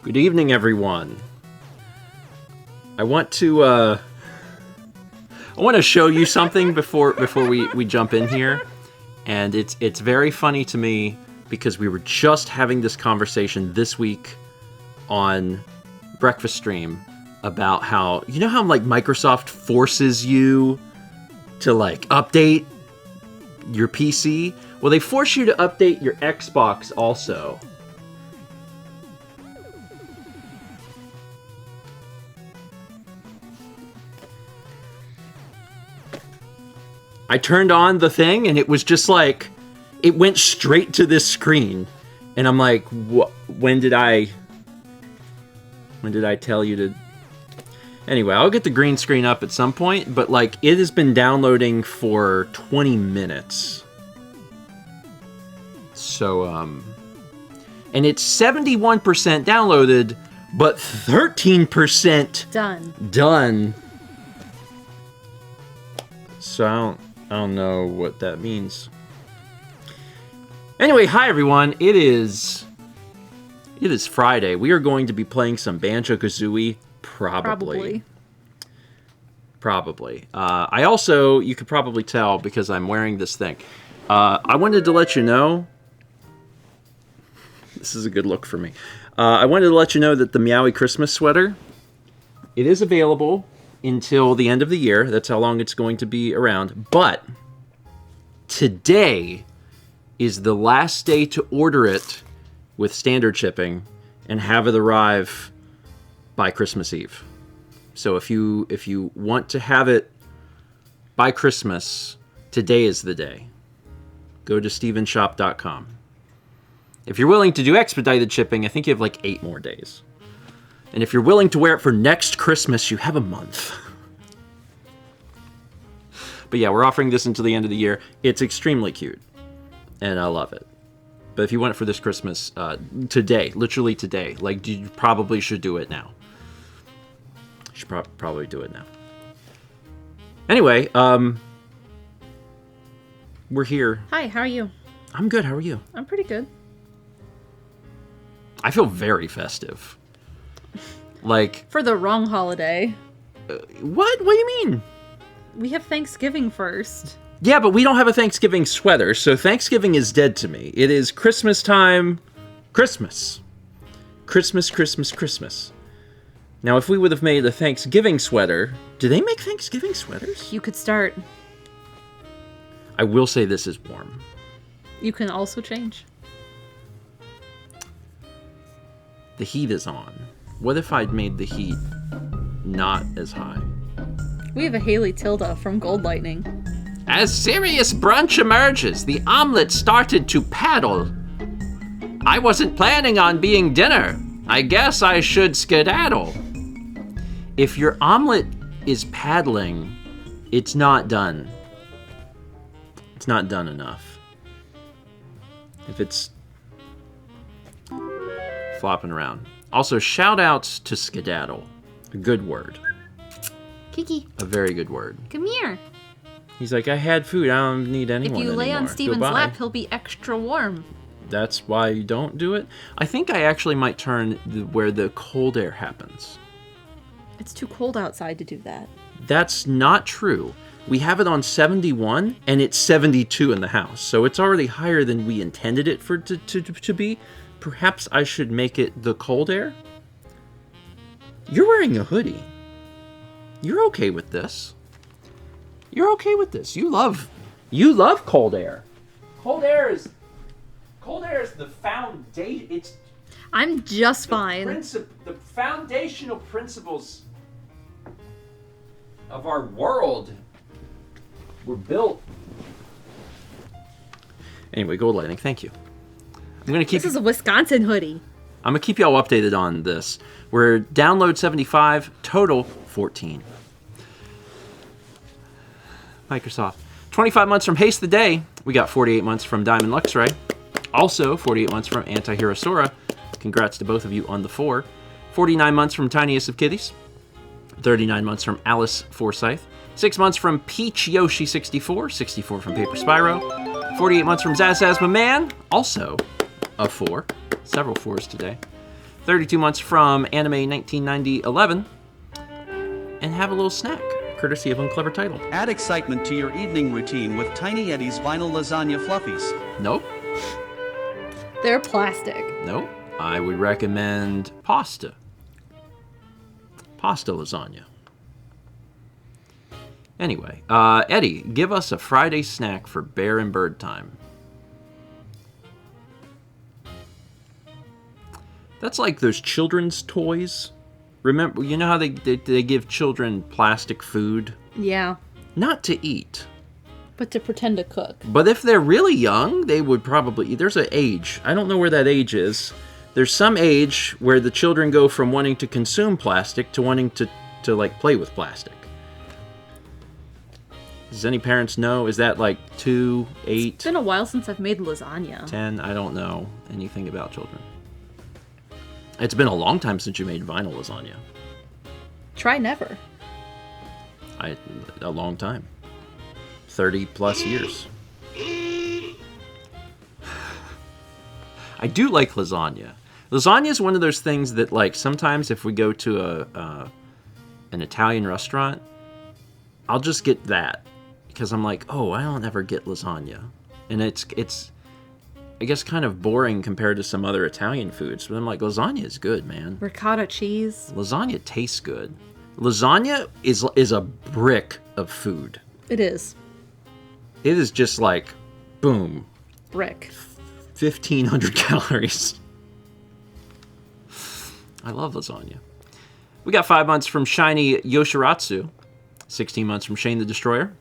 Good evening, everyone. I want to show you something before we jump in here, and it's very funny to me because we were just having this conversation this week on Breakfast Stream about how, you know how like Microsoft forces you to like update your PC? Well, they force you to update your Xbox also. I turned on the thing and it was just like, it went straight to this screen. And I'm like, when did I tell you to... Anyway, I'll get the green screen up at some point, but like, it has been downloading for 20 minutes. So, and it's 71% downloaded, but 13% done. So I don't know what that means. Anyway, hi everyone. It is Friday. We are going to be playing some Banjo-Kazooie, probably. I also, you could probably tell because I'm wearing this thing. I wanted to let you know. This is a good look for me. I wanted to let you know that the Meowie Christmas sweater, it is available until the end of the year. That's how long it's going to be around. But today is the last day to order it with standard shipping and have it arrive by Christmas Eve. So if you want to have it by Christmas, today is the day. Go to stevenshop.com. If you're willing to do expedited shipping, I think you have like 8 more days. And if you're willing to wear it for next Christmas, you have a month. But yeah, we're offering this until the end of the year. It's extremely cute. And I love it. But if you want it for this Christmas, today, literally today, like you probably should do it now. You should probably do it now. Anyway, we're here. Hi, how are you? I'm good, how are you? I'm pretty good. I feel very festive. Like... For the wrong holiday. What? What do you mean? We have Thanksgiving first. Yeah, but we don't have a Thanksgiving sweater, so Thanksgiving is dead to me. It is Christmas time. Christmas. Christmas, Christmas, Christmas. Now, if we would have made a Thanksgiving sweater... Do they make Thanksgiving sweaters? You could start. I will say this is warm. You can also change. The heat is on. What if I'd made the heat not as high? We have a Haley Tilda from Gold Lightning. As serious brunch emerges, the omelet started to paddle. I wasn't planning on being dinner. I guess I should skedaddle. If your omelet is paddling, it's not done. It's not done enough. If it's flopping around. Also, shout outs to skedaddle. A good word. Kiki. A very good word. Come here. He's like, I had food. I don't need anyone anymore. If you lay on Steven's Goodbye. lap, he'll be extra warm. That's why you don't do it? I think I actually might turn where the cold air happens. It's too cold outside to do that. That's not true. We have it on 71, and it's 72 in the house. So it's already higher than we intended it for to be. Perhaps I should make it the cold air? You're wearing a hoodie. You're okay with this. You're okay with this. You love cold air. Cold air is the foundation. I'm just fine. The foundational principles of our world were built. Anyway, Gold Lightning, thank you. This is a Wisconsin hoodie. I'm gonna keep y'all updated on this. We're download 75, total 14. Microsoft. 25 months from Haste the Day. We got 48 months from Diamond Luxray. Also, 48 months from Antihero Sora. Congrats to both of you on the 4. 49 months from Tiniest of Kitties. 39 months from Alice Forsyth. 6 months from Peach Yoshi 64. 64 from Paper Spyro. 48 months from Zazazma Man. Also a 4. Several 4s today. 32 months from anime 1990-11, and have a little snack, courtesy of Unclever Title. Add excitement to your evening routine with Tiny Eddie's vinyl lasagna fluffies. Nope. They're plastic. Nope. I would recommend pasta. Pasta lasagna. Anyway, Eddie, give us a Friday snack for Bear and Bird time. That's like those children's toys. Remember, you know how they give children plastic food? Yeah. Not to eat. But to pretend to cook. But if they're really young, they would probably... There's an age. I don't know where that age is. There's some age where the children go from wanting to consume plastic to wanting to like, play with plastic. Does any parents know? Is that like 2, 8? It's been a while since I've made lasagna. 10? I don't know anything about children. It's been a long time since you made vinyl lasagna. Try never. A long time. 30 plus years. I do like lasagna. Lasagna is one of those things that, like, sometimes if we go to an Italian restaurant, I'll just get that because I'm like, oh, I don't ever get lasagna, and it's I guess kind of boring compared to some other Italian foods. But I'm like, lasagna is good, man. Ricotta cheese. Lasagna tastes good. Lasagna is a brick of food. It is. It is just like, boom. Brick. 1,500 calories. I love lasagna. We got 5 months from Shiny Yoshiratsu. 16 months from Shane the Destroyer.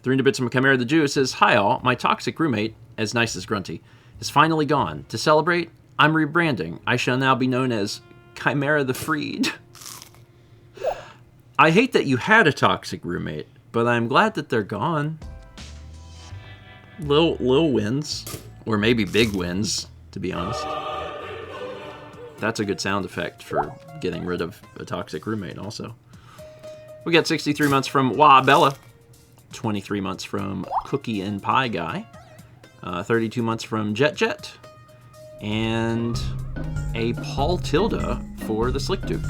300 bits from Chimera the Jew. It says, hi all, my toxic roommate, as nice as Grunty, is finally gone. To celebrate, I'm rebranding. I shall now be known as Chimera the Freed. I hate that you had a toxic roommate, but I'm glad that they're gone. Little wins. Or maybe big wins, to be honest. That's a good sound effect for getting rid of a toxic roommate also. We got 63 months from Wah Bella. 23 months from Cookie and Pie Guy. 32 months from Jet. And a Paul Tilda for the Slick Duke.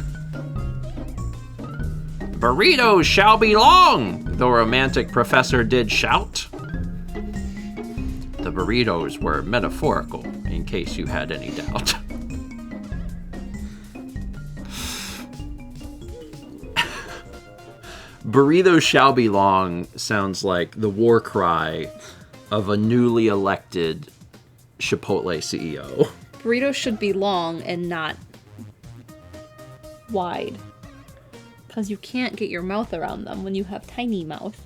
Burritos shall be long, the romantic professor did shout. The burritos were metaphorical, in case you had any doubt. Burritos shall be long sounds like the war cry of a newly elected Chipotle CEO. Burritos should be long and not wide. Because you can't get your mouth around them when you have tiny mouth.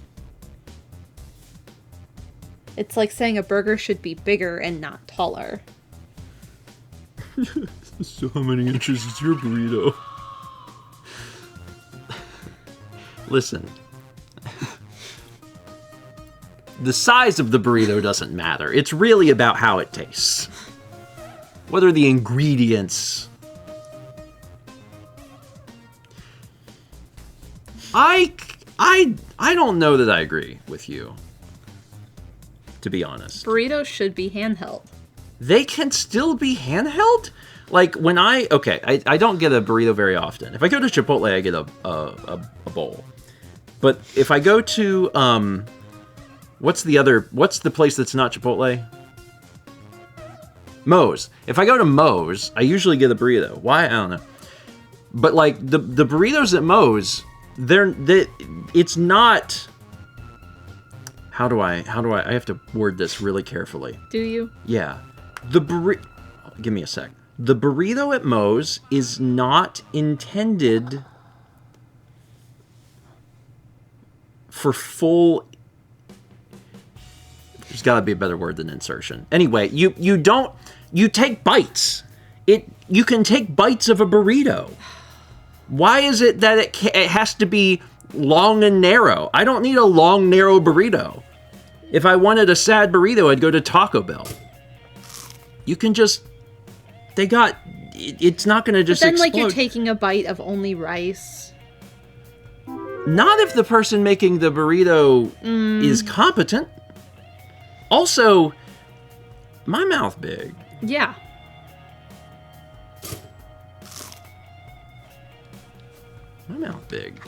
It's like saying a burger should be bigger and not taller. So how many inches is your burrito? Listen. The size of the burrito doesn't matter. It's really about how it tastes. What are the ingredients? I don't know that I agree with you, to be honest. Burritos should be handheld. They can still be handheld? Like, when I don't get a burrito very often. If I go to Chipotle, I get a bowl. But if I go to, what's the place that's not Chipotle? Moe's. If I go to Moe's, I usually get a burrito. Why? I don't know. But, like, the burritos at Moe's, it's not... How do I have to word this really carefully. Do you? Yeah. Give me a sec. The burrito at Moe's is not intended for full... There's got to be a better word than insertion. Anyway, you take bites. You can take bites of a burrito. Why is it that it has to be long and narrow? I don't need a long, narrow burrito. If I wanted a sad burrito, I'd go to Taco Bell. You can just... It's not going to just explode. But then, like, you're taking a bite of only rice. Not if the person making the burrito is competent. Also, my mouth big. Yeah. My mouth big.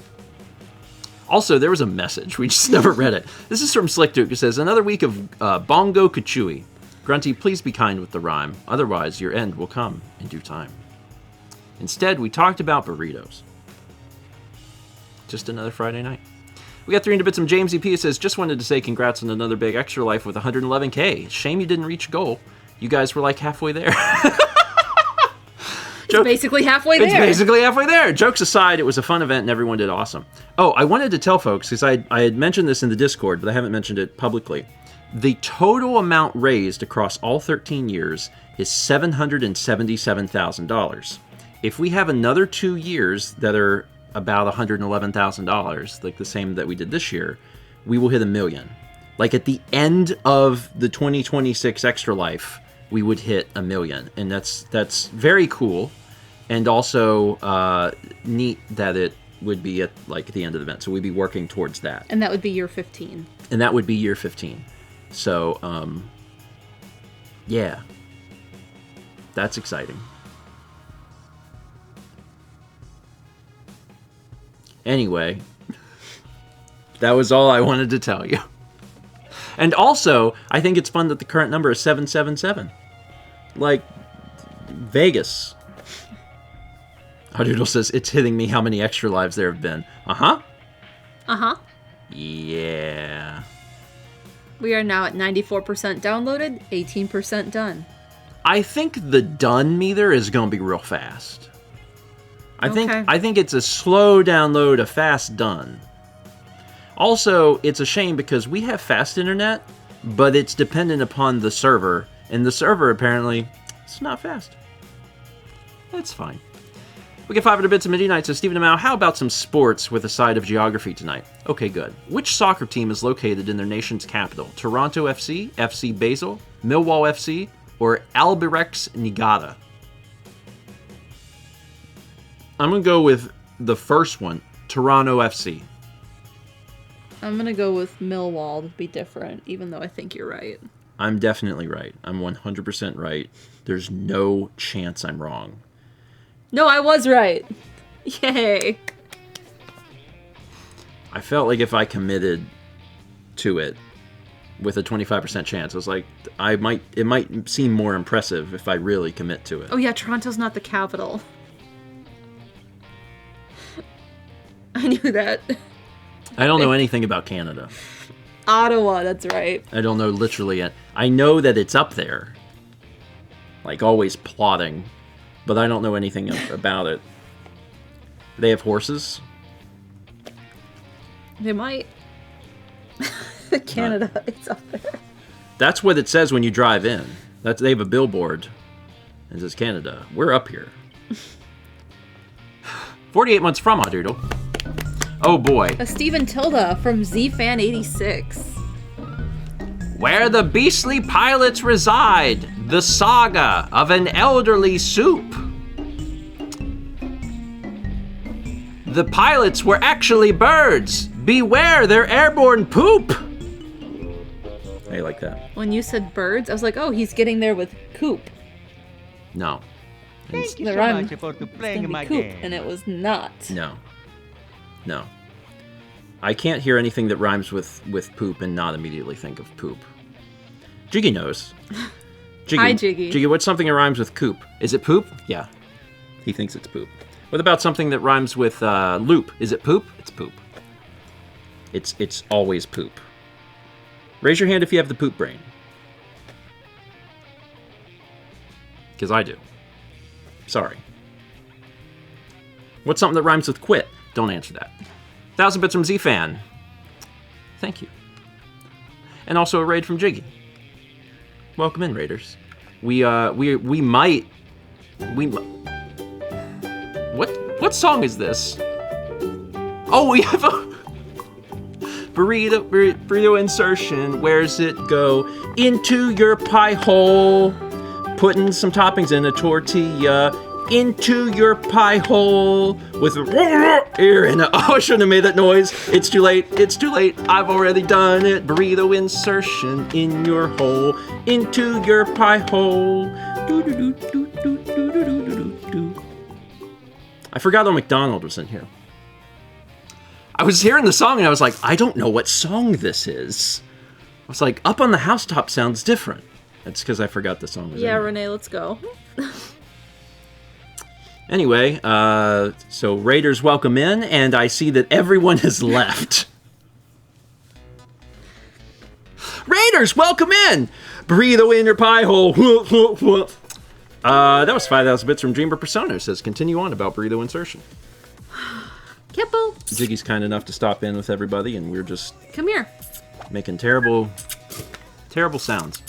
Also, there was a message. We just never read it. This is from Slick Duke. It says, another week of Banjo-Kazooie. Grunty, please be kind with the rhyme. Otherwise, your end will come in due time. Instead, we talked about burritos. Just another Friday night. We got 300 bits from James EP. It says, just wanted to say congrats on another big Extra Life with 111K. Shame you didn't reach a goal. You guys were like halfway there. It's basically halfway there. It's basically halfway there. Jokes aside, it was a fun event and everyone did awesome. Oh, I wanted to tell folks, because I had mentioned this in the Discord, but I haven't mentioned it publicly. The total amount raised across all 13 years is $777,000. If we have another 2 years that are about $111,000, like the same that we did this year, we will hit $1 million. Like at the end of the 2026 Extra Life, we would hit $1 million, and that's very cool, and also neat that it would be at the end of the event. So we'd be working towards that, and that would be year 15. And that would be year 15. So yeah, that's exciting. Anyway, that was all I wanted to tell you. And also, I think it's fun that the current number is 777. Like, Vegas. Doodle says, it's hitting me how many extra lives there have been. Uh-huh. Uh-huh. Yeah. We are now at 94% downloaded, 18% done. I think the done meter is going to be real fast. I think it's a slow download, a fast done. Also, it's a shame because we have fast internet, but it's dependent upon the server, and the server apparently it's not fast. That's fine. We get 500 bits of Midnight, says Stephen Amau. How about some sports with a side of geography tonight? Okay, good. Which soccer team is located in their nation's capital? Toronto FC, FC Basel, Millwall FC, or Albirex Niigata? I'm going to go with the first one, Toronto FC. I'm going to go with Millwall to be different, even though I think you're right. I'm definitely right. I'm 100% right. There's no chance I'm wrong. No, I was right. Yay. I felt like if I committed to it with a 25% chance, I was like, it might seem more impressive if I really commit to it. Oh yeah, Toronto's not the capital. I knew that. I don't know anything about Canada. Ottawa, that's right. I don't know literally yet. I know that it's up there. Like always plotting. But I don't know anything about it. They have horses? They might. Canada, it's up there. That's what it says when you drive in. They have a billboard. It says Canada. We're up here. 48 months from Doodle. Oh boy. A Stephen Tilda from ZFan86. Where the beastly pilots reside, the saga of an elderly soup. The pilots were actually birds. Beware their airborne poop. I like that. When you said birds, I was like, oh, he's getting there with coop. No. Thank you The so rhyme much for It's playing gonna my be coop, game. and it was not. No. I can't hear anything that rhymes with poop and not immediately think of poop. Jiggy knows. Jiggy, Hi, Jiggy. Jiggy, what's something that rhymes with coop? Is it poop? Yeah. He thinks it's poop. What about something that rhymes with loop? Is it poop? It's poop. It's always poop. Raise your hand if you have the poop brain. Because I do. Sorry. What's something that rhymes with quit? Don't answer that. 1,000 bits from Z-Fan. Thank you. And also a raid from Jiggy. Welcome in, Raiders. We might. What song is this? Oh, we have a burrito insertion. Where's it go? Into your pie hole. Putting some toppings in a tortilla. Into your pie hole with ear in it. Oh, I shouldn't have made that noise. It's too late. It's too late. I've already done it. Burrito insertion in your hole. Into your pie hole. I forgot the McDonald was in here. I was hearing the song and I was like, I don't know what song this is. I was like, Up on the Housetop sounds different. That's because I forgot the song was in there. Renee, let's go. Anyway, so Raiders welcome in, and I see that everyone has left. Raiders welcome in! Burrito in your pie hole. That was 5,000 bits from Dreamer Persona. It says, continue on about burrito insertion. Kipple. Jiggy's kind enough to stop in with everybody, and we're just... Come here. Making terrible sounds.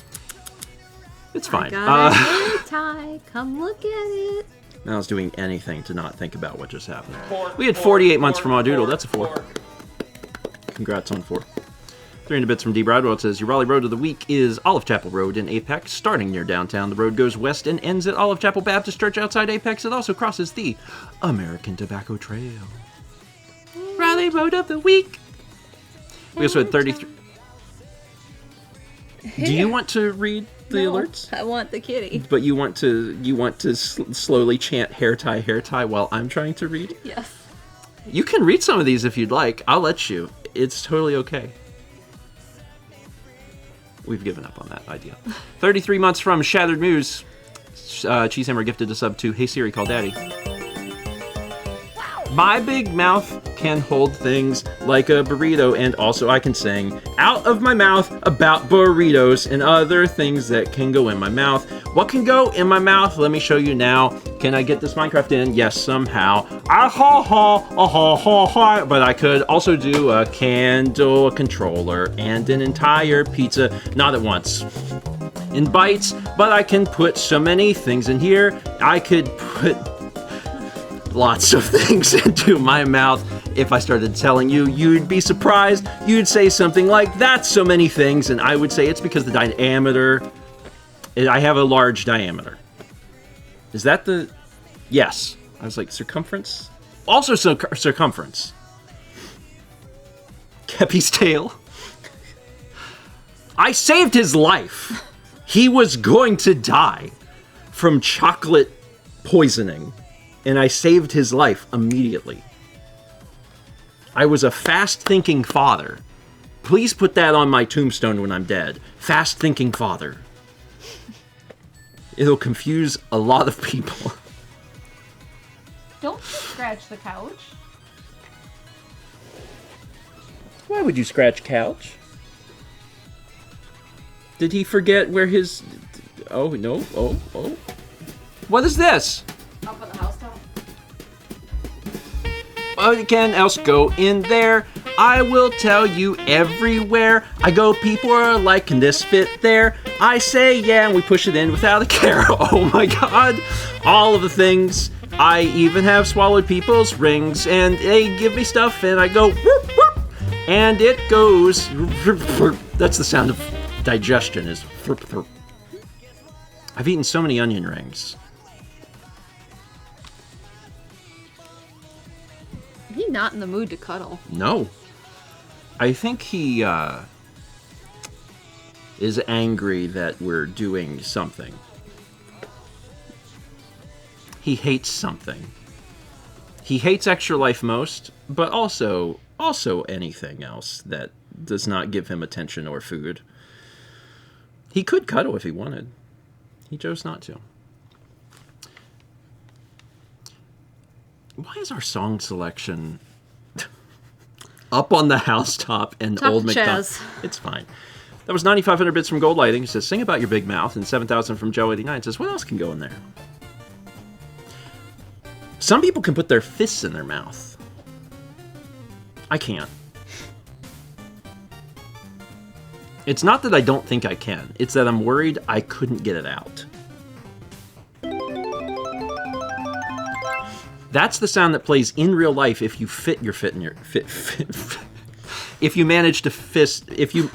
It's fine. I got a hair tie. Come look at it. I was doing anything to not think about what just happened. We had 48 months from Audoodle. That's a 4. Congrats on 4. 300 bits from D. Bradwell. It says, your Raleigh Road of the Week is Olive Chapel Road in Apex. Starting near downtown, the road goes west and ends at Olive Chapel Baptist Church outside Apex. It also crosses the American Tobacco Trail. Raleigh Road of the Week. We also had 33... Do you want to read the alerts? I want the kitty. But you want to slowly chant hair tie while I'm trying to read? Yes. You can read some of these if you'd like. I'll let you. It's totally okay. We've given up on that idea. 33 months from Shattered Muse. Cheesehammer gifted a sub to Hey Siri, call Daddy. My big mouth can hold things like a burrito, and also I can sing out of my mouth about burritos and other things that can go in my mouth. What can go in my mouth? Let me show you now. Can I get this Minecraft in? Yes, somehow. But I could also do a candle, a controller, and an entire pizza, not at once. In bites, but I can put so many things in here. I could put lots of things into my mouth. If I started telling you, you'd be surprised. You'd say something like, that's so many things, and I would say it's because the diameter, I have a large diameter. Is that the... Yes. I was like, circumference? Also circumference. Kepi's tail. I saved his life. He was going to die from chocolate poisoning. And I saved his life immediately. I was a fast-thinking father. Please put that on my tombstone when I'm dead. Fast-thinking father. It'll confuse a lot of people. Don't scratch the couch. Why would you scratch couch? Did he forget where his... Oh, no. Oh. What is this? Up on the housetop. What can else go in there? I will tell you everywhere I go, people are like, can this fit there? I say yeah, and we push it in without a care. Oh my god. All of the things. I even have swallowed people's rings, and they give me stuff, and I go, whoop, whoop, and it goes. That's the sound of digestion, is. I've eaten so many onion rings. He's not in the mood to cuddle. No. I think he is angry that we're doing something. He hates something. He hates Extra Life most, but also anything else that does not give him attention or food. He could cuddle if he wanted. He chose not to. Why is our song selection Up on the Housetop and Top Old MacDonald? Chaz. It's fine. That was 9,500 bits from Gold Lighting. It says, sing about your big mouth. And 7,000 from Joe89 says, what else can go in there? Some people can put their fists in their mouth. I can't. It's not that I don't think I can. It's that I'm worried I couldn't get it out. That's the sound that plays in real life if you fit your fit in your... If you manage to fist... If you...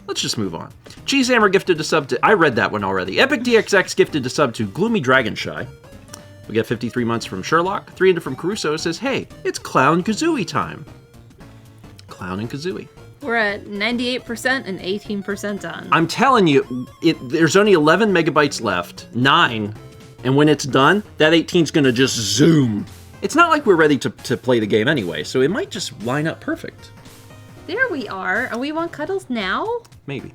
Let's just move on. Cheesehammer gifted a sub to... I read that one already. Epic DXX gifted a sub to Gloomy Dragonshy. We got 53 months from Sherlock. 300 from Caruso. It says, hey, it's Clown Kazooie time. Clown and Kazooie. We're at 98% and 18% done. I'm telling you, there's only 11 megabytes left. 9. And when it's done, that 18's gonna just zoom. It's not like we're ready to play the game anyway, so it might just line up perfect. There we are. And we want cuddles now? Maybe.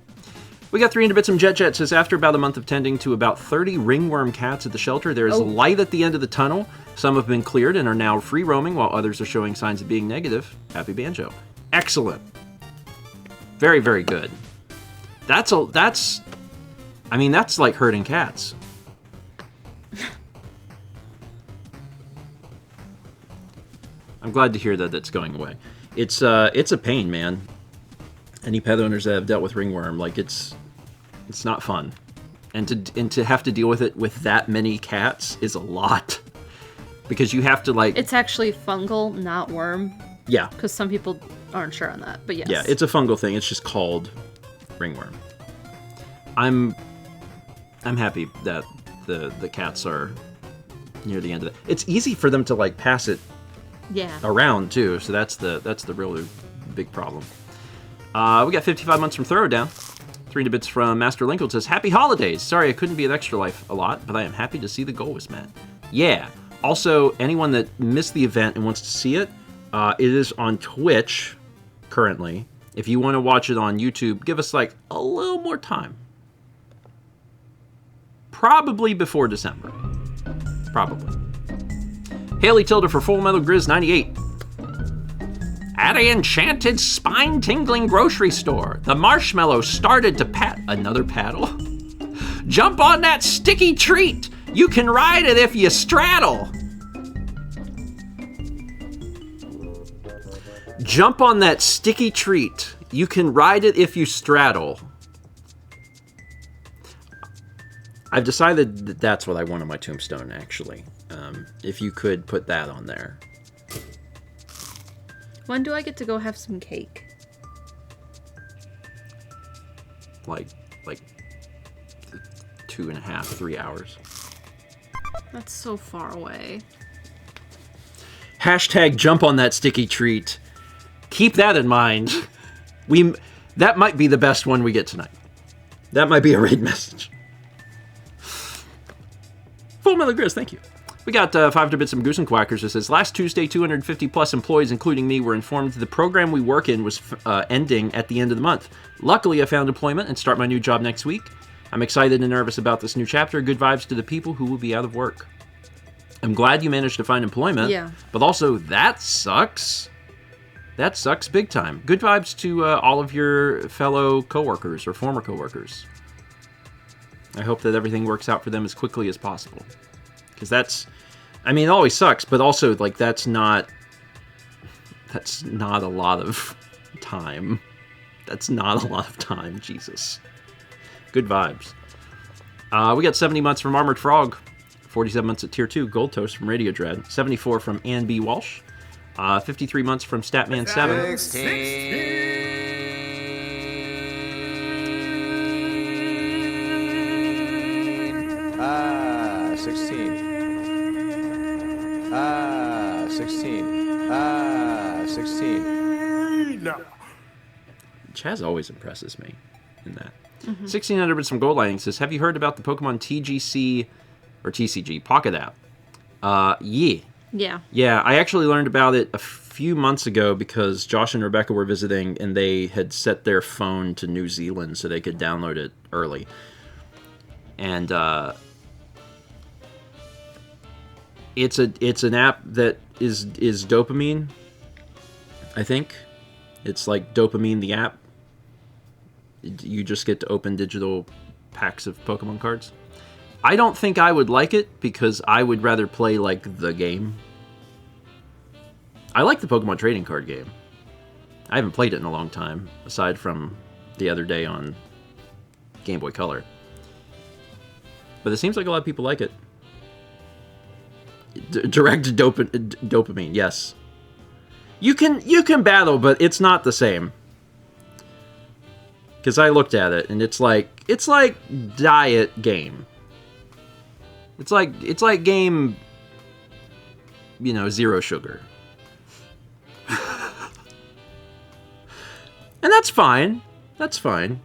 We got 300 bits from Jet Jet. Says, after about a month of tending to about 30 ringworm cats at the shelter, there is light at the end of the tunnel. Some have been cleared and are now free roaming, while others are showing signs of being negative. Happy Banjo. Excellent. Very, very good. That's like herding cats. I'm glad to hear that that's going away. It's a pain, man. Any pet owners that have dealt with ringworm, like it's not fun, and to have to deal with it with that many cats is a lot, because you have to like. It's actually fungal, not worm. Yeah. Because some people aren't sure on that, but yes. Yeah, it's a fungal thing. It's just called ringworm. I'm happy that the cats are near the end of it. It's easy for them to like pass it. Yeah. Around too, so that's the really big problem. We got 55 months from Throwdown. 300 bits from Master Lincoln says, Happy Holidays! Sorry I couldn't be at Extra Life a lot, but I am happy to see the goal was met. Yeah. Also, anyone that missed the event and wants to see it, it is on Twitch currently. If you want to watch it on YouTube, give us like a little more time. Probably before December. Probably. Haley Tilda for Full Metal Grizz 98. At an enchanted, spine-tingling grocery store, the marshmallow started to pat another paddle. Jump on that sticky treat. You can ride it if you straddle. Jump on that sticky treat. You can ride it if you straddle. I've decided that that's what I want on my tombstone, actually. If you could put that on there. When do I get to go have some cake? Like 2.5, 3 hours. That's so far away. Hashtag jump on that sticky treat. Keep that in mind. That might be the best one we get tonight. That might be a raid message. Full Metal Grizz, thank you. We got 500 bits from Goose and Quackers that says, last Tuesday, 250 plus employees, including me, were informed the program we work in was ending at the end of the month. Luckily, I found employment and start my new job next week. I'm excited and nervous about this new chapter. Good vibes to the people who will be out of work. I'm glad you managed to find employment. Yeah. But also, that sucks. That sucks big time. Good vibes to all of your fellow coworkers or former coworkers. I hope that everything works out for them as quickly as possible. Because that's, I mean, it always sucks, but also, like, that's not a lot of time. That's not a lot of time, Jesus. Good vibes. We got 70 months from Armored Frog, 47 months at Tier 2, Gold Toast from Radio Dread, 74 from Ann B. Walsh, 53 months from Statman 7. 16. No. Chaz always impresses me in that. 1600 bits from Gold Lining says, have you heard about the Pokemon TGC or TCG Pocket app? Yeah. Yeah. Yeah, I actually learned about it a few months ago because Josh and Rebecca were visiting and they had set their phone to New Zealand so they could download it early. And it's an app that is dopamine, I think. It's like Dopamine the app. You just get to open digital packs of Pokemon cards. I don't think I would like it because I would rather play like the game. I like the Pokemon trading card game. I haven't played it in a long time, aside from the other day on Game Boy Color. But it seems like a lot of people like it. Direct dopamine, yes. You can battle, but it's not the same. Because I looked at it and it's like diet game. It's like game, zero sugar. And that's fine. That's fine.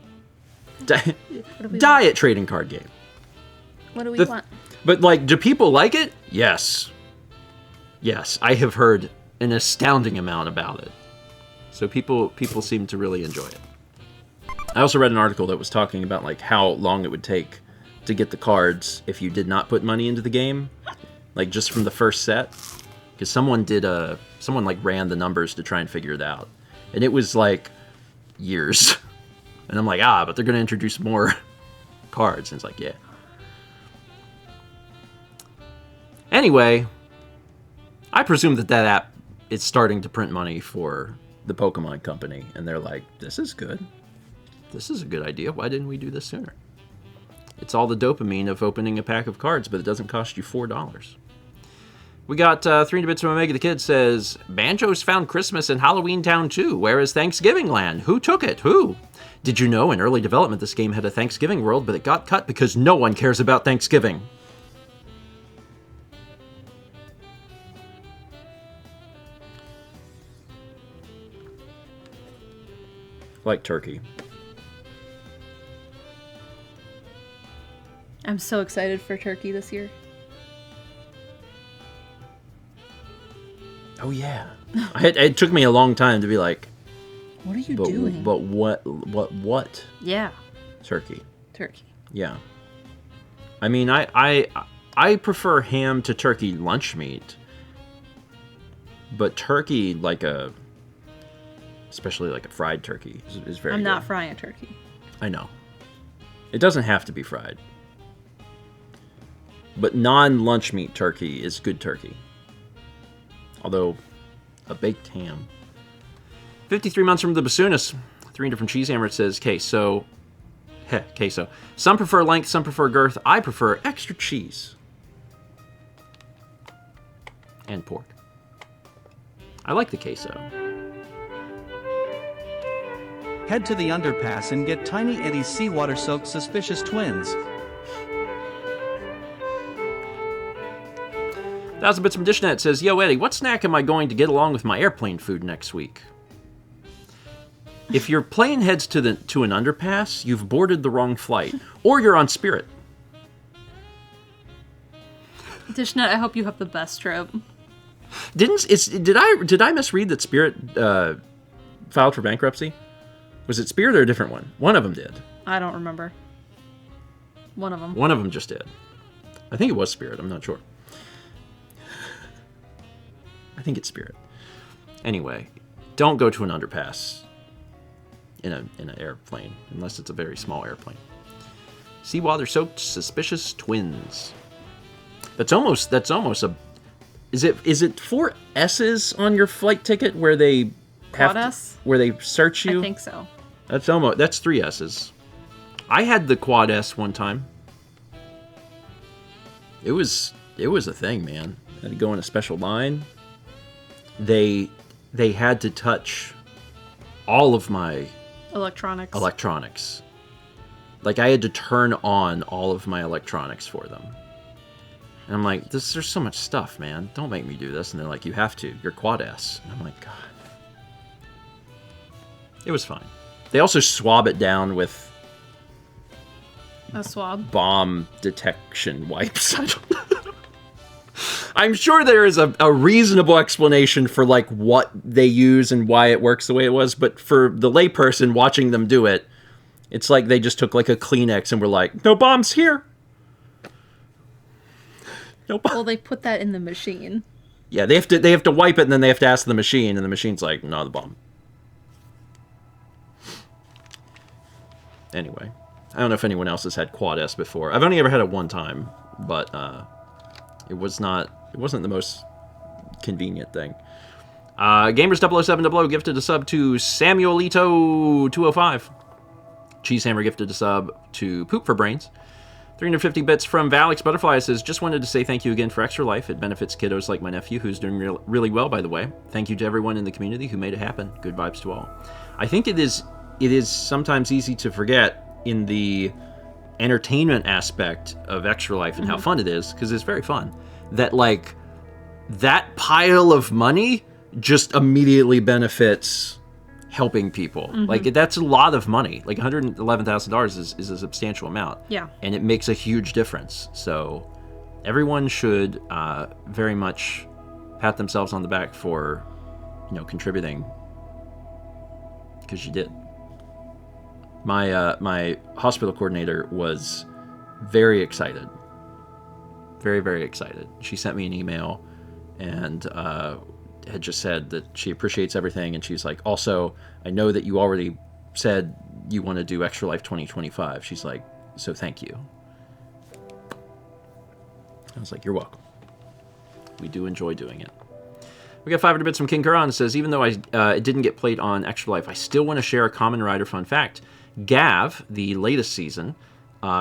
Diet trading card game. What do we want? But, do people like it? Yes. Yes, I have heard an astounding amount about it. So people seem to really enjoy it. I also read an article that was talking about like how long it would take to get the cards if you did not put money into the game, like just from the first set. Because someone like ran the numbers to try and figure it out, and it was like years. And I'm like, but they're gonna introduce more cards, and it's like, yeah. Anyway, I presume that app is starting to print money for the Pokemon Company, and they're like, this is good. This is a good idea. Why didn't we do this sooner? It's all the dopamine of opening a pack of cards, but it doesn't cost you $4. We got 300 bits from Omega the Kid says, Banjo's found Christmas in Halloween Town too. Where is Thanksgiving Land? Who took it? Who? Did you know in early development this game had a Thanksgiving world, but it got cut because no one cares about Thanksgiving? Like turkey. I'm so excited for turkey this year. Oh yeah. It took me a long time to be like, what are you doing? But what? Yeah. Turkey. Turkey. Yeah. I mean, I prefer ham to turkey lunch meat, but turkey especially like a fried turkey is very. I'm not good. frying a turkey. I know. It doesn't have to be fried, but non-lunch meat turkey is good turkey. Although, a baked ham. 53 months from the Bassoonist. 3 different cheese hammer. It says queso. Queso. Some prefer length, some prefer girth. I prefer extra cheese. And pork. I like the queso. Head to the underpass and get Tiny Eddie's seawater-soaked suspicious twins. 1000 Bits from Dishnet says, Yo, Eddie, what snack am I going to get along with my airplane food next week? If your plane heads to an underpass, you've boarded the wrong flight. Or you're on Spirit. Dishnet, I hope you have the best trip. Did I misread that Spirit filed for bankruptcy? Was it Spirit or a different one? One of them did. I don't remember. One of them. One of them just did. I think it was Spirit. I'm not sure. I think it's Spirit. Anyway, don't go to an underpass in an airplane unless it's a very small airplane. Seawater-soaked suspicious twins. That's almost a. Is it 4 S's on your flight ticket where they where they search you? I think so. That's 3 S's. I had the quad S one time. It was a thing, man. I had to go in a special line. They had to touch all of my electronics. Like I had to turn on all of my electronics for them. And I'm like, there's so much stuff, man. Don't make me do this. And they're like, you have to. You're quad S. And I'm like, God. It was fine. They also swab it down with a swab bomb detection wipes. I don't know. I'm sure there is a reasonable explanation for like what they use and why it works the way it was, but for the layperson watching them do it, it's like they just took like a Kleenex and were like, "No bombs here." No bomb. Well, they put that in the machine. Yeah, they have to wipe it and then they have to ask the machine, and the machine's like, "No, the bomb." Anyway, I don't know if anyone else has had Quad S before. I've only ever had it one time, but it wasn't the most convenient thing. Gamers00700 gifted a sub to Samuelito205. Cheesehammer gifted a sub to Poop for Brains. 350 bits from Valix Butterfly says, just wanted to say thank you again for Extra Life. It benefits kiddos like my nephew, who's doing really well, by the way. Thank you to everyone in the community who made it happen. Good vibes to all. I think it is sometimes easy to forget in the entertainment aspect of Extra Life and how fun it is, because it's very fun, that like that pile of money just immediately benefits helping people. Like that's a lot of money. Like $111,000 is a substantial amount. Yeah. And it makes a huge difference. So everyone should very much pat themselves on the back for, contributing, because you did. My hospital coordinator was very excited. Very, very excited. She sent me an email and had just said that she appreciates everything, and she's like, also, I know that you already said you want to do Extra Life 2025. She's like, so thank you. I was like, you're welcome. We do enjoy doing it. We got 500 bits from King Karan. It says, even though it didn't get played on Extra Life, I still want to share a Kamen Rider fun fact. Gav, the latest season,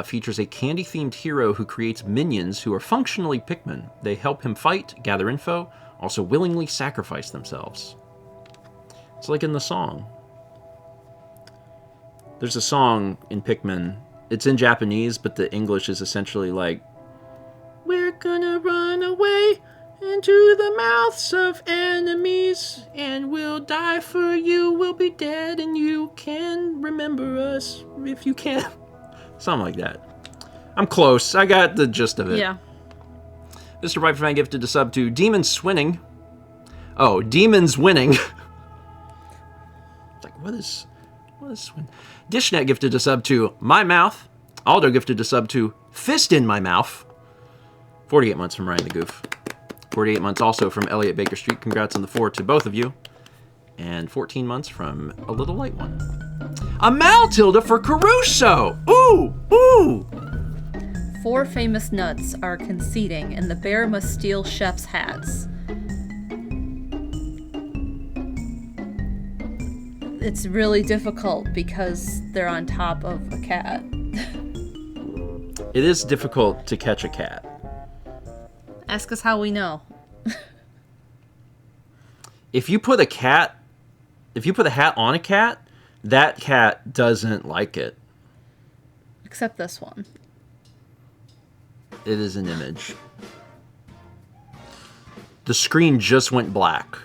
features a candy-themed hero who creates minions who are functionally Pikmin. They help him fight, gather info, also willingly sacrifice themselves. It's like in the song. There's a song in Pikmin. It's in Japanese, but the English is essentially like, we're gonna run away into the mouths of enemies, and we'll die for you. We'll be dead, and you can remember us if you can. Something like that. I'm close. I got the gist of it. Yeah. Mr. Viperfan gifted a sub to Demons Swinning. Oh, Demons Winning. It's like, what is swin? Dishnet gifted a sub to My Mouth. Aldo gifted a sub to Fist in My Mouth. 48 months from Ryan the Goof. 48 months also from Elliot Baker Street. Congrats on the 4 to both of you. And 14 months from a little light one. A Maltilda for Caruso! Ooh! Ooh! 4 famous nuts are conceding, and the bear must steal chef's hats. It's really difficult because they're on top of a cat. It is difficult to catch a cat. Ask us how we know. If you put a hat on a cat, that cat doesn't like it. Except this one. It is an image. The screen just went black.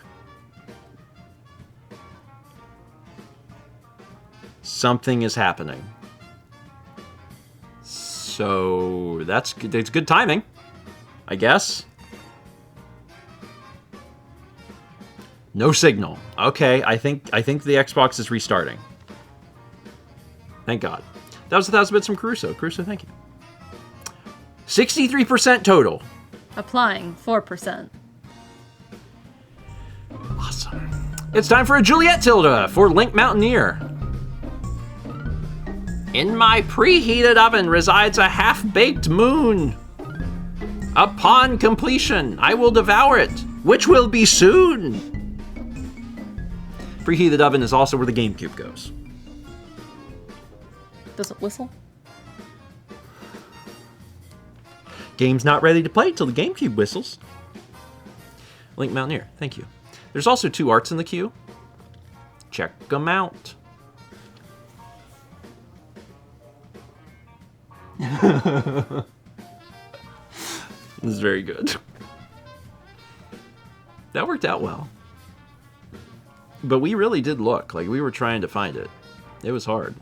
Something is happening. So that's good timing, I guess. No signal. Okay, I think the Xbox is restarting. Thank God. That was 1,000 bits from Caruso. Caruso, thank you. 63% total. Applying 4%. Awesome. It's time for a Juliet Tilda for Link Mountaineer. In my preheated oven resides a half-baked moon. Upon completion, I will devour it, which will be soon. Preheated oven is also where the GameCube goes. Does it whistle? Game's not ready to play till the GameCube whistles. Link Mountaineer, thank you. There's also 2 arts in the queue. Check them out. This is very good. That worked out well. But we really did look. Like, we were trying to find it. It was hard.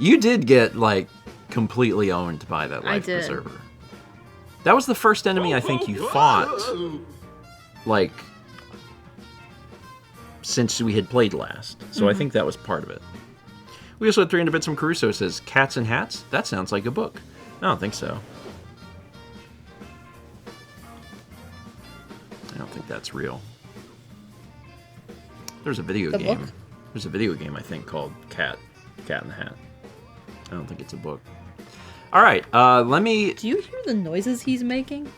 You did get, like, completely owned by that life preserver. That was the first enemy I think you fought, like, since we had played last. So I think that was part of it. We also had 300 bits from Caruso. Says, Cats and Hats? That sounds like a book. I don't think so. I don't think that's real. There's a video game. Book? There's a video game, I think, called Cat in the Hat. I don't think it's a book. All right, let me... Do you hear the noises he's making?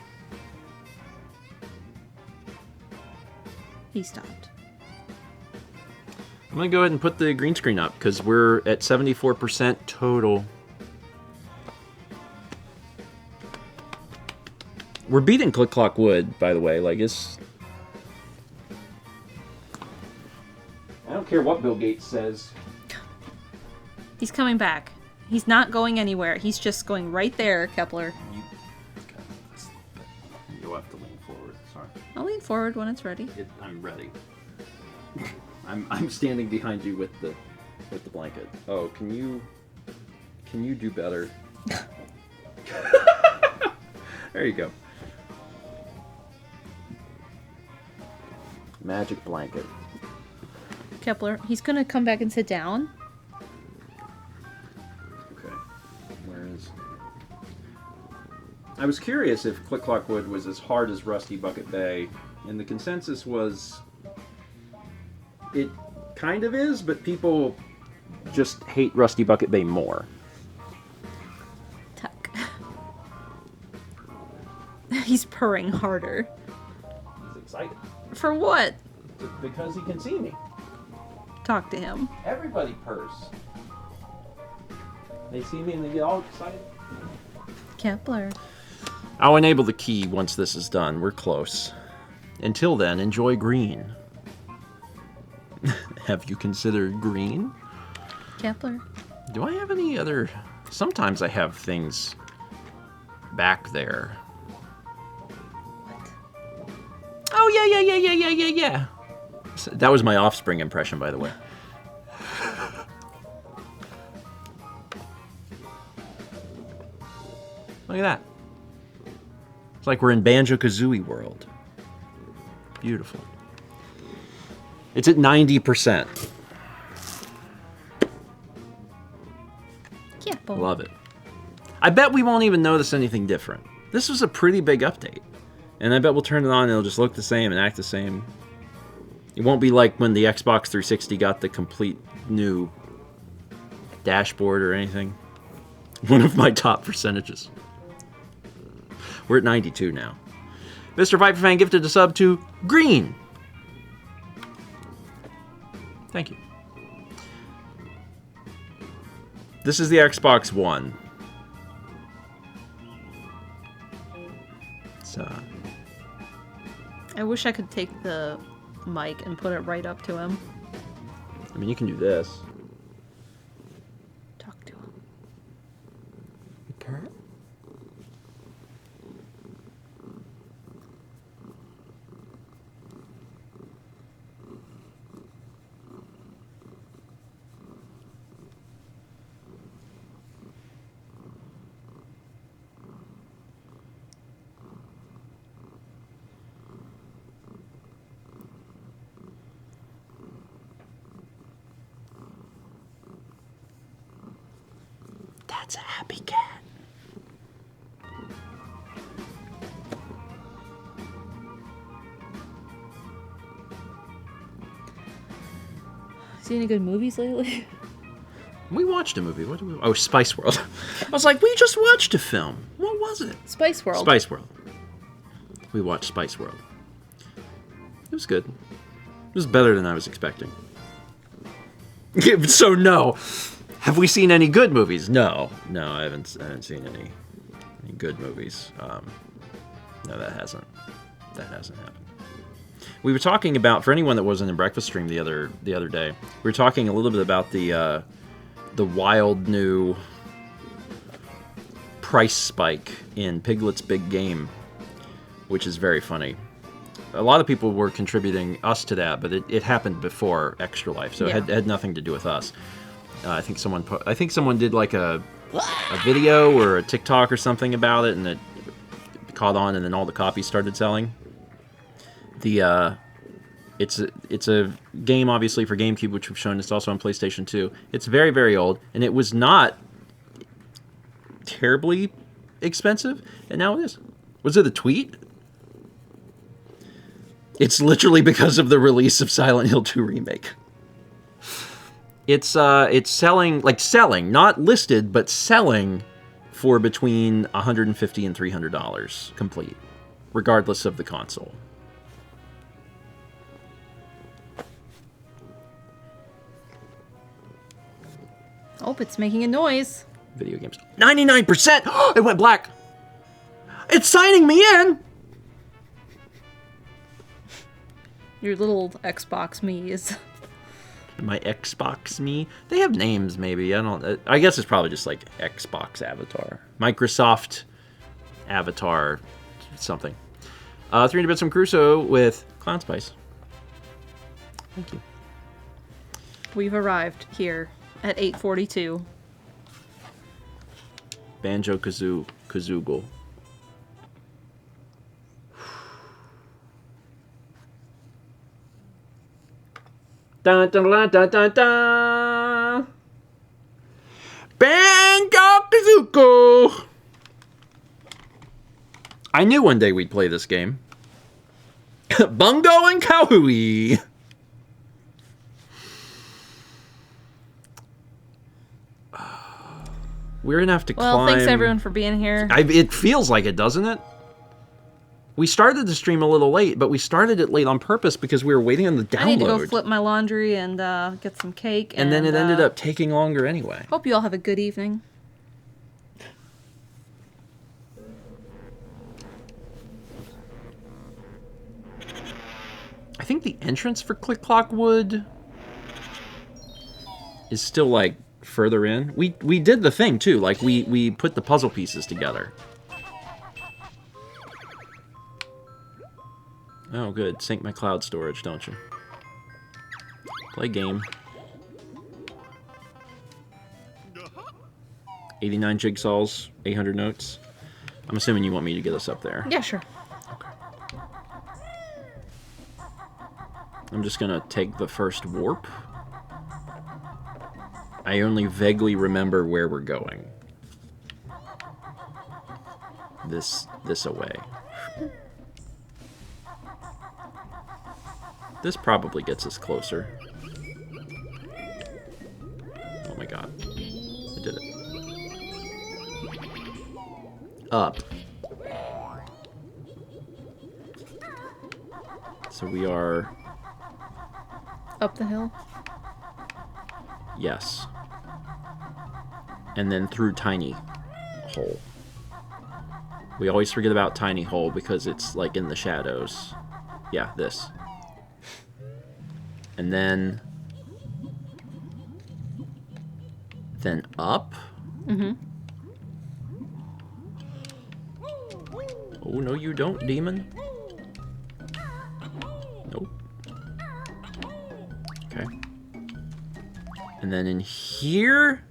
He stopped. I'm going to go ahead and put the green screen up because we're at 74% total. We're beating Click Clock Wood, by the way. Like, it's... I don't care what Bill Gates says. He's coming back. He's not going anywhere. He's just going right there, Kepler. You'll have to lean forward. Sorry. I'll lean forward when it's ready. I'm ready. I'm standing behind you with the with the blanket. Oh, can you do better? There you go. Magic blanket. Kepler, he's gonna come back and sit down. Okay. Where is... I was curious if Click Clock Wood was as hard as Rusty Bucket Bay, and the consensus was it kind of is, but people just hate Rusty Bucket Bay more. Tuck. He's purring harder. He's excited. For what? Because he can see me. Talk to him. Everybody purrs. They see me and they get all excited. Kepler. I'll enable the key once this is done. We're close. Until then, enjoy green. Have you considered green? Kepler. Do I have any other... Sometimes I have things back there. What? Oh, yeah. That was my Offspring impression, by the way. Look at that. It's like we're in Banjo-Kazooie world. Beautiful. It's at 90%. Kepler. Love it. I bet we won't even notice anything different. This was a pretty big update. And I bet we'll turn it on and it'll just look the same and act the same. It won't be like when the Xbox 360 got the complete new dashboard or anything. One of my top percentages. We're at 92 now. Mr. Viper Fan gifted a sub to Green. Thank you. This is the Xbox One. So, I wish I could take the mic and put it right up to him. I mean, you can do this. Talk to him. Purr. That's a happy cat. See any good movies lately? We watched a movie. What did we? Oh, Spice World. I was like, we just watched a film. What was it? Spice World. Spice World. We watched Spice World. It was good. It was better than I was expecting. So no. Have we seen any good movies? No, I haven't seen any good movies. No, that hasn't happened. We were talking about, for anyone that wasn't in Breakfast Stream the other day, we were talking a little bit about the wild new price spike in Piglet's Big Game, which is very funny. A lot of people were contributing us to that, but it happened before Extra Life, so Yeah. it had nothing to do with us. I think someone did like a video or a TikTok or something about it, and it caught on, and then all the copies started selling. It's a game obviously for GameCube, which we've shown. It's also on PlayStation 2. It's very, very old, and it was not terribly expensive, and now it is. Was it a tweet? It's literally because of the release of Silent Hill 2 Remake. It's selling, not listed, but selling for between $150 and $300 complete, regardless of the console. Oh, it's making a noise. Video games. 99%! It went black! It's signing me in! Your little Xbox me's. My Xbox me. They have names, maybe. I guess it's probably just like Xbox Avatar. Microsoft Avatar something. 300 Bits from Crusoe with Clown Spice. Thank you. We've arrived here at 8:42. Banjo-Kazooie. Dun dun dun dun dun dun. Banjo-Kazooie. I knew one day we'd play this game. Bungo and Kazooie. We're gonna have to climb. Well, thanks everyone for being here. It feels like it, doesn't it? We started the stream a little late, but we started it late on purpose because we were waiting on the download. I need to go flip my laundry and get some cake. And then it ended up taking longer anyway. Hope you all have a good evening. I think the entrance for Click Clock Wood is still like further in. We did the thing too, like we put the puzzle pieces together. Oh good, sync my cloud storage, don't you? Play game. 89 jigsaws, 800 notes. I'm assuming you want me to get us up there. Yeah, sure. I'm just gonna take the first warp. I only vaguely remember where we're going. This away. This probably gets us closer. Oh my god. I did it. Up. So we are... Up the hill? Yes. And then through Tiny Hole. We always forget about Tiny Hole because it's like in the shadows. Yeah, this. And then up. Mm-hmm. Oh, no you don't, demon. Nope. Okay. And then in here...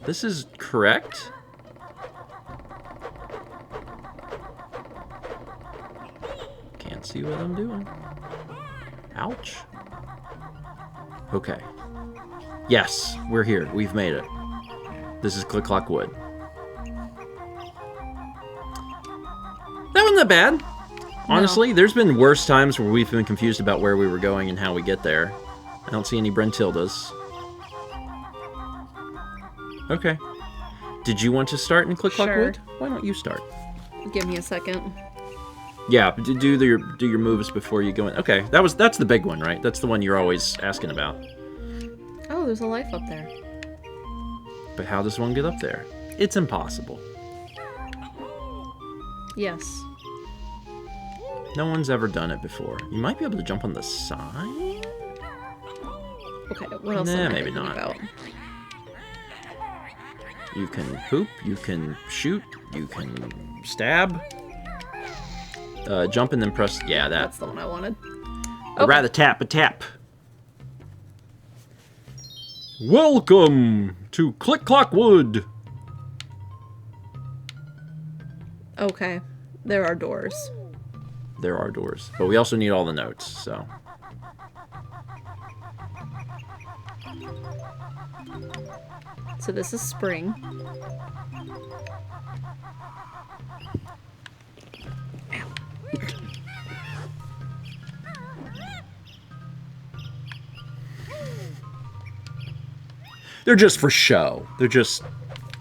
This is correct? Can't see what I'm doing. Ouch. Okay. Yes, we're here. We've made it. This is Click Clock Wood. That wasn't that bad. Honestly, there's been worse times where we've been confused about where we were going and how we get there. I don't see any Brentildas. Okay. Did you want to start in Click Clock Wood? Why don't you start? Give me a second. Yeah, do your moves before you go in. Okay, that's the big one, right? That's the one you're always asking about. Oh, there's a life up there. But how does one get up there? It's impossible. Yes. No one's ever done it before. You might be able to jump on the side? Okay, what else am I maybe thinking not. about? You can poop, you can shoot, you can stab. Jump and then press... Yeah, That's the one I wanted. Or rather tap a tap. Welcome to Click Clock Wood. Okay, there are doors. There are doors, but we also need all the notes, so... So this is spring. They're just for show. They're just...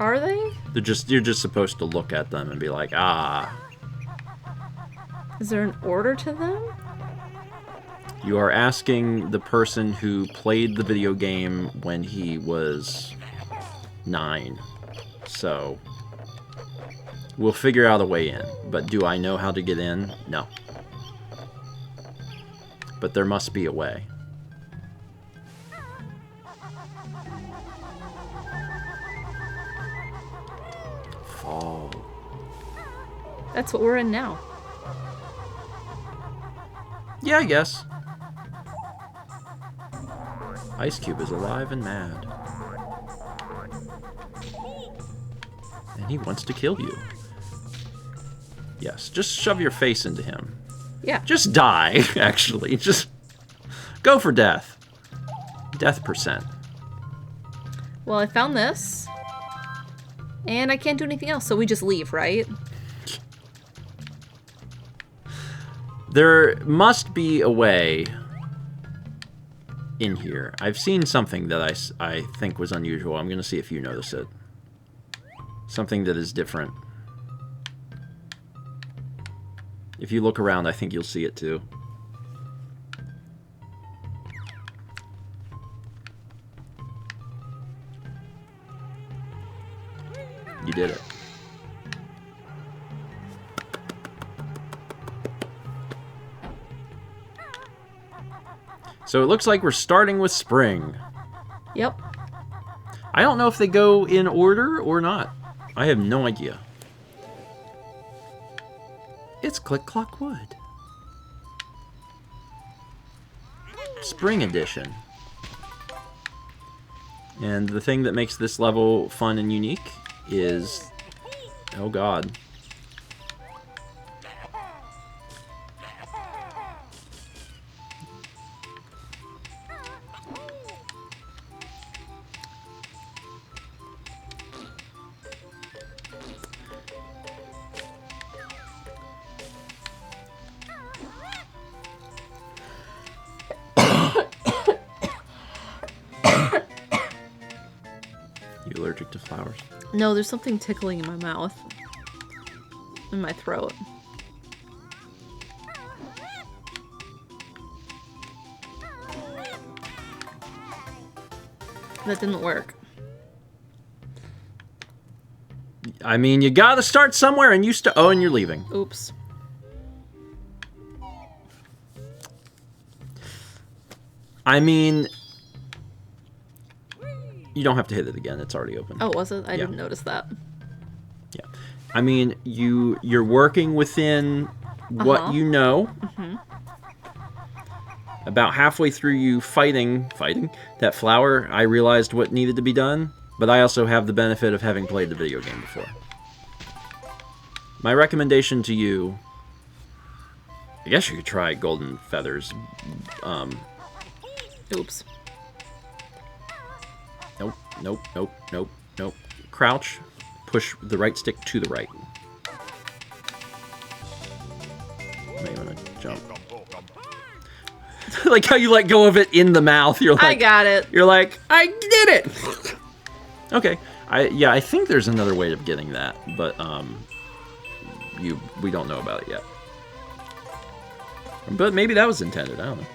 Are they? You're just supposed to look at them and be like, ah. Is there an order to them? You are asking the person who played the video game when he was 9. So, we'll figure out a way in. But do I know how to get in? No. But there must be a way. Fall. That's what we're in now. Yeah, I guess. Ice Cube is alive and mad. And he wants to kill you. Yes, just shove your face into him. Yeah. Just die, actually. Just go for death. Death percent. Well, I found this. And I can't do anything else, so we just leave, right? There must be a way in here. I've seen something that I think was unusual. I'm going to see if you notice it. Something that is different. If you look around, I think you'll see it too. You did it. So it looks like we're starting with spring. Yep. I don't know if they go in order or not. I have no idea. It's Click Clock Wood. Spring edition. And the thing that makes this level fun and unique is... Oh god. You allergic to flowers? No, there's something tickling in my mouth. In my throat. That didn't work. I mean, you gotta start somewhere, and oh, and you're leaving. Oops. I mean, you don't have to hit it again. It's already open. Oh, was it? I didn't notice that. Yeah. I mean, you're working within what you know. About halfway through you fighting that flower, I realized what needed to be done, but I also have the benefit of having played the video game before. My recommendation to you, I guess you could try Golden Feathers. Oops. Nope. Crouch, push the right stick to the right. May want to jump. Like how you let go of it in the mouth. You're like, I got it. You're like, I did it. Okay. I think there's another way of getting that, but we don't know about it yet. But maybe that was intended. I don't know.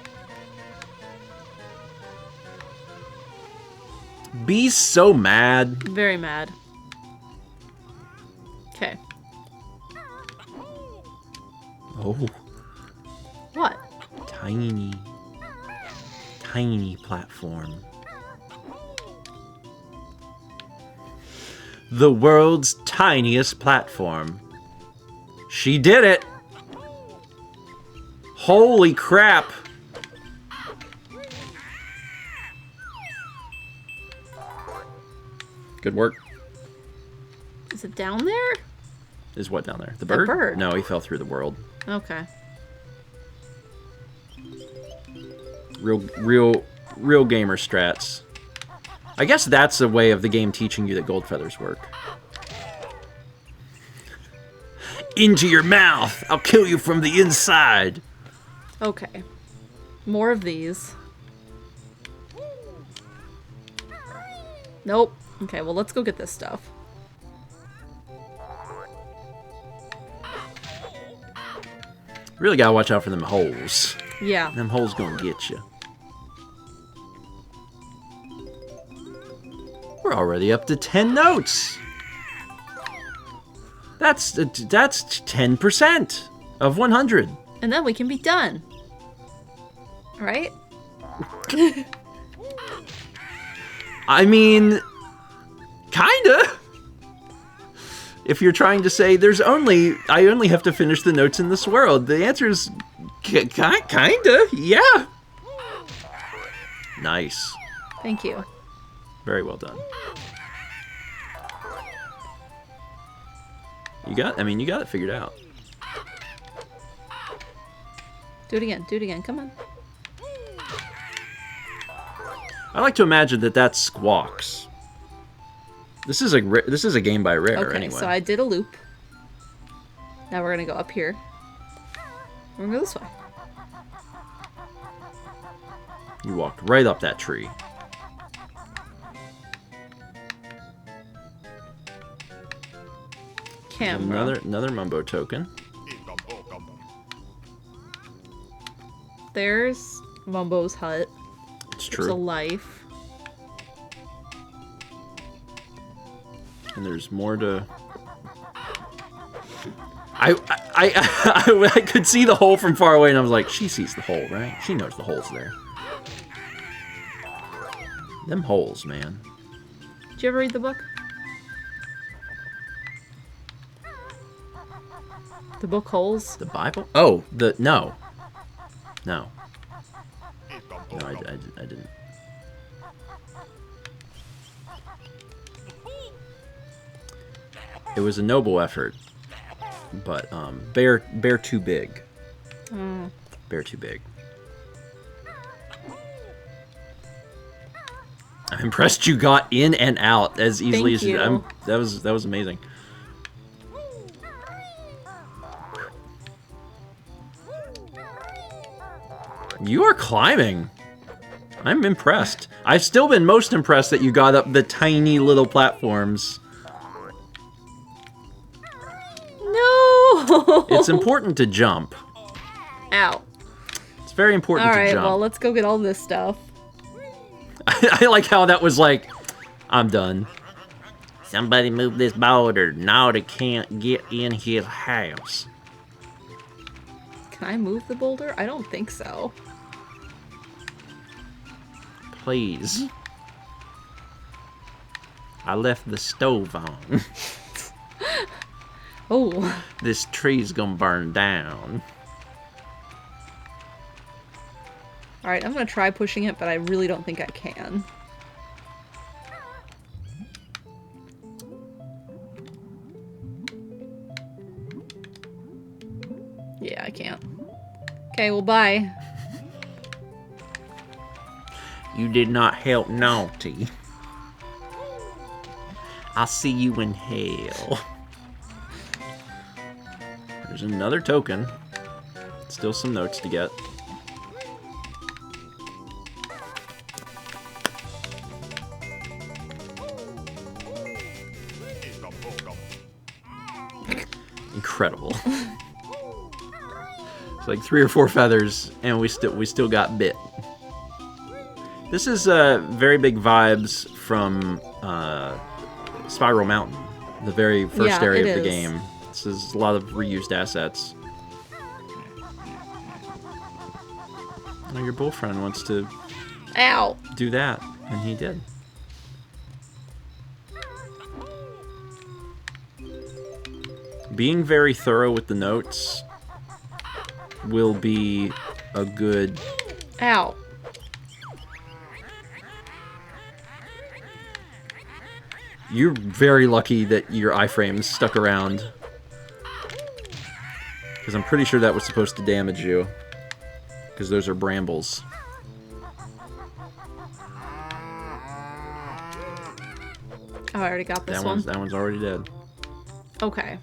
Bee's so mad. Very mad. Okay. Oh. What? Tiny platform. The world's tiniest platform. She did it! Holy crap! Good work. Is it down there? Is what down there? The bird? The bird. No, he fell through the world. Okay. Real gamer strats. I guess that's a way of the game teaching you that gold feathers work. Into your mouth! I'll kill you from the inside! Okay. More of these. Nope. Okay, well, let's go get this stuff. Really gotta watch out for them holes. Yeah. Them holes gonna get you. We're already up to 10 notes. That's 10% of 100. And then we can be done. Right? I mean, kinda. If you're trying to say I only have to finish the notes in this world, the answer is kinda, yeah. Nice. Thank you. Very well done. You got it figured out. Do it again. Do it again. Come on. I like to imagine that that's Squawks. This is a game by Rare Okay, anyway. so I did a loop. Now we're gonna go up here. We're gonna go this way. You walked right up that tree. Camera. Another Mumbo token. There's Mumbo's hut. It's There's a true. life. And there's more to. I could see the hole from far away, and I was like, she sees the hole, right? She knows the hole's there. Them holes, man. Did you ever read the book? The book Holes? The Bible? Oh, no. No. No, I didn't. It was a noble effort, but bear too big. Bear too big. I'm impressed you got in and out as easily Thank as you you. did. That was amazing. You are climbing. I'm impressed. I've still been most impressed that you got up the tiny little platforms. No! It's important to jump. Ow. It's very important to Alright, jump. well, let's go get all this stuff. I like how that was like, I'm done. Somebody move this boulder. Now they can't get in his house. Can I move the boulder? I don't think so. Please. I left the stove on. Oh. This tree's gonna burn down. Alright, I'm gonna try pushing it, but I really don't think I can. Yeah, I can't. Okay, well, bye. You did not help Naughty. I'll see you in hell. There's another token. Still some notes to get. Incredible. It's like 3 or 4 feathers, and we still got bit. This is very big vibes from Spiral Mountain, the very first Yeah, area it of the is. game. This is a lot of reused assets. Oh, your bullfriend wants to Ow! do that, and he did. Being very thorough with the notes will be a good... Ow. You're very lucky that your iframes stuck around. Because I'm pretty sure that was supposed to damage you. Because those are brambles. Oh, I already got this one. That one's already dead. Okay.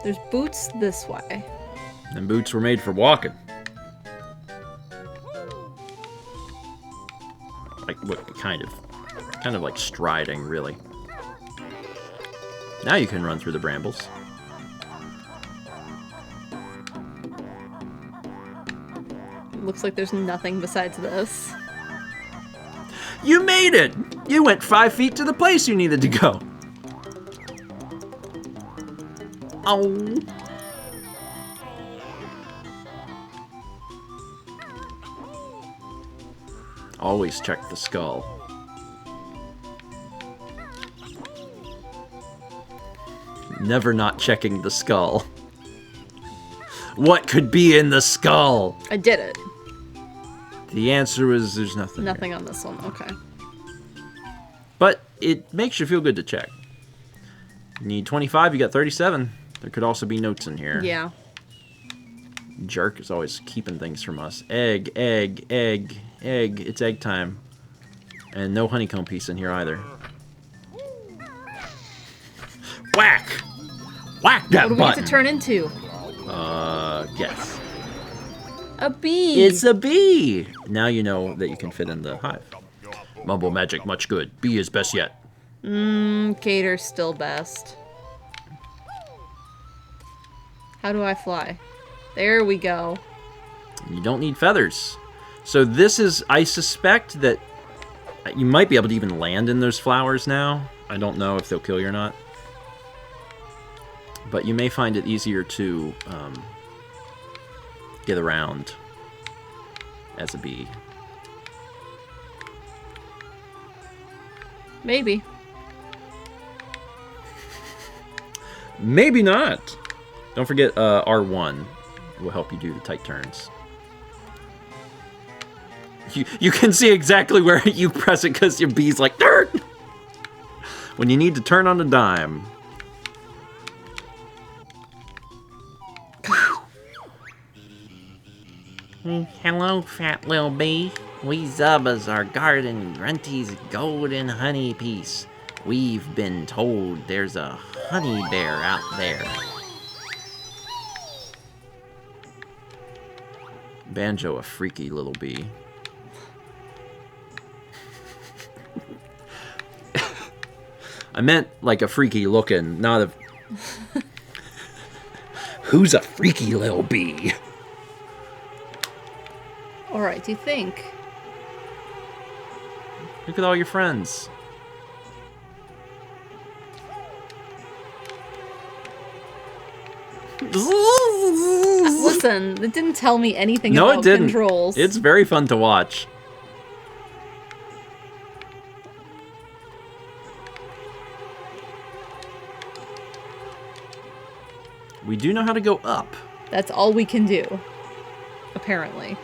There's boots this way. And boots were made for walking. Like, what kind of? Kind of like striding, really. Now you can run through the brambles. Looks like there's nothing besides this. You made it! You went 5 feet to the place you needed to go. Oh. Always check the skull. Never not checking the skull. What could be in the skull? I did it. The answer is there's nothing. Nothing on this one. Okay. But it makes you feel good to check. You need 25, you got 37. There could also be notes in here. Yeah. Jerk is always keeping things from us. Egg, egg, egg, egg. It's egg time. And no honeycomb piece in here either. Whack! Whack that What do we button! get to turn into? Guess. A bee! It's a bee! Now you know that you can fit in the hive. Mumble magic, much good. Bee is best yet. Gator's still best. How do I fly? There we go. You don't need feathers. So this is, I suspect that you might be able to even land in those flowers now. I don't know if they'll kill you or not. But you may find it easier to get around as a bee. Maybe. Maybe not. Don't forget R1 will help you do the tight turns. You can see exactly where you press it because your bee's like, dirt! When you need to turn on a dime. Hello, fat little bee. We Zubbas are guarding Grunty's golden honey piece. We've been told there's a honey bear out there. Banjo, a freaky little bee. I meant like a freaky looking, not a... Who's a freaky little bee? Alright, do you think? Look at all your friends. Listen, it didn't tell me anything No, about it didn't. controls. It's very fun to watch. We do know how to go up. That's all we can do. Apparently.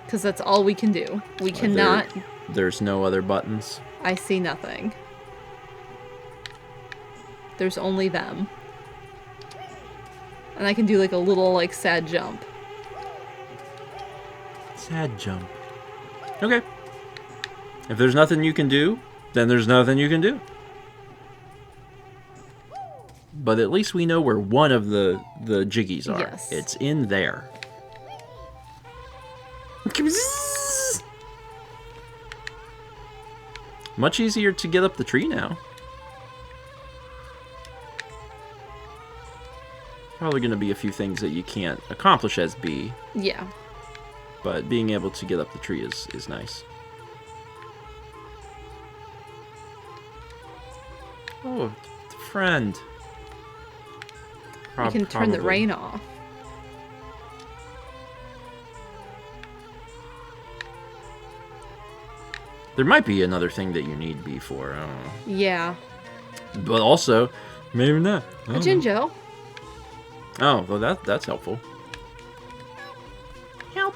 Because that's all we can do. We cannot... There's no other buttons. I see nothing. There's only them. And I can do like a little like sad jump. Sad jump. Okay. If there's nothing you can do, then there's nothing you can do. But at least we know where one of the jiggies are. Yes. It's in there. Much easier to get up the tree now. Probably going to be a few things that you can't accomplish as bee, Yeah. but being able to get up the tree is nice. Oh, friend. You can turn the Probably. rain off. There might be another thing that you need bee for. I don't know. Yeah. But also, maybe not. I A don't know. Jinjo. Oh, well that's helpful. Help.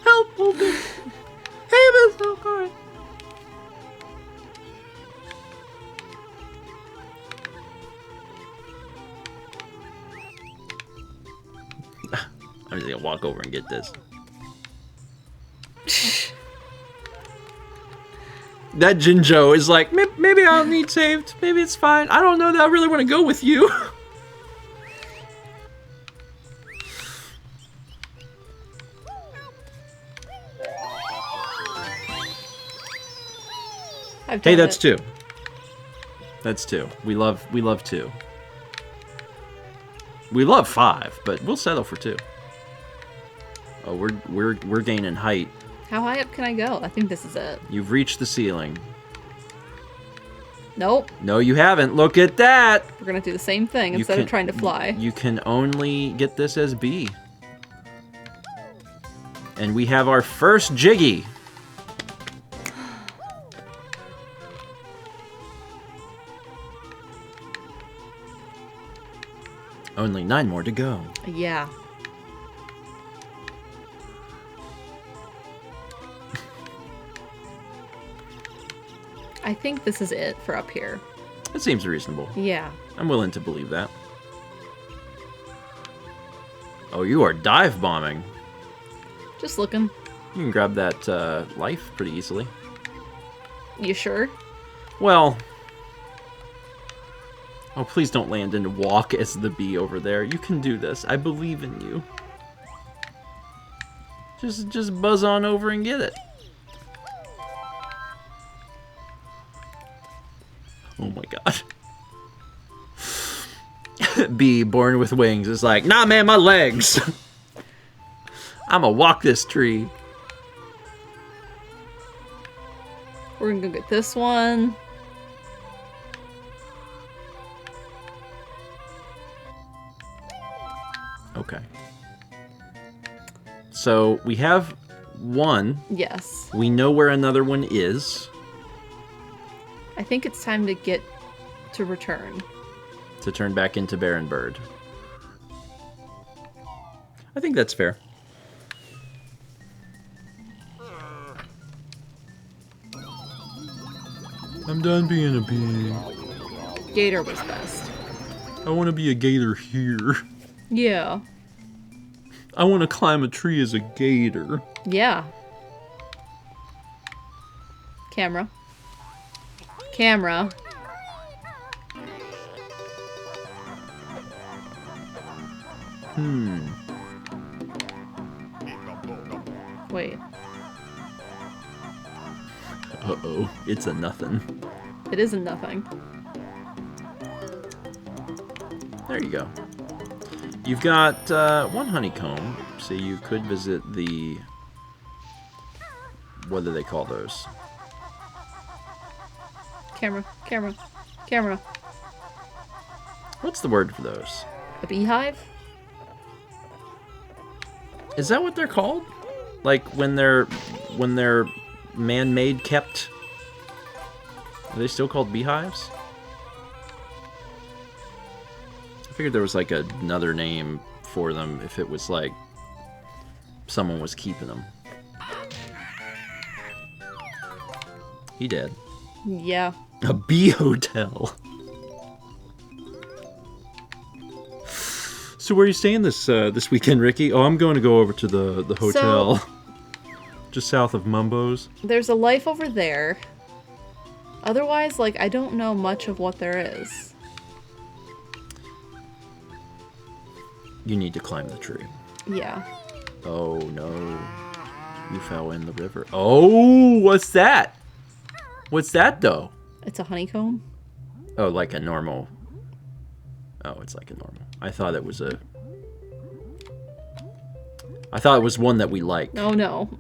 Help, open. Hey, Miss Alcori. I'm just gonna walk over and get this. That Jinjo is like, maybe I don't need saved. Maybe it's fine. I don't know that I really want to go with you. I've Hey, done that's it. 2. That's 2. We love 2. We love 5, but we'll settle for 2. Oh, we're gaining height. How high up can I go? I think this is it. You've reached the ceiling. Nope. No, you haven't. Look at that. We're gonna do the same thing You instead can- of trying to fly. You can only get this as B. And we have our first Jiggy. Only 9 more to go. Yeah. I think this is it for up here. It seems reasonable. Yeah. I'm willing to believe that. Oh, you are dive bombing. Just looking. You can grab that life pretty easily. You sure? Well... Oh, please don't land and walk as the bee over there. You can do this. I believe in you. Just buzz on over and get it. Oh my god. Bee born with wings is like, nah man, my legs. I'ma walk this tree. We're gonna go get this one. Okay. So we have one. Yes. We know where another one is. I think it's time to get to return. To turn back into Baron Bird. I think that's fair. I'm done being a bee. Gator was best. I want to be a gator here. Yeah. I want to climb a tree as a gator. Yeah. Camera. Camera. Wait. Uh-oh, it's a nothing. It isn't nothing. There you go. You've got one honeycomb, so you could visit the... What do they call those? Camera. Camera. Camera. What's the word for those? A beehive? Is that what they're called? Like when they're man-made kept? Are they still called beehives? I figured there was like another name for them if it was like someone was keeping them. He did. Yeah. A bee hotel. So where are you staying this weekend, Ricky? Oh, I'm going to go over to the hotel. So, just south of Mumbo's. there's a life over there. Otherwise, like, I don't know much of what there is. You need to climb the tree. Yeah. Oh, no. You fell in the river. Oh, what's that? What's that, though? It's a honeycomb? Oh, like a normal... Oh, it's like a normal. I thought it was a... I thought it was one that we like. Oh, no.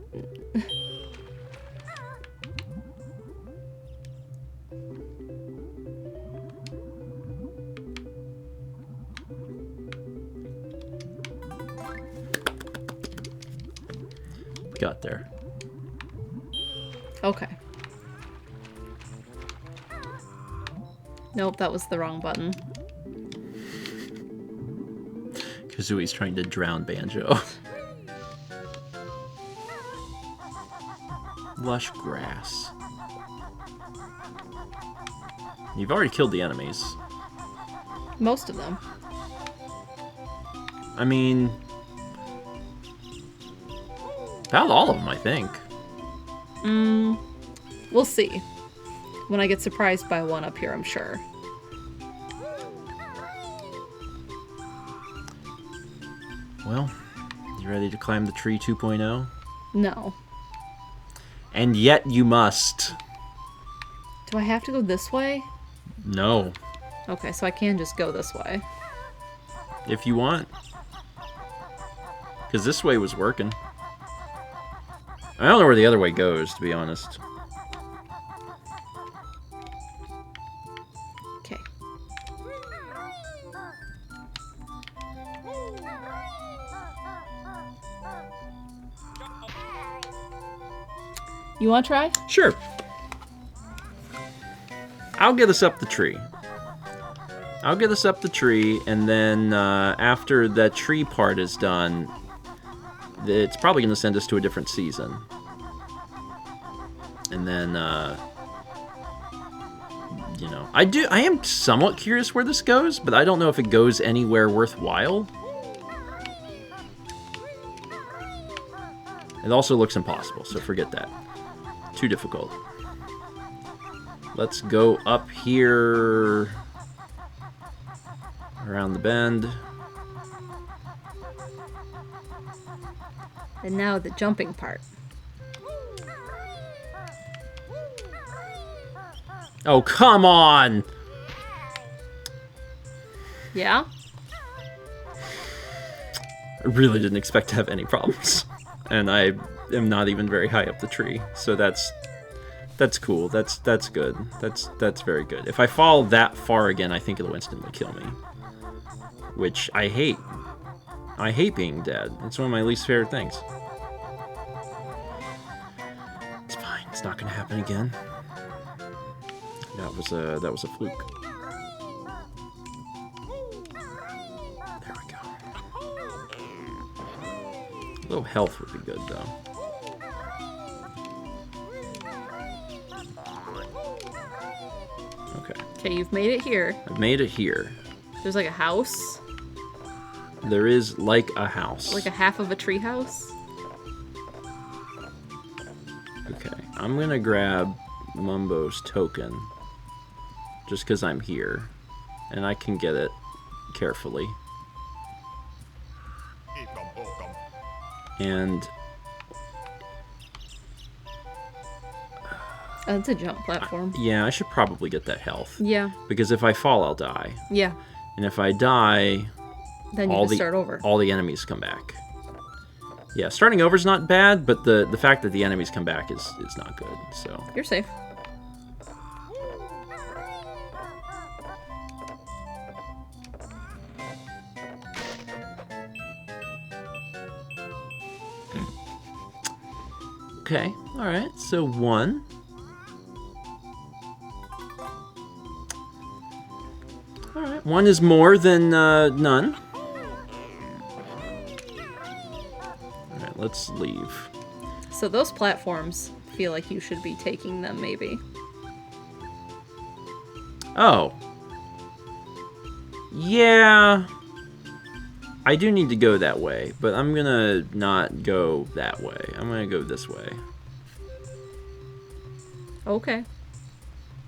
Got there. Okay. Nope, that was the wrong button. Kazooie's trying to drown Banjo. Lush grass. You've already killed the enemies. Most of them. I mean... About all of them, I think. We'll see. When I get surprised by one up here, I'm sure. Well, you ready to climb the tree 2.0? No. And yet you must. Do I have to go this way? No. Okay, so I can just go this way. If you want. Because this way was working. I don't know where the other way goes, to be honest. Okay. You want to try? Sure. I'll get us up the tree. I'll get us up the tree, and then after the tree part is done, it's probably going to send us to a different season. And then, you know, I am somewhat curious where this goes, but I don't know if it goes anywhere worthwhile. It also looks impossible, so forget that. Too difficult. Let's go up here around the bend. And now the jumping part. Oh, come on! Yeah? I really didn't expect to have any problems. And I am not even very high up the tree, so that's cool. That's good. That's very good. If I fall that far again, I think it'll instantly kill me. Which I hate. I hate being dead. It's one of my least favorite things. It's fine. It's not gonna happen again. That was a fluke. There we go. A little health would be good though. Okay. Okay, you've made it here. I've made it here. There's like a house. There is like a house. Like a half of a tree house. Okay, I'm gonna grab Mumbo's token. Just because I'm here. And I can get it carefully. And... It's a jump platform. yeah, I should probably get that health. Yeah. Because if I fall, I'll die. Yeah. And if I die... Then you can start over. All the enemies come back. Yeah, starting over is not bad, but the fact that the enemies come back is not good, so... You're safe. Okay, alright, so 1. Alright, 1 is more than none. Alright, let's leave. So those platforms feel like you should be taking them, maybe. Oh. Yeah. I do need to go that way, but I'm gonna not go that way. I'm gonna go this way. Okay.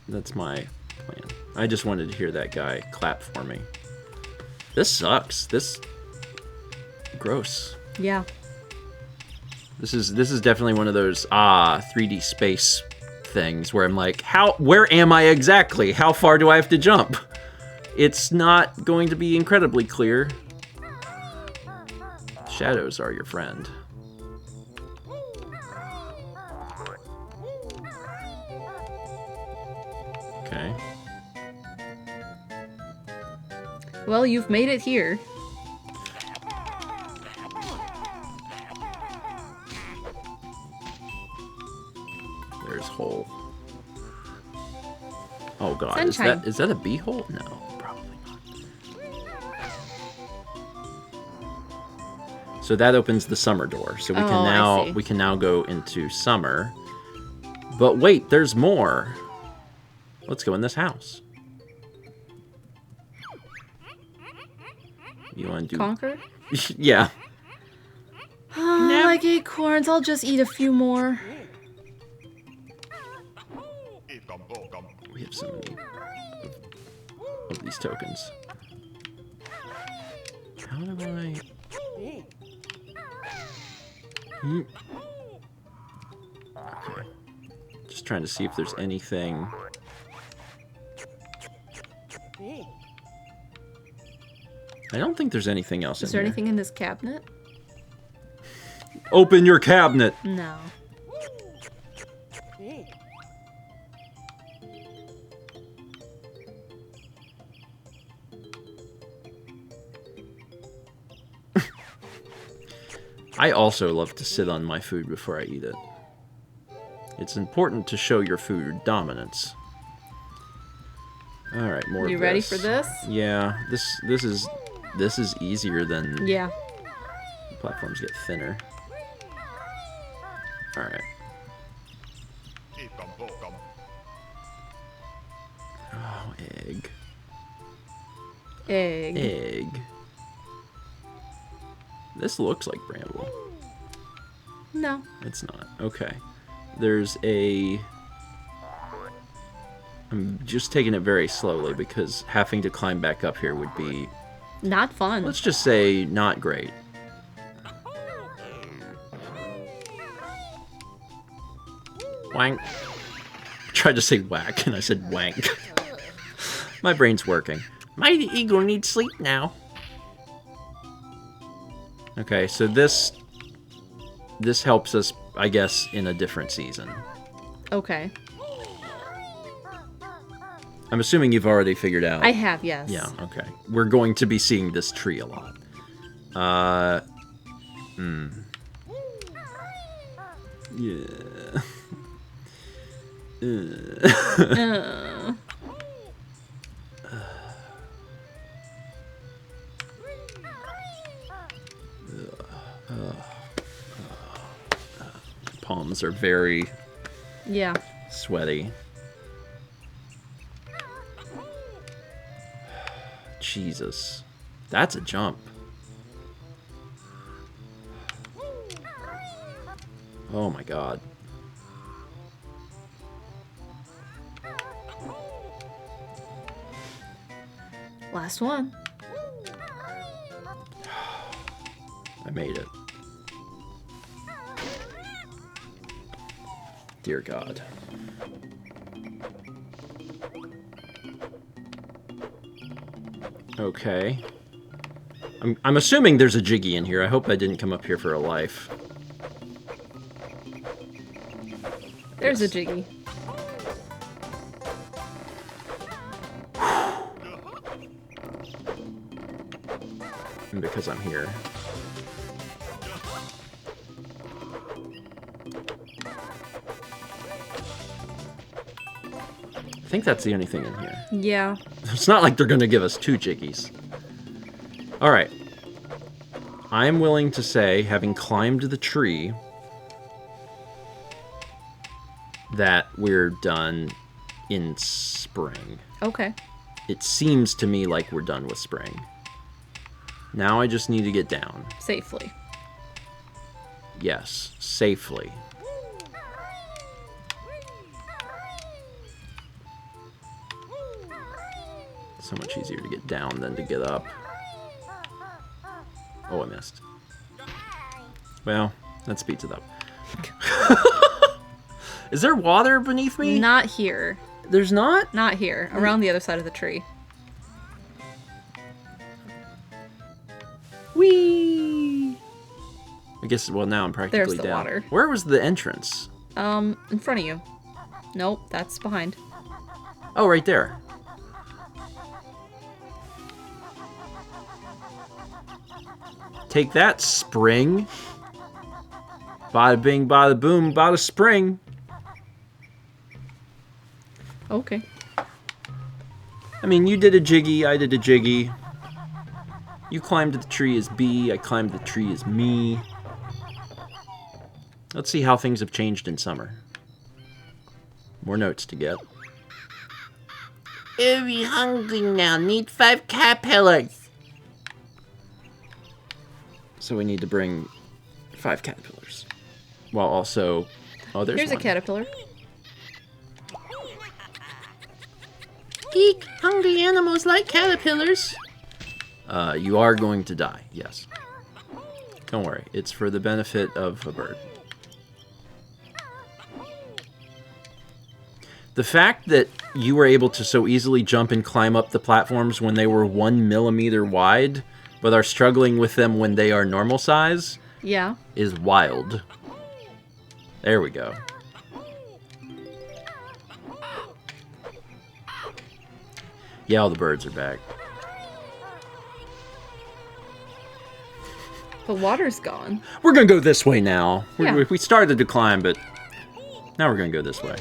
That's my plan. I just wanted to hear that guy clap for me. This sucks. This... gross. Yeah. This is definitely one of those 3D space things where I'm like, where am I exactly? How far do I have to jump? It's not going to be incredibly clear. Shadows are your friend. Okay. Well, you've made it here. There's hole. Oh god, Sunshine. is that a bee hole? No, probably not. So that opens the summer door. So we can now go into summer. But wait, there's more. Let's go in this house. You want to do Conquer? yeah. I like acorns. I'll just eat a few more. We have so many of these tokens. How do I... Okay. Just trying to see if there's anything... I don't think there's anything else in here. Is there anything in this cabinet? Open your cabinet! No. I also love to sit on my food before I eat it. It's important to show your food dominance. All right, more. You of ready this. for this? Yeah, this is easier than Yeah. platforms get thinner. All right. Oh, egg. Egg. Egg. This looks like bramble. No. It's not. Okay. There's a... I'm just taking it very slowly because having to climb back up here would be, Not fun. let's just say, not great. Wank. Tried to say whack, and I said wank. My brain's working. Mighty Eagle needs sleep now. Okay, so this helps us, I guess, in a different season. Okay. I'm assuming you've already figured out. I have, yes. Yeah, okay. We're going to be seeing this tree a lot. Yeah. Palms are very Yeah. sweaty. Jesus. That's a jump. Oh my god. Last one. I made it. Dear God. Okay. I'm assuming there's a Jiggy in here. I hope I didn't come up here for a life. There's Yes. a Jiggy. And because I'm here. I think that's the only thing in here. Yeah. It's not like they're going to give us 2 Jiggies. Alright. I'm willing to say, having climbed the tree, that we're done in spring. Okay. It seems to me like we're done with spring. Now I just need to get down. Safely. Yes, safely. So much easier to get down than to get up. Oh, I missed. Well, that speeds it up. Is there water beneath me? Not here. There's not? Not here. Around the other side of the tree. Whee! I guess, well, now I'm practically There's the down. water. Where was the entrance? In front of you. Nope, that's behind. Oh, right there. Take that, spring. Bada bing, bada boom, bada spring. Okay. I mean, you did a Jiggy, I did a Jiggy. You climbed the tree as B, I climbed the tree as me. Let's see how things have changed in summer. More notes to get. Very hungry now, need 5 caterpillars. So we need to bring 5 caterpillars. While also... Oh, there's Here's one. a caterpillar. Eek! Hungry animals like caterpillars. You are going to die, yes. Don't worry, it's for the benefit of a bird. The fact that you were able to so easily jump and climb up the platforms when they were 1 millimeter wide, but are struggling with them when they are normal size, Yeah. is wild. There we go. Yeah, all the birds are back. The water's gone. We're gonna go this way now. Yeah. We started to climb, but now we're gonna go this way.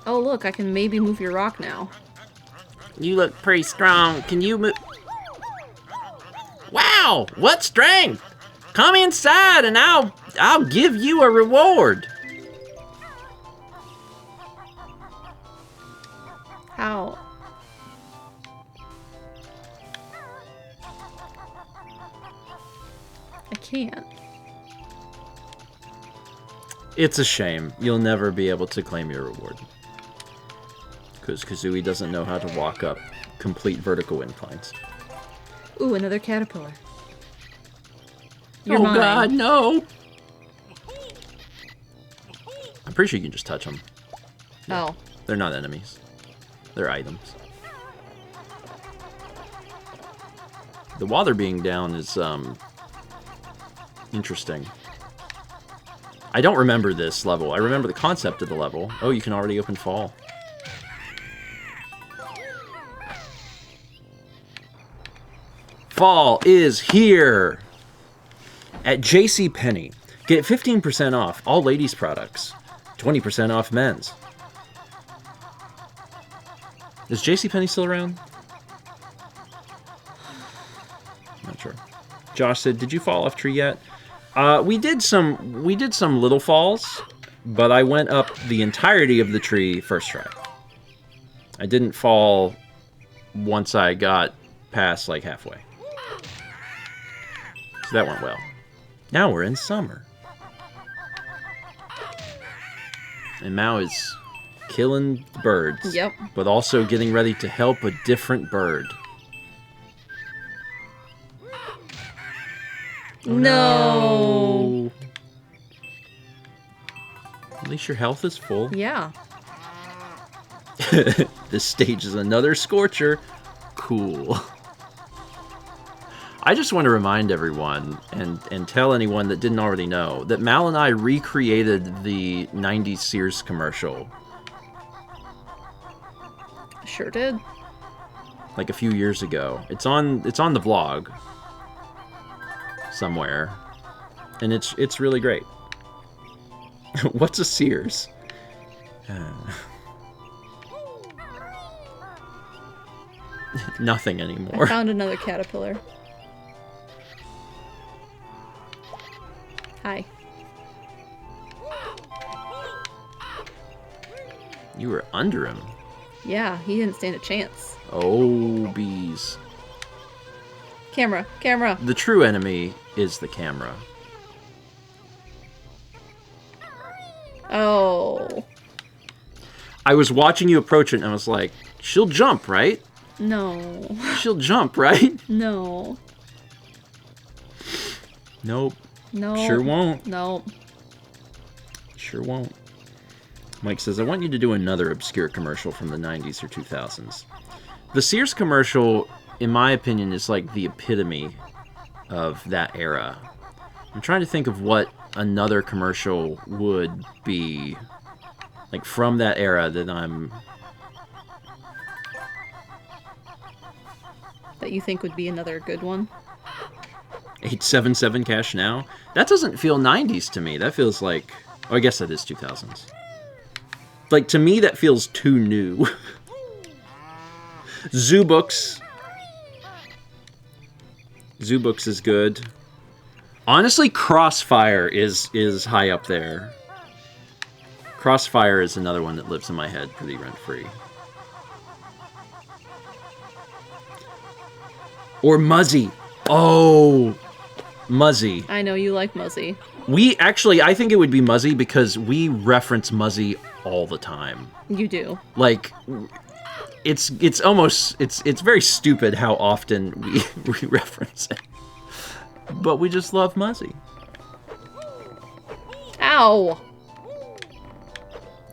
Oh, look, I can maybe move your rock now. You look pretty strong. Can you move? Wow, what strength! Come inside and I'll give you a reward. How? I can't. It's a shame. You'll never be able to claim your reward. Because Kazooie doesn't know how to walk up complete vertical inclines. Ooh, another caterpillar. You're Oh mine. God, no! I'm pretty sure you can just touch them. Oh. They're not enemies. They're items. The water being down is, interesting. I don't remember this level. I remember the concept of the level. Oh, you can already open fall. Fall is here! At JCPenney, get 15% off all ladies' products. 20% off men's. Is JCPenney still around? Not sure. Josh said, "Did you fall off tree yet?" We did some little falls, but I went up the entirety of the tree first try. I didn't fall once I got past like halfway. So that went well. Now we're in summer. And Mao is killing birds. Yep. But also getting ready to help a different bird. No. At least your health is full. Yeah. This stage is another scorcher. Cool. I just want to remind everyone, and tell anyone that didn't already know, that Mal and I recreated the 90s Sears commercial. Sure did. Like a few years ago. It's on the vlog somewhere. And it's really great. What's a Sears? Nothing anymore. I found another caterpillar. Hi. You were under him. Yeah, he didn't stand a chance. Oh, bees. Camera, camera. The true enemy is the camera. Oh. I was watching you approach it and I was like, she'll jump, right? No. She'll jump, right? No. Nope. No. Sure won't. No. Sure won't. Mike says, I want you to do another obscure commercial from the 90s or 2000s. The Sears commercial, in my opinion, is like the epitome of that era. I'm trying to think of what another commercial would be like from that era that you think would be another good one? 877 cash now? That doesn't feel 90s to me. That feels like... Oh, I guess that is 2000s. Like, to me, that feels too new. Zoo Books. Zoo Books is good. Honestly, Crossfire is high up there. Crossfire is another one that lives in my head pretty rent-free. Or Muzzy. Oh, Muzzy. I know you like Muzzy. I think it would be Muzzy because we reference Muzzy all the time. You do. Like, it's very stupid how often we reference it. But we just love Muzzy. Ow!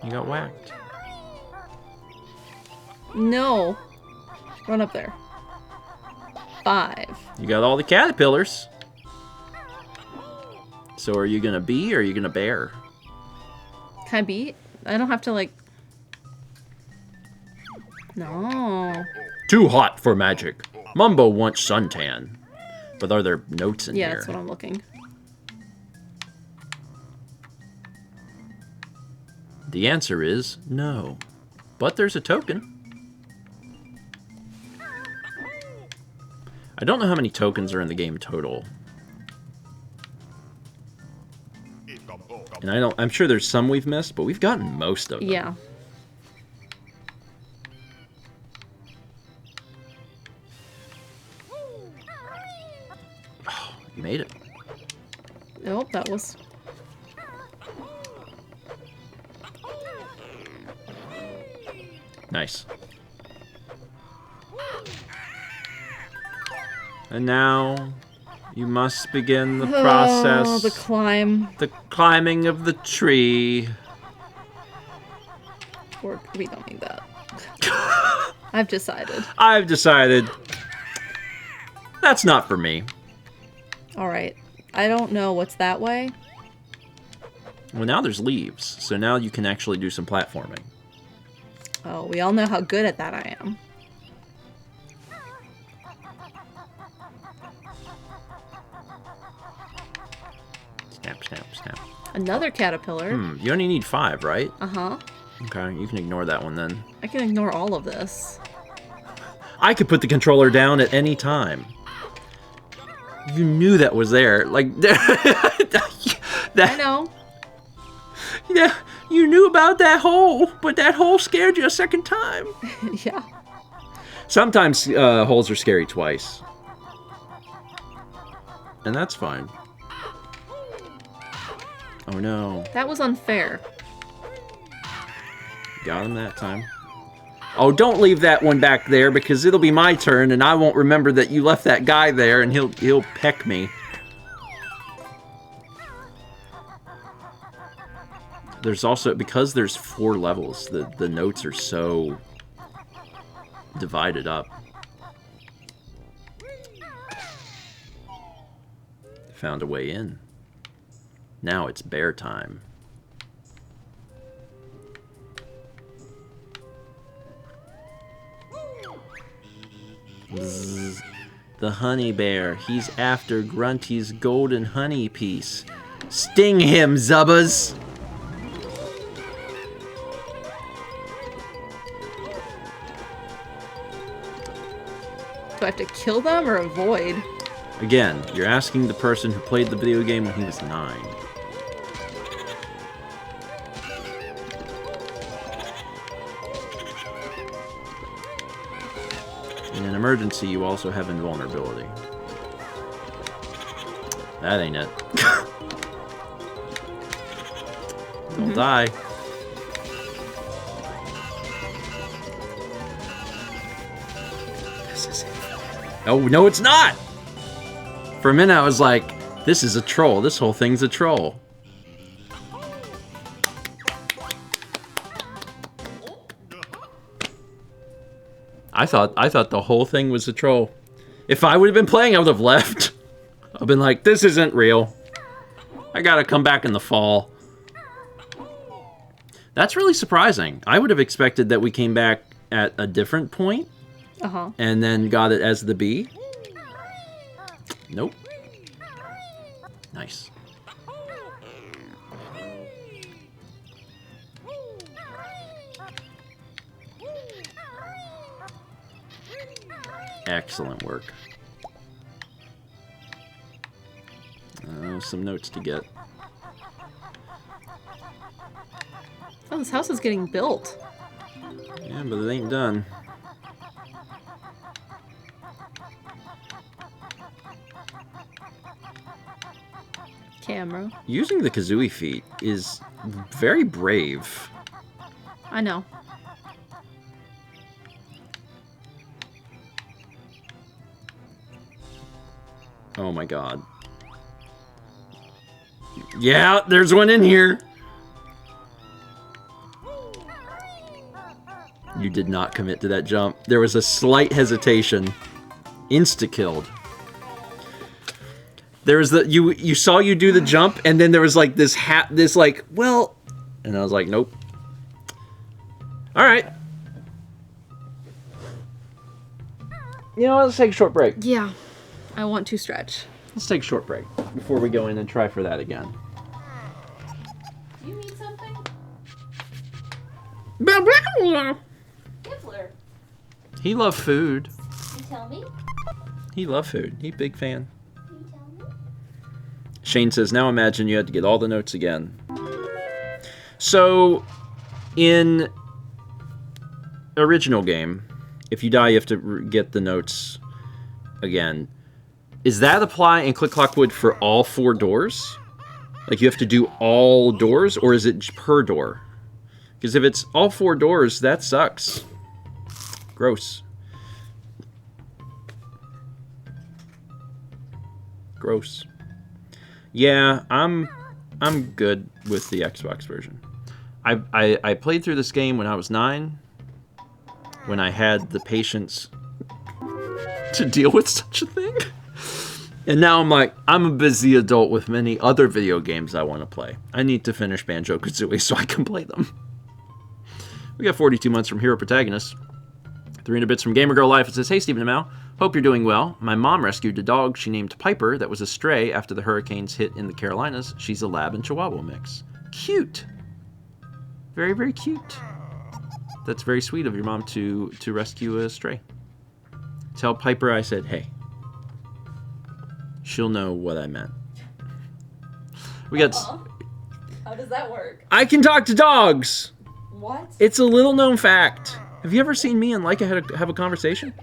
You got whacked. No. Run up there. 5. You got all the caterpillars. So are you gonna bee or are you gonna bear? Can I beat? I don't have to, like... No. Too hot for magic. Mumbo wants suntan. But are there notes in Yeah, here? that's what I'm looking. The answer is no. but there's a token. I don't know how many tokens are in the game total. And I'm sure there's some we've missed, but we've gotten most of them. Yeah. Oh, you made it. Oh, that was... Nice. And now you must begin the process. Oh, the climb. The climbing of the tree. We don't need that. I've decided. I've decided. That's not for me. Alright. I don't know what's that way. Well, now there's leaves, so now you can actually do some platforming. Oh, we all know how good at that I am. Snap, snap, snap. Another caterpillar. You only need 5, right? Uh-huh. Okay, you can ignore that one then. I can ignore all of this. I could put the controller down at any time. You knew that was there. Like, I know. Yeah, you knew about that hole, but that hole scared you a second time. Yeah. Sometimes holes are scary twice. And that's fine. Oh no. That was unfair. Got him that time. Oh, don't leave that one back there because it'll be my turn and I won't remember that you left that guy there and he'll peck me. There's also, because there's 4 levels, the notes are so divided up. Found a way in. Now it's bear time. Bzz. The honey bear. He's after Grunty's golden honey piece. Sting him, Zubbas! Do I have to kill them or avoid? Again, you're asking the person who played the video game when he was 9. In an emergency, you also have invulnerability. That ain't it. Don't die. This is it. Oh, no, it's not! For a minute, I was like, this is a troll. This whole thing's a troll. I thought the whole thing was a troll. If I would have been playing, I would have left. I've been like, this isn't real. I gotta come back in the fall. That's really surprising. I would have expected that we came back at a different point. Uh-huh. And then got it as the B. Nope. Nice. Excellent work. Some notes to get. Oh, this house is getting built. Yeah, but it ain't done. Camera. Using the Kazooie feat is very brave. I know. Oh my god. Yeah, there's one in here. You did not commit to that jump. There was a slight hesitation. Insta-killed. There was the you saw you do the jump, and then there was like this like, well, and I was like, nope. All right. You know what? Let's take a short break. Yeah. I want to stretch. Let's take a short break before we go in and try for that again. Do you need something? Kipler, He loved food. you tell me? He loved food. He big fan. You tell me? Shane says, now imagine you had to get all the notes again. So, in original game, if you die, you have to get the notes again. Is that apply in Click Clock Wood for all 4 doors? Like, you have to do all doors, or is it per door? Because if it's all 4 doors, that sucks. Gross. Gross. Yeah, I'm good with the Xbox version. I played through this game when I was 9, when I had the patience to deal with such a thing. And now I'm like, I'm a busy adult with many other video games I want to play. I need to finish Banjo-Kazooie so I can play them. We got 42 months from Hero Protagonist. 300 bits from Gamer Girl Life. It says, hey, Stephen and Mal. Hope you're doing well. My mom rescued a dog she named Piper that was a stray after the hurricanes hit in the Carolinas. She's a lab and chihuahua mix. Cute. Very, very cute. That's very sweet of your mom to rescue a stray. Tell Piper I said, hey. She'll know what I meant. We got... How does that work? I can talk to dogs! What? It's a little known fact. Have you ever seen me and Leica have a conversation?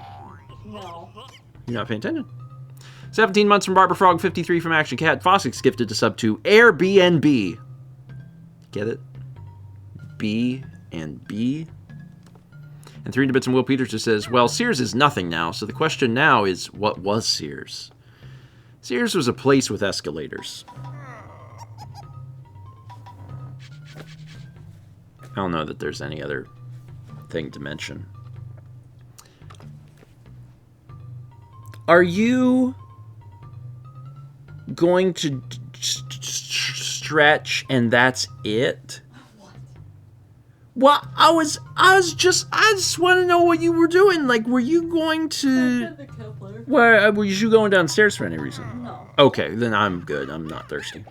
No. You're not paying attention. 17 months from Barbara Frog, 53 from Action Cat. Fossix gifted to sub to Airbnb. Get it? B and B. And 300 bits from Will Peters just says, well, Sears is nothing now, so the question now is, what was Sears? Sears was a place with escalators. I don't know that there's any other thing to mention. Are you going to stretch and that's it? Well, I just want to know what you were doing. Like, were you going to... Were you going downstairs for any reason? No. Okay, then I'm good. I'm not thirsty.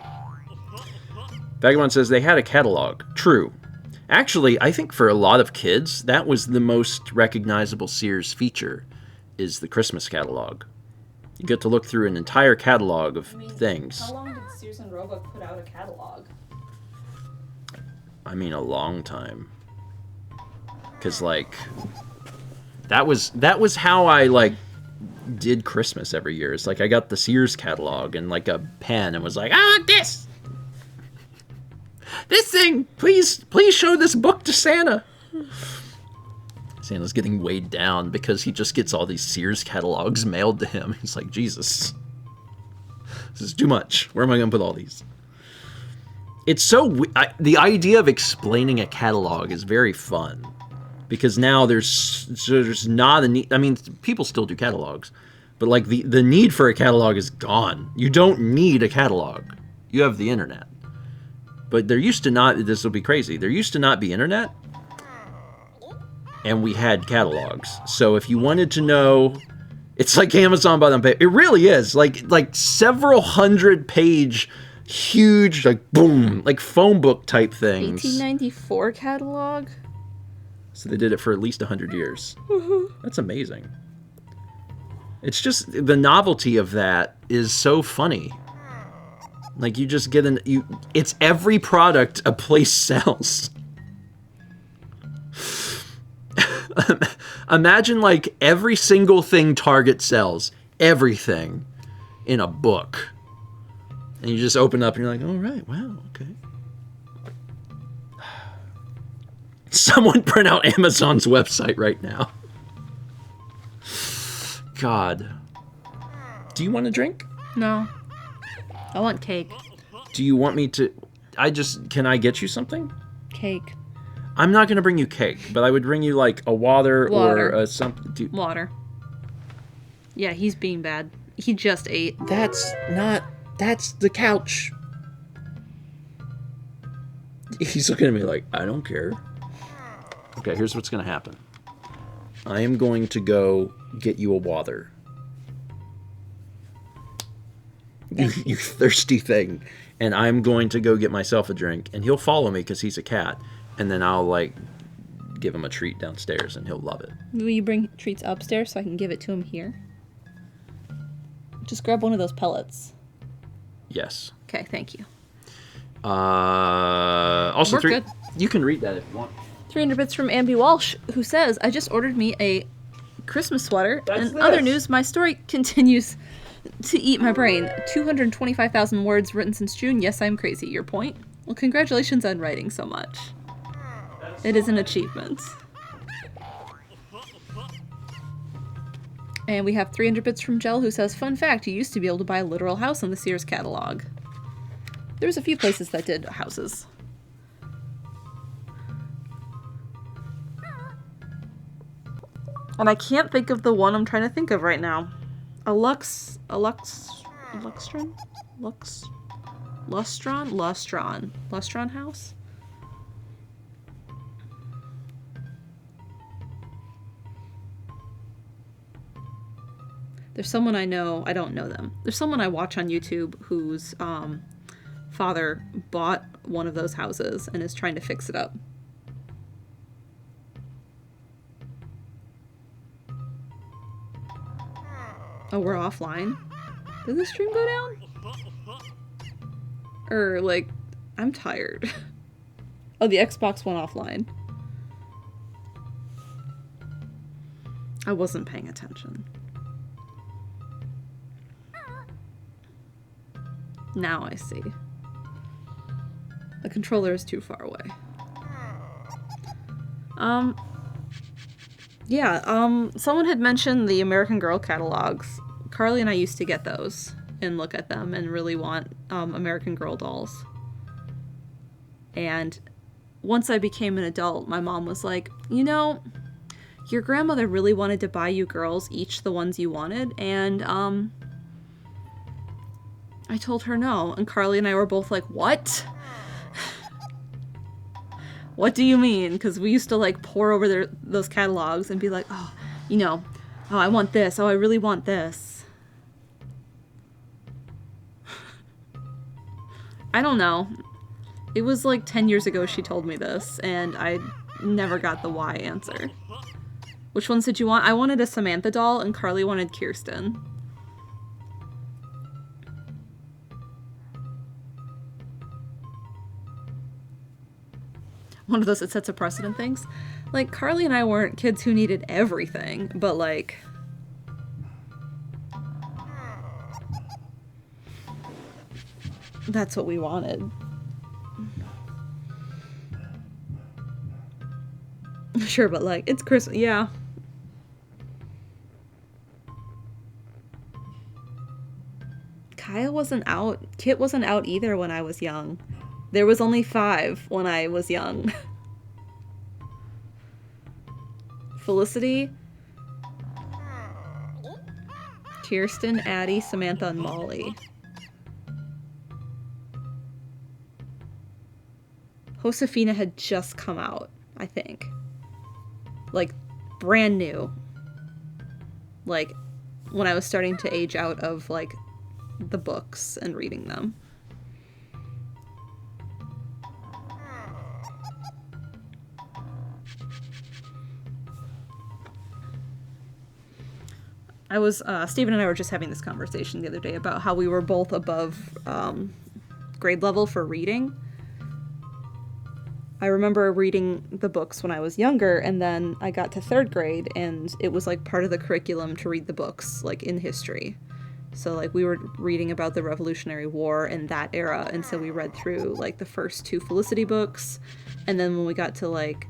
Vagabond says they had a catalog. True. Actually, I think for a lot of kids, that was the most recognizable Sears feature, is the Christmas catalog. You get to look through an entire catalog of things. How long did Sears and Roebuck put out a catalog? I mean, a long time. Because, like, that was how I, like, did Christmas every year. It's like I got the Sears catalog and, like, a pen and was like, I want this! This thing! Please show this book to Santa! Santa's getting weighed down because he just gets all these Sears catalogs mailed to him. He's like, Jesus. This is too much. Where am I going to put all these? It's so... the idea of explaining a catalog is very fun. Because now there's not a need... I mean, people still do catalogs. But, like, the need for a catalog is gone. You don't need a catalog. You have the internet. But there used to not... This will be crazy. There used to not be internet. And we had catalogs. So if you wanted to know... It's like Amazon bought on paper. It really is. Like several 100-page... huge, like, boom, like phone book type things. 1894 catalog? So they did it for at least 100 years. That's amazing. It's just, the novelty of that is so funny. Like, you just get it's every product a place sells. Imagine, like, every single thing Target sells, everything, in a book. And you just open up and you're like, oh, right, wow, okay. Someone print out Amazon's website right now. God. Do you want a drink? No. I want cake. Do you want me to... Can I get you something? Cake. I'm not going to bring you cake, but I would bring you, like, a water. Or a something. Water. Yeah, he's being bad. He just ate. That's the couch. He's looking at me like, I don't care. Okay, here's what's going to happen. I am going to go get you a water. You thirsty thing. And I'm going to go get myself a drink. And he'll follow me because he's a cat. And then I'll, like, give him a treat downstairs, and he'll love it. Will you bring treats upstairs so I can give it to him here? Just grab one of those pellets. Yes. Okay, thank you. Also, We're good. You can read that if you want. 300 bits from Ambi Walsh, who says, I just ordered me a Christmas sweater. That's and other this. news, my story continues to eat my brain. 225,000 words written since June. Yes, I'm crazy. Your point? Well, congratulations on writing so much. It is an achievement. And we have 300 bits from Jell, who says, fun fact, you used to be able to buy a literal house on the Sears catalog. There's a few places that did houses. And I can't think of the one I'm trying to think of right now. Lustron house? There's someone I know, I don't know them. There's someone I watch on YouTube whose father bought one of those houses and is trying to fix it up. Oh, we're offline? Did the stream go down? Or, like, I'm tired. Oh, the Xbox went offline. I wasn't paying attention. Now I see. The controller is too far away. Someone had mentioned the American Girl catalogs. Carly and I used to get those and look at them and really want American Girl dolls. And once I became an adult, my mom was like, you know, your grandmother really wanted to buy you girls each the ones you wanted, and I told her no. And Carly and I were both like, what? What do you mean? Because we used to like pore over those catalogs and be like, oh, you know, oh, I want this. Oh, I really want this. I don't know. It was like 10 years ago she told me this, and I never got the why answer. Which ones did you want? I wanted a Samantha doll, and Carly wanted Kirsten. One of those that sets a precedent things. Like, Carly and I weren't kids who needed everything, but like... that's what we wanted. Sure, but like, it's Christmas, yeah. Kaya wasn't out. Kit wasn't out either when I was young. There was only 5 when I was young. Felicity, Kirsten, Addie, Samantha, and Molly. Josefina had just come out, I think. Like, brand new. Like, when I was starting to age out of, like, the books and reading them. Stephen and I were just having this conversation the other day about how we were both above grade level for reading. I remember reading the books when I was younger, and then I got to 3rd grade, and it was like part of the curriculum to read the books, like in history. So like we were reading about the Revolutionary War and that era, and so we read through like the first 2 Felicity books, and then when we got to like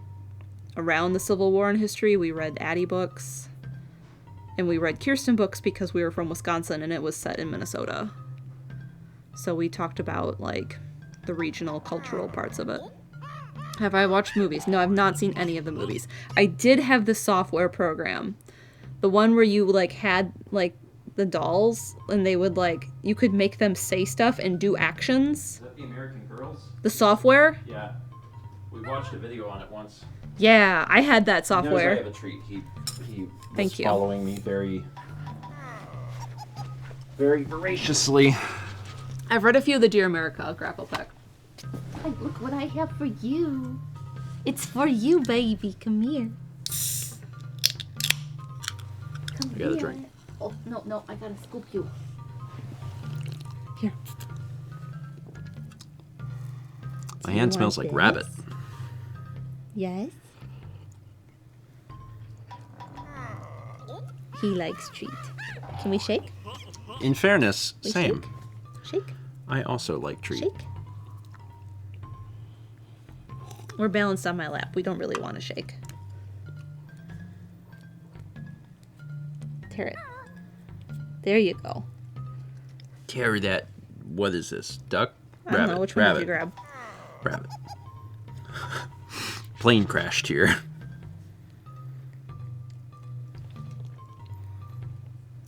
around the Civil War in history, we read Addie books. And we read Kirsten books because we were from Wisconsin and it was set in Minnesota. So we talked about, like, the regional cultural parts of it. Have I watched movies? No, I've not seen any of the movies. I did have the software program. The one where you, like, had, like, the dolls and they would, like, you could make them say stuff and do actions. Is that the American Girls? The software? Yeah. We watched a video on it once. Yeah, I had that software. He knows I have a treat. He Thank you. Following me very voraciously. I've read a few of the Dear America grapple pack. Look what I have for you. It's for you, baby. Come here. Come I got a drink. Oh, no, I gotta scoop you. Here. My hand smells like rabbit. Yes. He likes treat. Can we shake? In fairness, We same. Shake. I also like treat. Shake. We're balanced on my lap. We don't really want to shake. Tear it. There you go. Carry that. What is this? Duck? I don't know. Which one did you grab? Rabbit. Plane crashed here.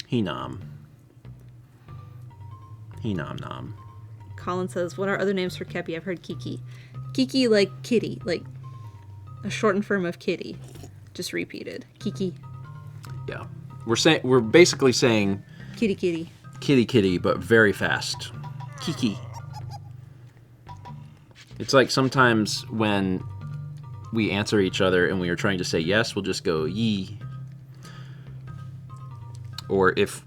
He nom. He nom nom. Colin says, what are other names for Kepi? I've heard Kiki. Kiki like kitty. Like a shortened form of kitty. Just repeated. Kiki. Yeah. We're basically saying Kitty kitty. kitty kitty, but very fast. Kiki. It's like sometimes when we answer each other and we are trying to say yes, we'll just go yee. Or if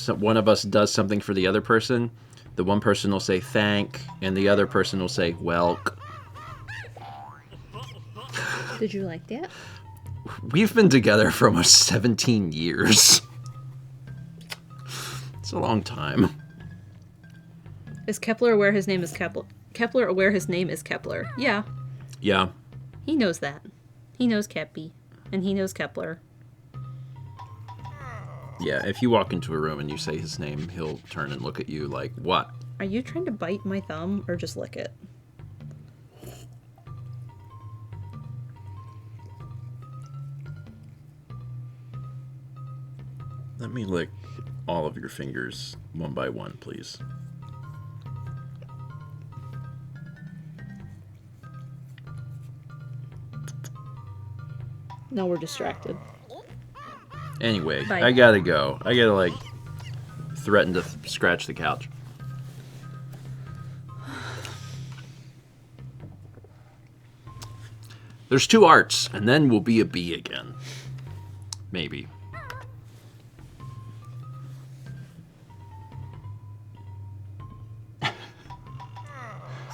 one of us does something for the other person, the one person will say thank, and the other person will say welk. Did you like that? We've been together for almost 17 years. It's a long time. Is Kepler aware his name is Kepler? Kepler aware his name is Kepler? Yeah. Yeah. He knows that. He knows Kepi. And he knows Kepler. Yeah, if you walk into a room and you say his name, he'll turn and look at you like, what? Are you trying to bite my thumb or just lick it? Let me lick all of your fingers one by one, please. No, we're distracted. Anyway, Bye. I gotta go. I gotta, like, threaten to scratch the couch. There's 2 arts, and then we'll be a bee again. Maybe.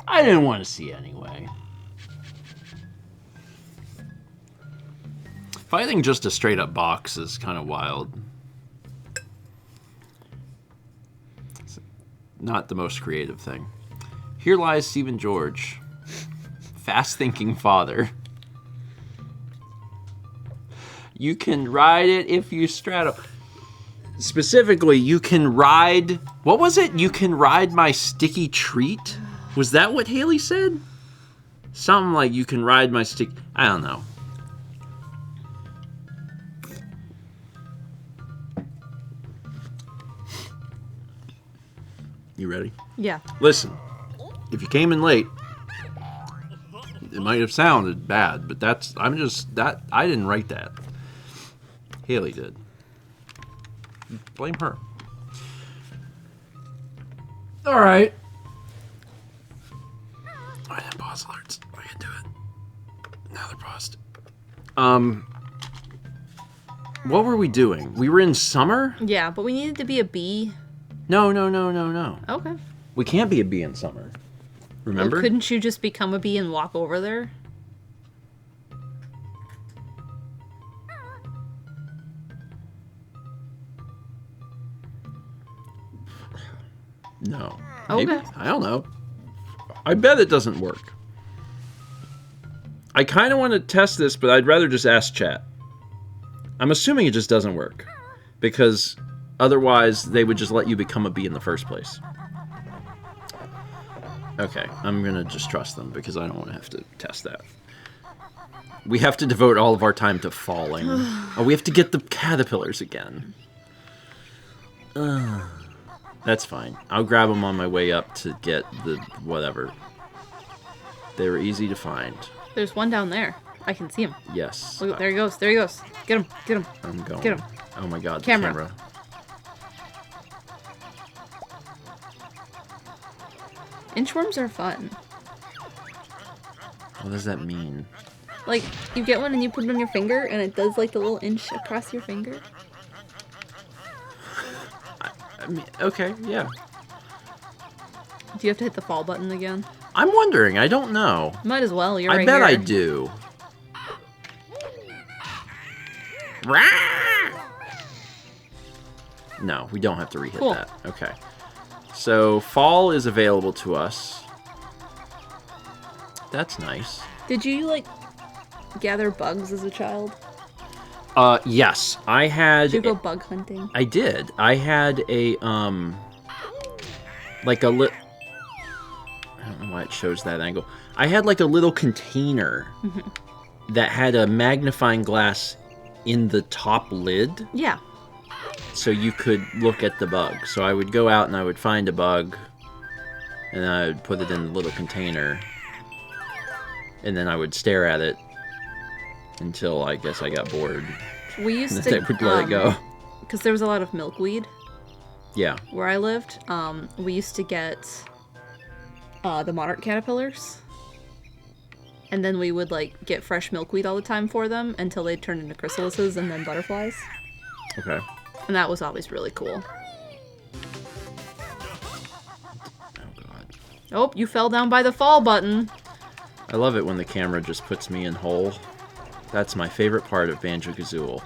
I didn't want to see anyway. Fighting just a straight up box is kind of wild. It's not the most creative thing. Here lies Stephen George. Fast thinking father. You can ride it if you straddle. Specifically, you can ride... What was it? You can ride my sticky treat? Was that what Haley said? Something like you can ride my stick... I don't know. You ready? Yeah. Listen, if you came in late, it might have sounded bad, but I didn't write that. Haley did. Blame her. All right. I didn't pause alerts. I can do it. Now they're paused. What were we doing? We were in summer? Yeah, but we needed to be a bee. No. Okay. We can't be a bee in summer. Remember? Well, couldn't you just become a bee and walk over there? No. Okay. Maybe. I don't know. I bet it doesn't work. I kind of want to test this, but I'd rather just ask chat. I'm assuming it just doesn't work. Because otherwise, they would just let you become a bee in the first place. Okay, I'm going to just trust them because I don't want to have to test that. We have to devote all of our time to falling. Oh, we have to get the caterpillars again. That's fine. I'll grab them on my way up to get the whatever. They were easy to find. There's one down there. I can see him. Yes. Look, there he goes. There he goes. Get him. Get him. I'm going. Get him. Oh my god, the Camera. camera. Inchworms are fun. What does that mean? Like, you get one and you put it on your finger, and it does, like, the little inch across your finger. I mean, okay, yeah. Do you have to hit the fall button again? I'm wondering. I don't know. Might as well. You're I right bet here. I do. No, we don't have to re-hit Cool. that. Okay. So, fall is available to us. That's nice. Did you, like, gather bugs as a child? Yes. I had... Did you go bug hunting? I did. I had a, like a I don't know why it shows that angle. I had like a little container that had a magnifying glass in the top lid, Yeah. so you could look at the bug. So I would go out and I would find a bug, and then I would put it in the little container, and then I would stare at it until I guess I got bored. We used And to... then I would let it go. Because there was a lot of milkweed Yeah. where I lived. We used to get the monarch caterpillars. And then we would, like, get fresh milkweed all the time for them until they turned into chrysalises and then butterflies. Okay. And that was always really cool. Oh god. Oh, you fell down by the fall button. I love it when the camera just puts me in hole. That's my favorite part of Banjo-Kazooie.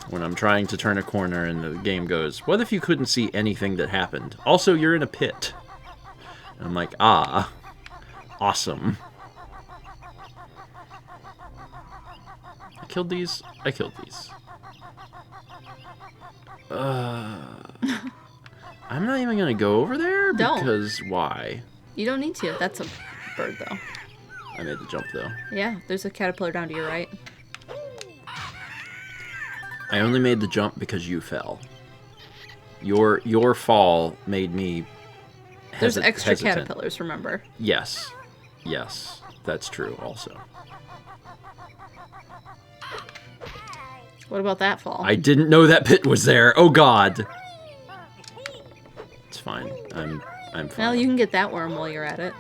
When I'm trying to turn a corner and the game goes, what if you couldn't see anything that happened? Also, you're in a pit. And I'm like, ah, awesome. I killed these. I killed these. I'm not even gonna go over there Don't. because why? You don't need to. That's a bird, though. I made the jump though. Yeah, there's a caterpillar down to your right. I only made the jump because you fell. Your fall made me There's extra hesitant. caterpillars, remember? Yes. Yes. That's true also. What about that fall? I didn't know that pit was there. Oh god. It's fine. I'm fine. Well, you can get that worm while you're at it.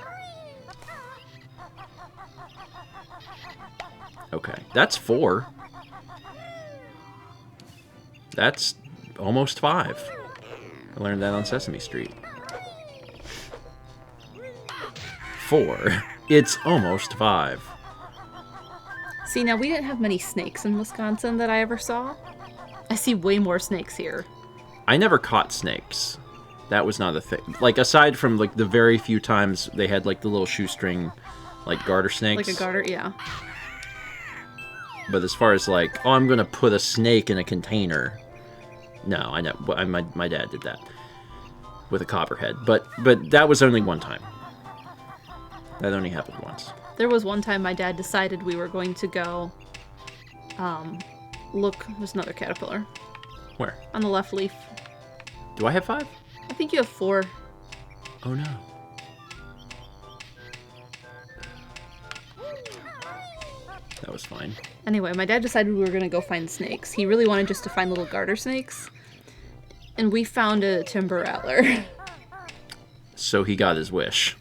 Okay. That's 4. That's almost 5. I learned that on Sesame Street. 4. It's almost 5. See, now we didn't have many snakes in Wisconsin that I ever saw. I see way more snakes here. I never caught snakes. That was not a thing. Like, aside from, like, the very few times they had, like, the little shoestring, like, garter snakes. Like a garter, yeah. But as far as, like, oh, I'm gonna put a snake in a container. No, I know. My dad did that. With a copperhead. But that was only one time. That only happened once. There was one time my dad decided we were going to go, look, there's another caterpillar. Where? On the left leaf. Do I have 5? I think you have 4. Oh, no. That was fine. Anyway, my dad decided we were going to go find snakes. He really wanted just to find little garter snakes. And we found a timber rattler. So he got his wish.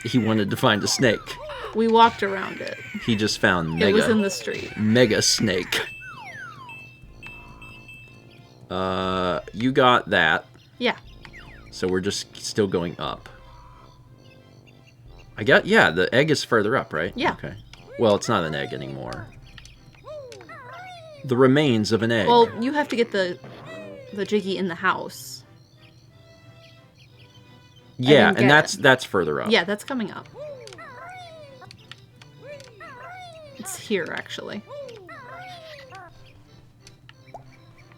He wanted to find a snake. We walked around it. He just found It was in the street. mega snake. You got that. Yeah. So we're just still going up. Yeah, the egg is further up, right? Yeah. Okay. Well, it's not an egg anymore. The remains of an egg. Well, you have to get the Jiggy in the house. yeah, didn't and get that's further up. Yeah, that's coming up. It's here, actually.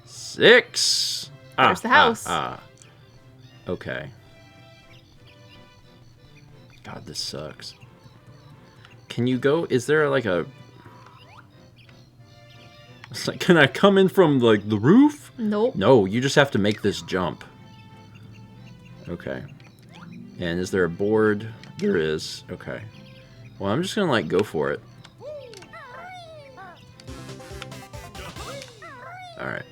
6. There's the house. Okay. God, this sucks. Can you go? Is there like a? It's like, can I come in from like the roof? Nope. No, you just have to make this jump. Okay. And is there a board? There is. Okay. Well, I'm just gonna like go for it. All right.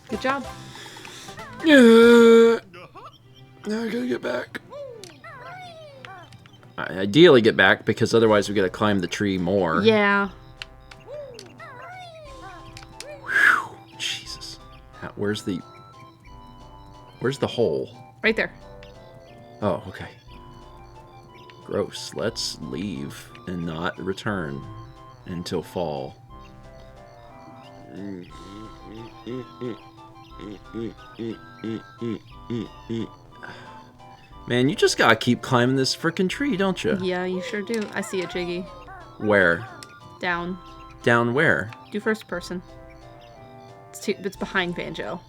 Good job. Yeah. Now I gotta get back. ideally get back, because otherwise we gotta climb the tree more. Yeah. Whew, Jesus. Where's the hole? Right there. Oh, okay. Gross. Let's leave and not return until fall. Man, you just gotta keep climbing this frickin' tree, don't you? Yeah, you sure do. I see it, Jiggy. Where? Down. Down where? Do first person. It's behind Banjo.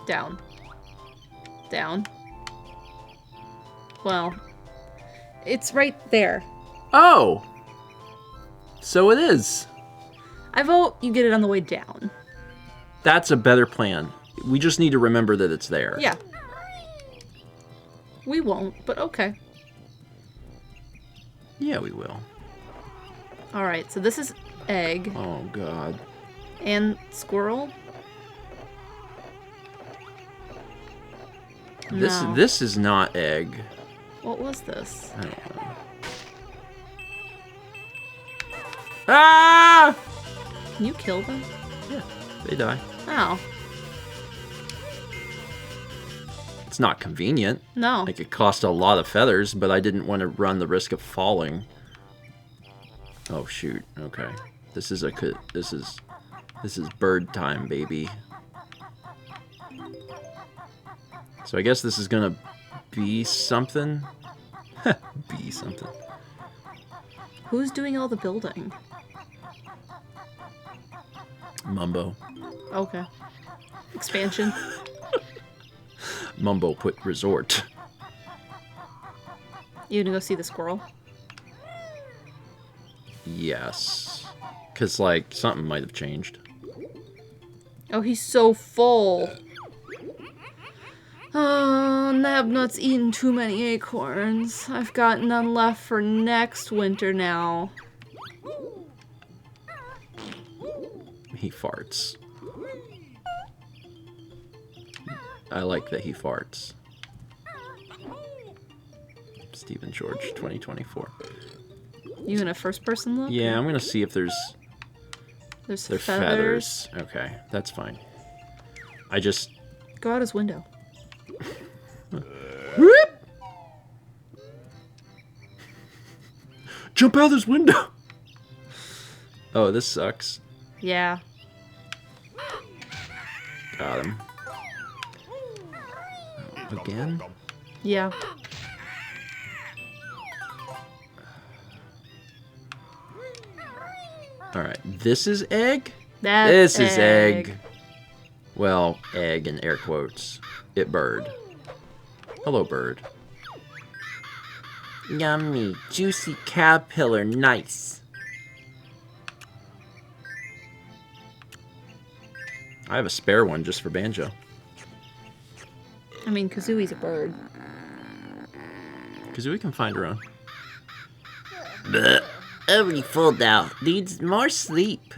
Down. Down. Well, it's right there. Oh! So it is. I vote you get it on the way down. That's a better plan. We just need to remember that it's there. Yeah. We won't, but okay. Yeah, we will. Alright, so this is egg. Oh, God. And squirrel? No. This is not egg. What was this? I don't know. Ah! Can you kill them? Yeah, they die. Oh. It's not convenient. No. Like, it cost a lot of feathers, but I didn't want to run the risk of falling. Oh, shoot. Okay. This is bird time, baby. So I guess this is gonna be something. Be something. Who's doing all the building? Mumbo. Okay. Expansion. Mumbo put resort. You gonna go see the squirrel? Yes. Because, like, something might have changed. Oh, he's so full. Oh, Nabnut's eaten too many acorns. I've got none left for next winter now. He farts. I like that he farts. Stephen George, 2024. You in a first person look? Yeah, I'm gonna see if there's They're feathers. Okay, that's fine. I just Go out his window. jump out this window. Oh, this sucks. Yeah. Got him. Oh, again? Yeah. Alright, this is egg? That's This is egg. Well, egg in air quotes. It bird. Hello, bird. Yummy, juicy caterpillar, nice. I have a spare one just for Banjo. I mean, Kazooie's a bird. Kazooie can find her own. Blech. Already full now. Needs more sleep.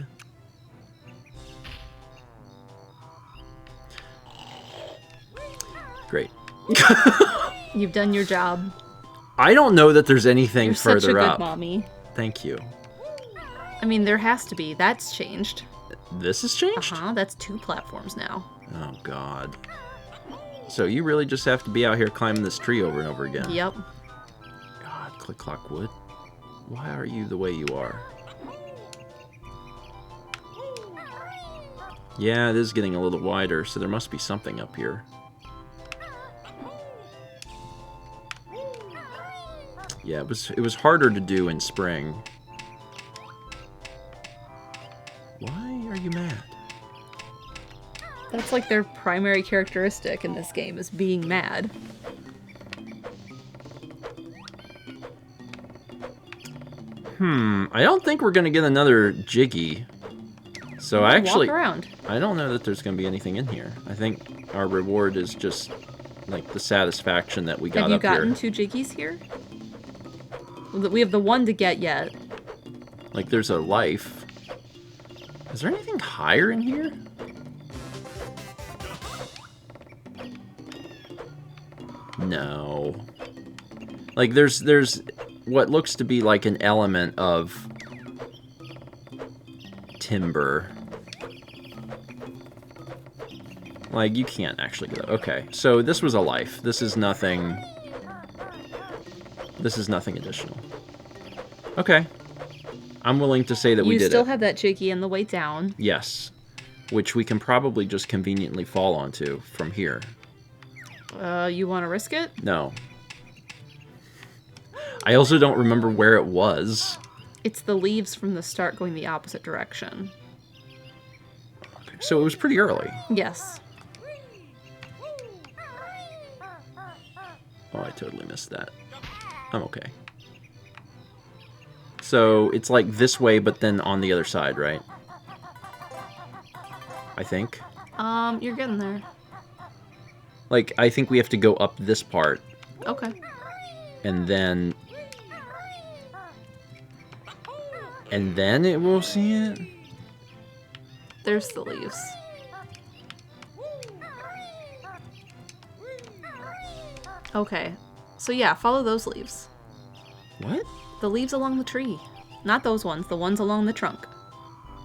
Great. You've done your job. I don't know that there's anything You're further such a good up. mommy. Thank you. I mean, there has to be. That's changed. This has changed? Uh-huh, that's 2 platforms now. Oh, God. So you really just have to be out here climbing this tree over and over again. Yep. God, Click Clock Wood. Why are you the way you are? Yeah, it is getting a little wider, so there must be something up here. Yeah, it was harder to do in spring. Why are you mad? That's like their primary characteristic in this game, is being mad. I don't think we're gonna get another Jiggy. So I actually, Walk around. I don't know that there's gonna be anything in here. I think our reward is just like the satisfaction that we got Have you up here. gotten 2 Jiggies here? We have the 1 to get yet. Like there's a life. Is there anything higher in here? No. Like there's what looks to be like an element of timber. Like, you can't actually get it. Okay, so this was a life. This is nothing... This is nothing additional. Okay. I'm willing to say that we did it. You still have that jiggy on the way down. Yes. Which we can probably just conveniently fall onto from here. You want to risk it? No. I also don't remember where it was. It's the leaves from the start going the opposite direction. Okay, so it was pretty early. Yes. Oh, I totally missed that. I'm okay. So it's like this way, but then on the other side, right? I think. You're getting there. Like, I think we have to go up this part. Okay. And then it will see it. There's the leaves. Okay. So yeah, follow those leaves. What? The leaves along the tree. Not those ones, the ones along the trunk.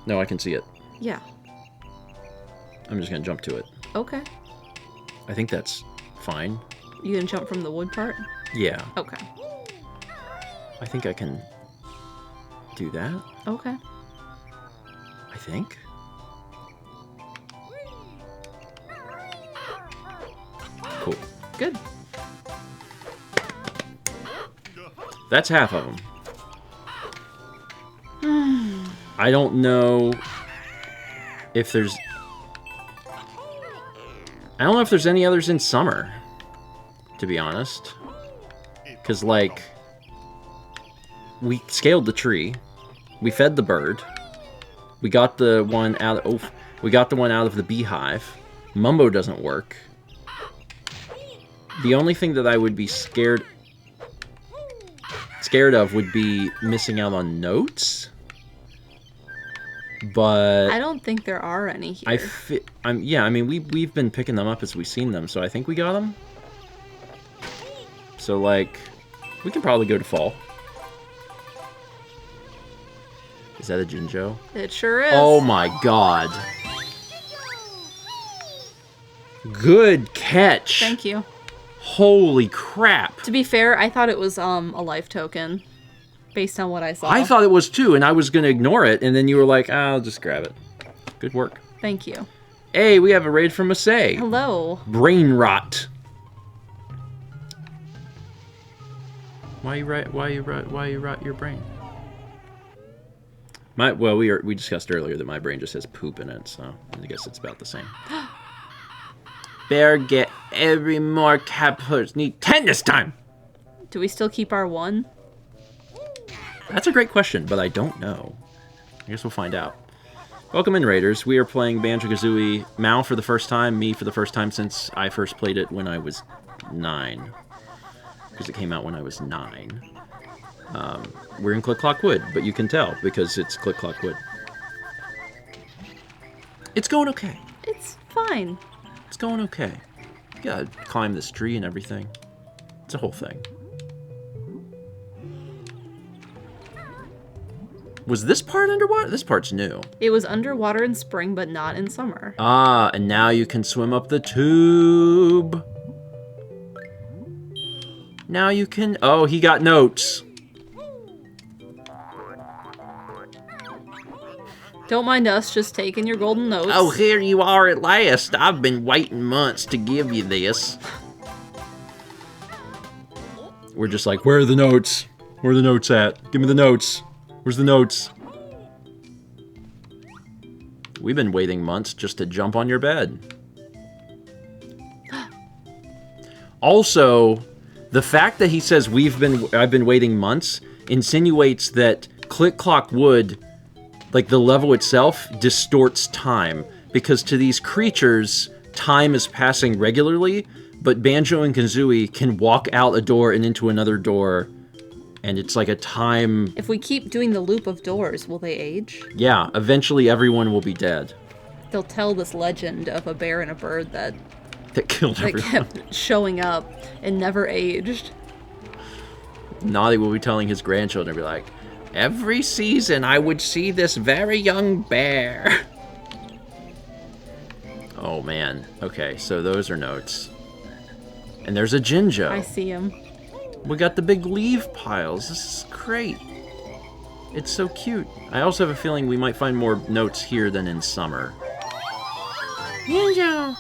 No, I can see it. Yeah. I'm just gonna jump to it. Okay. I think that's fine. You can jump from the wood part? Yeah. Okay. I think I can do that. Okay. I think. Cool. Good. That's half of them. I don't know if there's... I don't know if there's any others in summer, to be honest. Because, like, we scaled the tree, we fed the bird, we got the one out of, we got the one out of the beehive. Mumbo doesn't work. The only thing that I would be scared of would be missing out on notes. But I don't think there are any here. yeah, I mean we've been picking them up as we've seen them, so I think we got them. So like we can probably go to fall. Is that a Jinjo? It sure is. Oh my god. Good catch. Thank you. Holy crap. To be fair, I thought it was a life token, based on what I saw. I thought it was too, and I was going to ignore it, and then you were like, I'll just grab it. Good work. Thank you. Hey, we have a raid from Masay. Hello. Brain rot. Why you rot your brain? Well, we discussed earlier that my brain just has poop in it, so I guess it's about the same. Bear get every more cappers. Need 10 this time. Do we still keep our 1? That's a great question, but I don't know. I guess we'll find out. Welcome in, Raiders. We are playing Banjo-Kazooie. Mao for the first time, me for the first time since I first played it when I was 9. Because it came out when I was 9. We're in Click Clock Wood, but you can tell because it's Click Clock Wood. It's going okay. It's fine. It's going okay. You gotta climb this tree and everything. It's a whole thing. Was this part underwater? This part's new. It was underwater in spring, but not in summer. Ah, and now you can swim up the tube. Now you can... Oh, he got notes. Don't mind us just taking your golden notes. Oh, here you are at last. I've been waiting months to give you this. We're just like, where are the notes? Where are the notes at? Give me the notes. Where's the notes? We've been waiting months just to jump on your bed. Also, the fact that he says I've been waiting months insinuates that Click Clock Wood, like the level itself, distorts time. Because to these creatures, time is passing regularly, but Banjo and Kazooie can walk out a door and into another door, and it's like a time... If we keep doing the loop of doors, will they age? Yeah, eventually everyone will be dead. They'll tell this legend of a bear and a bird that That killed everyone. kept showing up and never aged. Noddy will be telling his grandchildren, be like, Every season I would see this very young bear. oh man. Okay, so those are notes. And there's a Jinjo. I see him. We got the big leaf piles. This is great. It's so cute. I also have a feeling we might find more notes here than in summer. Ninja.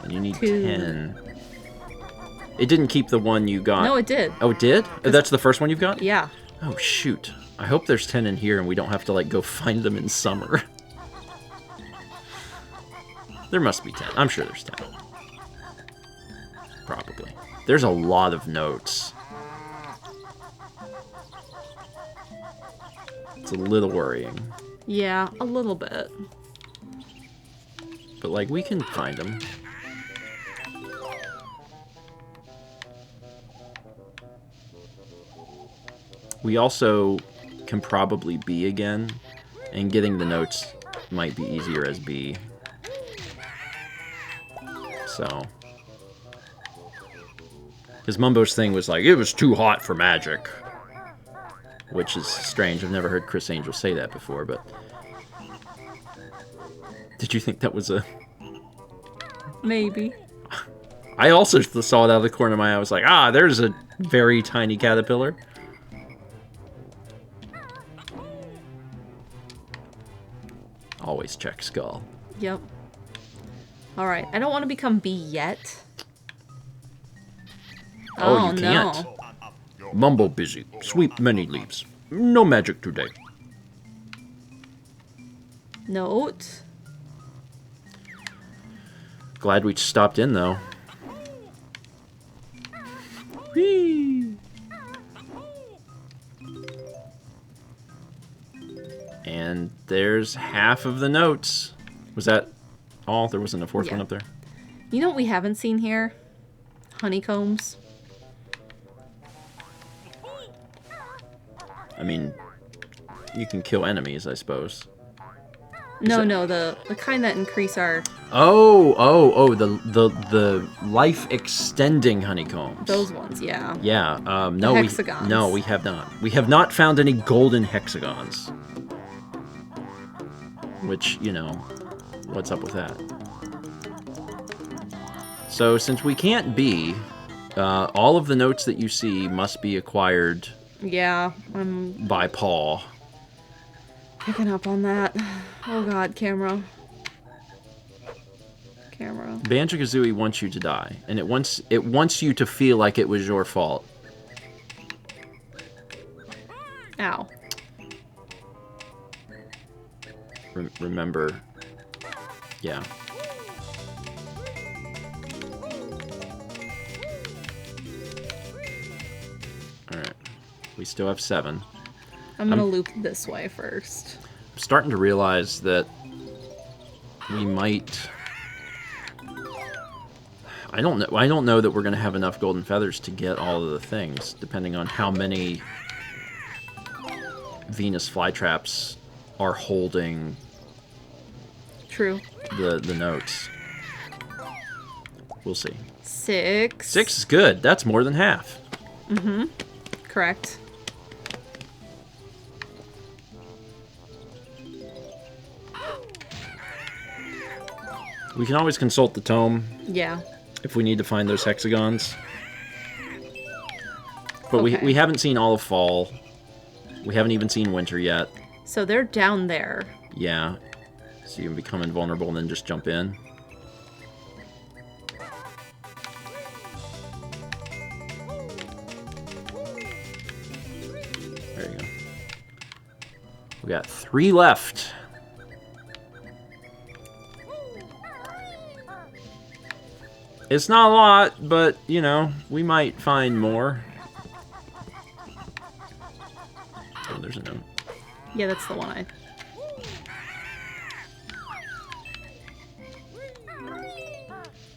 And you need 2. 10. It didn't keep the one you got. No, it did. Oh, it did? That's the first one you've got? Yeah. Oh, shoot. I hope there's 10 in here and we don't have to, like, go find them in summer. There must be 10. I'm sure there's 10. Probably. There's a lot of notes. It's a little worrying. Yeah, a little bit. But, like, we can find them. We also can probably B again, and getting the notes might be easier as B. So. Because Mumbo's thing was like, it was too hot for magic. Which is strange. I've never heard Chris Angel say that before, but... Did you think that was a... Maybe. I also saw it out of the corner of my eye. I was like, ah, there's a very tiny caterpillar. Always check skull. Yep. Alright, I don't want to become B yet. Oh, you can't. No. Mumbo busy. Sweep many leaves. No magic today. Note. Glad we stopped in, though. Whee! And there's half of the notes. Was that all? There wasn't a fourth one up there? You know what we haven't seen here? Honeycombs. I mean, you can kill enemies, I suppose. No, the kind that increase our... The life extending honeycombs. Those ones, yeah. Yeah, no, hexagons. we have not. We have not found any golden hexagons. Which, you know, what's up with that? So, since we can't be, all of the notes that you see must be acquired... Yeah, I'm by Paul. picking up on that. Oh god, camera. Camera. Banjo-Kazooie wants you to die, and it wants you to feel like it was your fault. Ow. Remember, yeah. All right, we still have 7. I'm gonna loop this way first. I'm starting to realize that we might... I don't know that we're going to have enough golden feathers to get all of the things, depending on how many Venus flytraps are holding True. the notes. We'll see. 6. 6 is good. That's more than half. Mm-hmm. Correct. We can always consult the tome Yeah. if we need to find those hexagons. But Okay. we haven't seen all of fall. We haven't even seen winter yet. So they're down there. Yeah. So you can become invulnerable and then just jump in. There you go. We got 3 left. It's not a lot, but, you know, we might find more. Oh, there's a note. Yeah, that's the one I...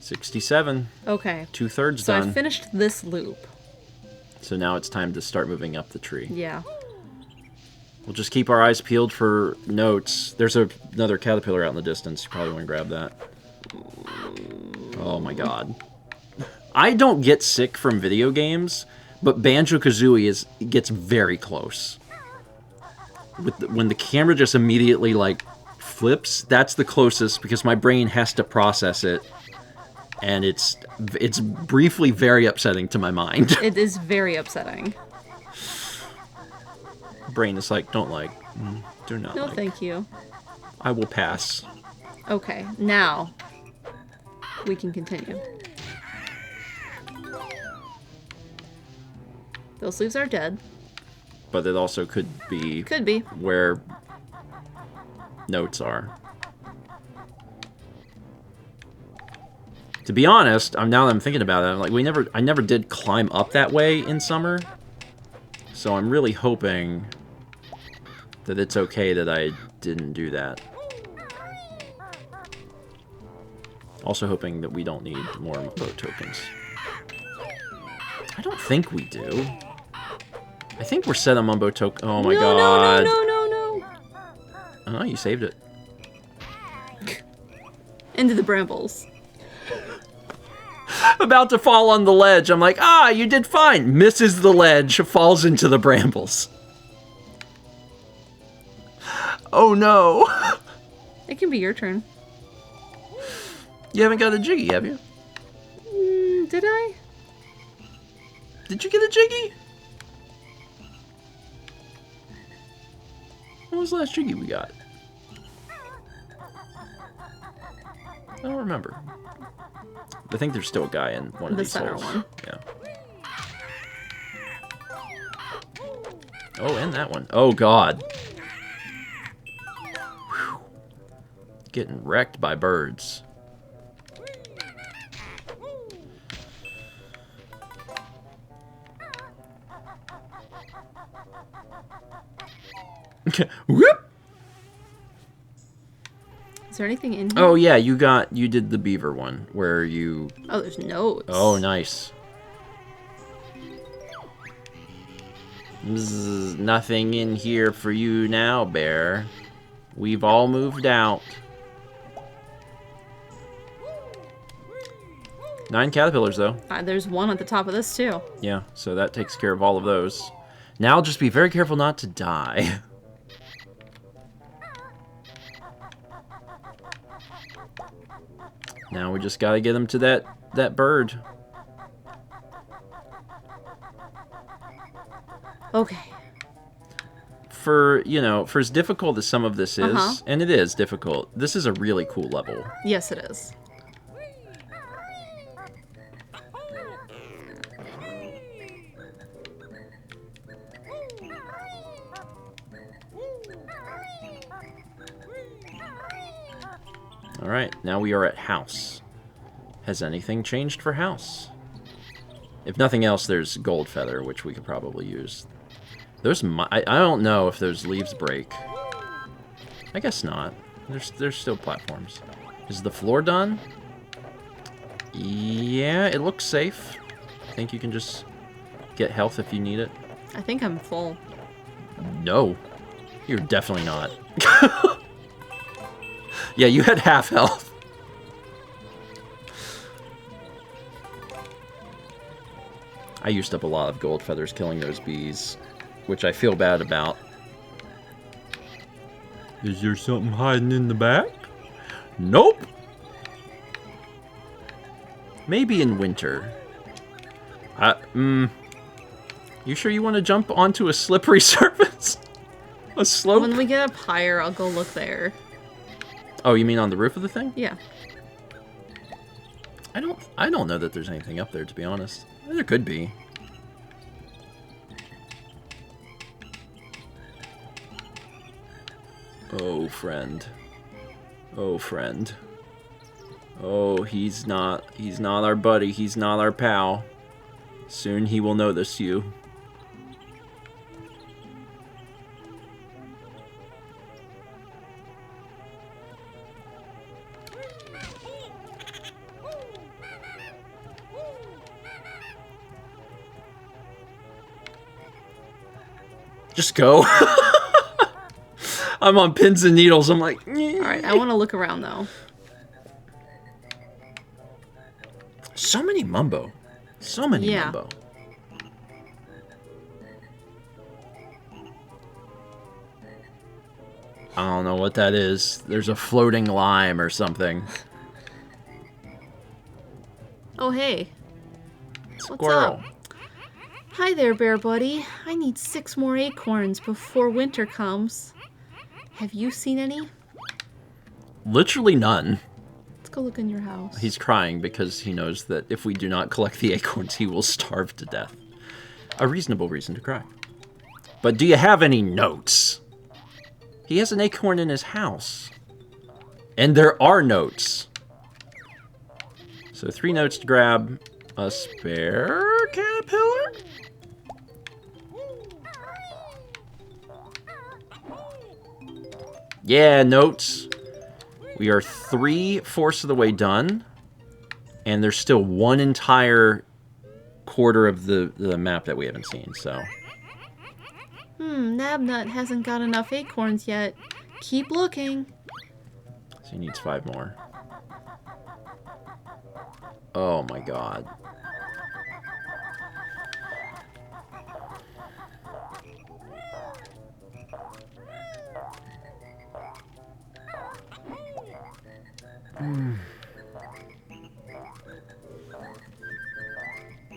$67. Okay. 2/3 So done. I finished this loop. So now it's time to start moving up the tree. Yeah. We'll just keep our eyes peeled for notes. There's another caterpillar out in the distance. You probably want to grab that. Oh my god. I don't get sick from video games, but Banjo-Kazooie gets very close. When the camera just immediately, like, flips, that's the closest because my brain has to process it. And it's briefly very upsetting to my mind. It is very upsetting. Brain is like, don't like. Do not No, like. thank you. I will pass. Okay, now we can continue. Those leaves are dead. But it also could be Could be. where notes are. To be honest, now that I'm thinking about it, I'm like, I never did climb up that way in summer. So I'm really hoping that it's okay that I didn't do that. Also hoping that we don't need more boat tokens. I don't think we do. I think we're set on Mumbo token. Oh my god. No. Oh, you saved it. Into the brambles. About to fall on the ledge. I'm like, you did fine. Misses the ledge, falls into the brambles. Oh no. It can be your turn. You haven't got a Jiggy, have you? Did I? Did you get a Jiggy? When was the last Jiggy we got? I don't remember. I think there's still a guy in one of The these center holes. one. Yeah. Oh, and that one. Oh, God. Whew. Getting wrecked by birds. Whoop! Is there anything in here? Oh yeah, you did the beaver one where you. Oh, there's notes. Oh, nice. Bzz, nothing in here for you now, bear. We've all moved out. 9 caterpillars though. There's one at the top of this too. Yeah, so that takes care of all of those. Now just be very careful not to die. Now we just gotta get him to that bird. Okay. For as difficult as some of this is, and it is difficult, this is a really cool level. Yes, it is. Alright, now we are at house. Has anything changed for house? If nothing else, there's gold feather, which we could probably use. I don't know if those leaves break. I guess not. There's still platforms. Is the floor done? Yeah, it looks safe. I think you can just get health if you need it. I think I'm full. No. You're definitely not. Yeah, you had half health. I used up a lot of gold feathers killing those bees, which I feel bad about. Is there something hiding in the back? Nope. Maybe in winter. You sure you want to jump onto a slippery surface? A slope? When we get up higher, I'll go look there. Oh, you mean on the roof of the thing? Yeah. I don't know that there's anything up there, to be honest. There could be. Oh, friend. Oh, friend. Oh, he's not our buddy. He's not our pal. Soon he will notice you. Just go. I'm on pins and needles. I'm like, Alright, I want to look around though. mumbo. So many Yeah. mumbo. I don't know what that is. There's a floating lime or something. Oh, hey. Squirrel. What's up? Hi there, bear buddy. I need 6 more acorns before winter comes. Have you seen any? Literally none. Let's go look in your house. He's crying because he knows that if we do not collect the acorns, he will starve to death. A reasonable reason to cry. But do you have any notes? He has an acorn in his house. And there are notes. So 3 notes to grab. A spare caterpillar? Yeah, notes. We are 3/4 of the way done. And there's still 1 entire quarter of the map that we haven't seen, so... Nabnut hasn't got enough acorns yet. Keep looking. So he needs 5 more. Oh my god.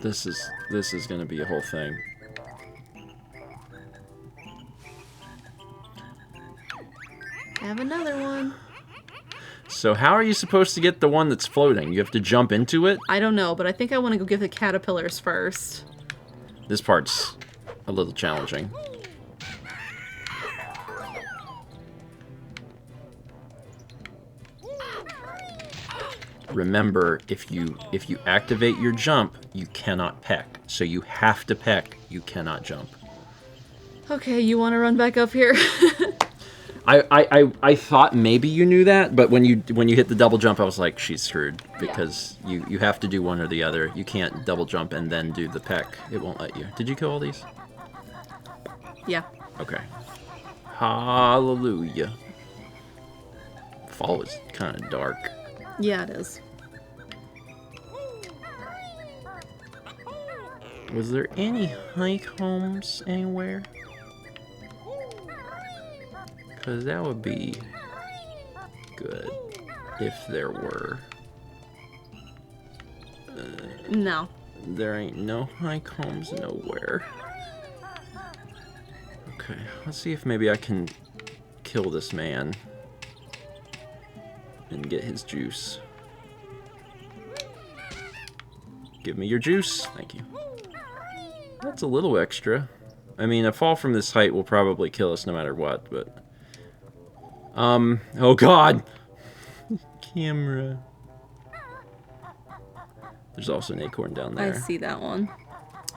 This is gonna be a whole thing. Have another one. So how are you supposed to get the one that's floating? You have to jump into it? I don't know, but I think I want to go get the caterpillars first. This part's a little challenging. Remember, if you activate your jump, you cannot peck. So you have to peck, you cannot jump. Okay, you want to run back up here? I thought maybe you knew that, but when you hit the double jump, I was like, she's screwed because you have to do one or the other. You can't double jump and then do the peck. It won't let you. Did you kill all these? Yeah. Okay. Hallelujah. Fall is kind of dark. Yeah, it is. Was there any honeycombs anywhere? Because that would be good if there were. No. There ain't no honeycombs nowhere. Okay, let's see if maybe I can kill this man and get his juice. Give me your juice. Thank you. That's a little extra. I mean, a fall from this height will probably kill us no matter what, but... oh god! Camera. There's also an acorn down there. I see that one.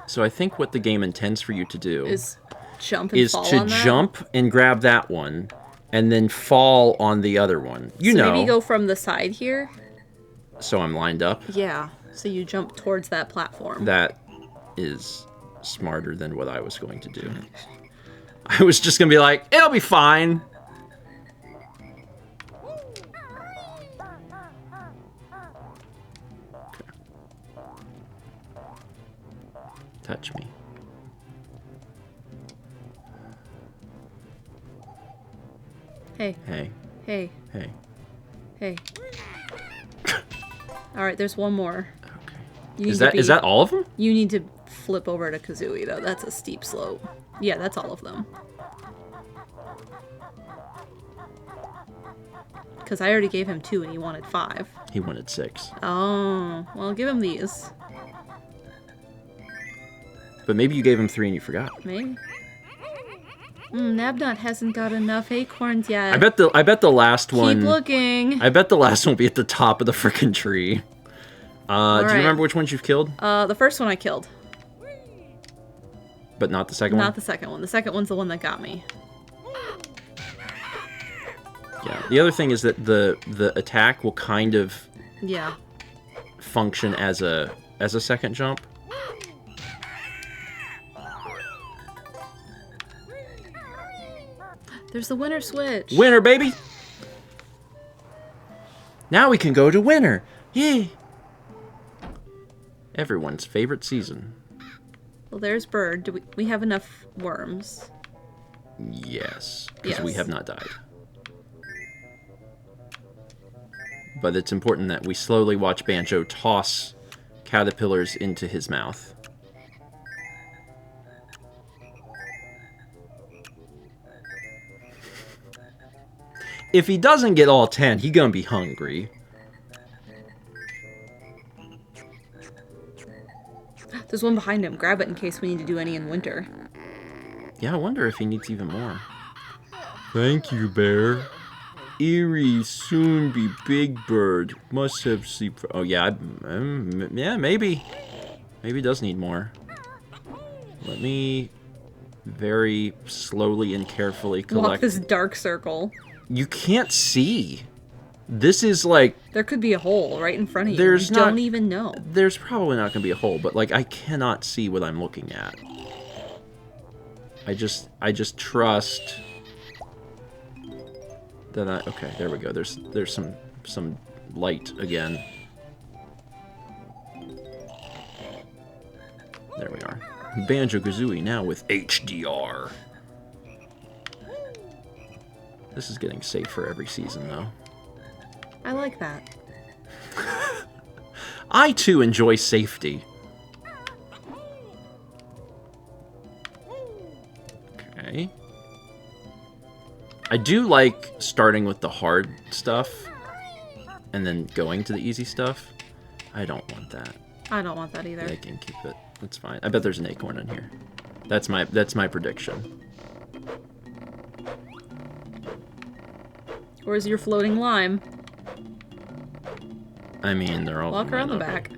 So I think what the game intends for you to do Is jump and is fall to on that? jump and grab that one, and then fall on the other one. You So know. maybe go from the side here? So I'm lined up. Yeah. So you jump towards that platform. That is smarter than what I was going to do. I was just going to be like, it'll be fine. Okay. Touch me. Hey, Hey, hey, hey. hey. Alright, there's one more. Okay. You need Is that all of them? You need to flip over to Kazooie, though. That's a steep slope. Yeah, that's all of them. Because I already gave him 2 and he wanted 5. He wanted 6. Oh, well, give him these. But maybe you gave him 3 and you forgot. Maybe. Nabnut hasn't got enough acorns yet. I bet the last one. Keep looking. I bet the last one will be at the top of the frickin' tree. Do right. you remember which ones you've killed? The first one I killed. But not the second one? Not the second one. The second one's the one that got me. Yeah. The other thing is that the attack will kind of Yeah. function as a second jump. There's the winner switch. Winner, baby! Now we can go to winner. Yay! Everyone's favorite season. Well, there's Bird. Do we have enough worms? Yes, because we Yes. have not died. But it's important that we slowly watch Banjo toss caterpillars into his mouth. If he doesn't get all 10, he gonna be hungry. There's one behind him. Grab it in case we need to do any in winter. Yeah, I wonder if he needs even more. Thank you, Bear. Eerie, soon be Big Bird. Must have sleep. Oh yeah, yeah, maybe. Maybe he does need more. Let me very slowly and carefully collect. Walk this dark circle. You can't see. This is like. There could be a hole right in front of you. There's You not- don't even know. There's probably not gonna be a hole, but like I cannot see what I'm looking at. I just trust that okay, there we go. There's some light again. There we are. Banjo-Kazooie now with HDR. This is getting safer every season though. I like that. I too enjoy safety. Okay. I do like starting with the hard stuff and then going to the easy stuff. I don't want that. I don't want that either. I can keep it. That's fine. I bet there's an acorn in here. That's my prediction. Where's your floating lime? I mean, they're all... Walk around the back.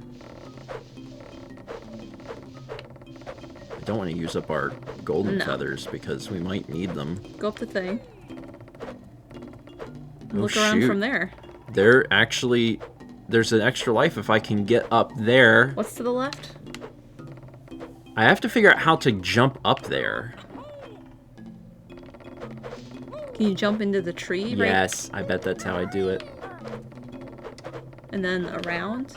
I don't want to use up our golden No. feathers because we might need them. Go up the thing. Oh, Look around shoot. from there. There actually... There's an extra life if I can get up there. What's to the left? I have to figure out how to jump up there. Can you jump into the tree? Right? Yes, I bet that's how I do it. And then around?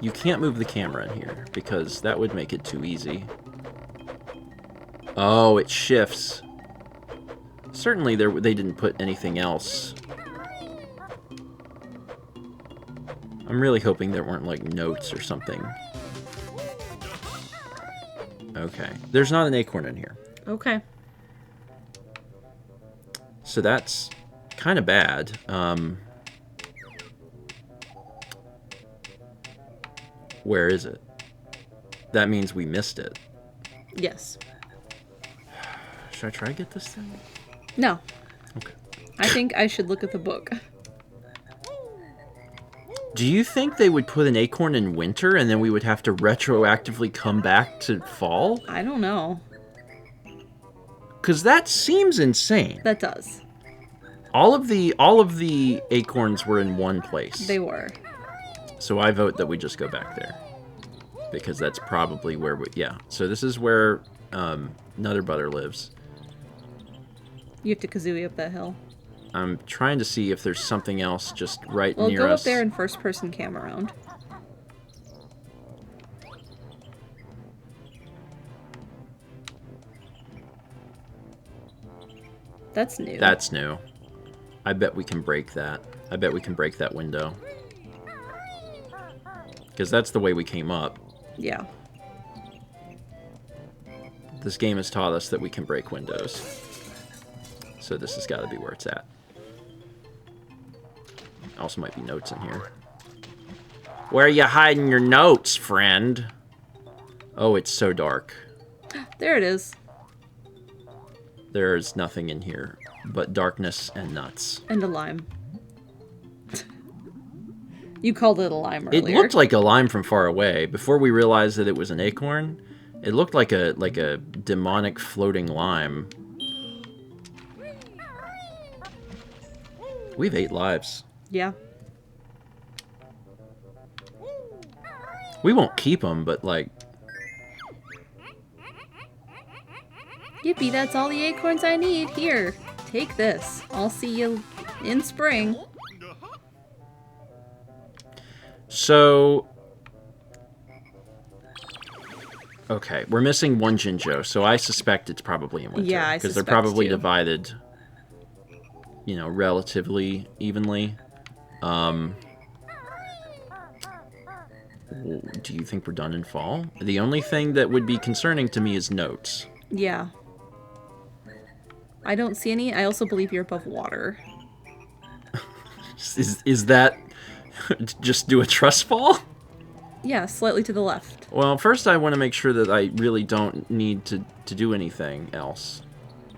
You can't move the camera in here because that would make it too easy. Oh, it shifts. Certainly they didn't put anything else. I'm really hoping there weren't like notes or something. Okay. There's not an acorn in here. Okay. So that's kind of bad. Where is it? That means we missed it. Yes. Should I try to get this thing? No. Okay. I think I should look at the book. Do you think they would put an acorn in winter and then we would have to retroactively come back to fall? I don't know. Because that seems insane. That does. All of the acorns were in one place. They were. So I vote that we just go back there. Because that's probably where we... Yeah. So this is where Nutter Butter lives. You have to kazooie up that hill. I'm trying to see if there's something else just right Well, near go us. up there and first-person cam around. That's new. That's new. I bet we can break that. I bet we can break that window. Because that's the way we came up. Yeah. This game has taught us that we can break windows. So this has got to be where it's at. Also might be notes in here. Where are you hiding your notes, friend? Oh, it's so dark. There it is. There's nothing in here but darkness and nuts. And a lime. You called it a lime It earlier. looked like a lime from far away. Before we realized that it was an acorn, it looked like a demonic floating lime. We have 8 lives. Yeah. We won't keep them, but like... Yippee, that's all the acorns I need. Here, take this. I'll see you in spring. So... Okay, we're missing one Jinjo, so I suspect it's probably in winter. Yeah, I because they're suspect probably too. divided, you know, relatively evenly. Do you think we're done in fall? The only thing that would be concerning to me is notes. Yeah. I don't see any. I also believe you're above water. Is that just do a trust fall? Yeah, slightly to the left. Well, first I want to make sure that I really don't need to do anything else.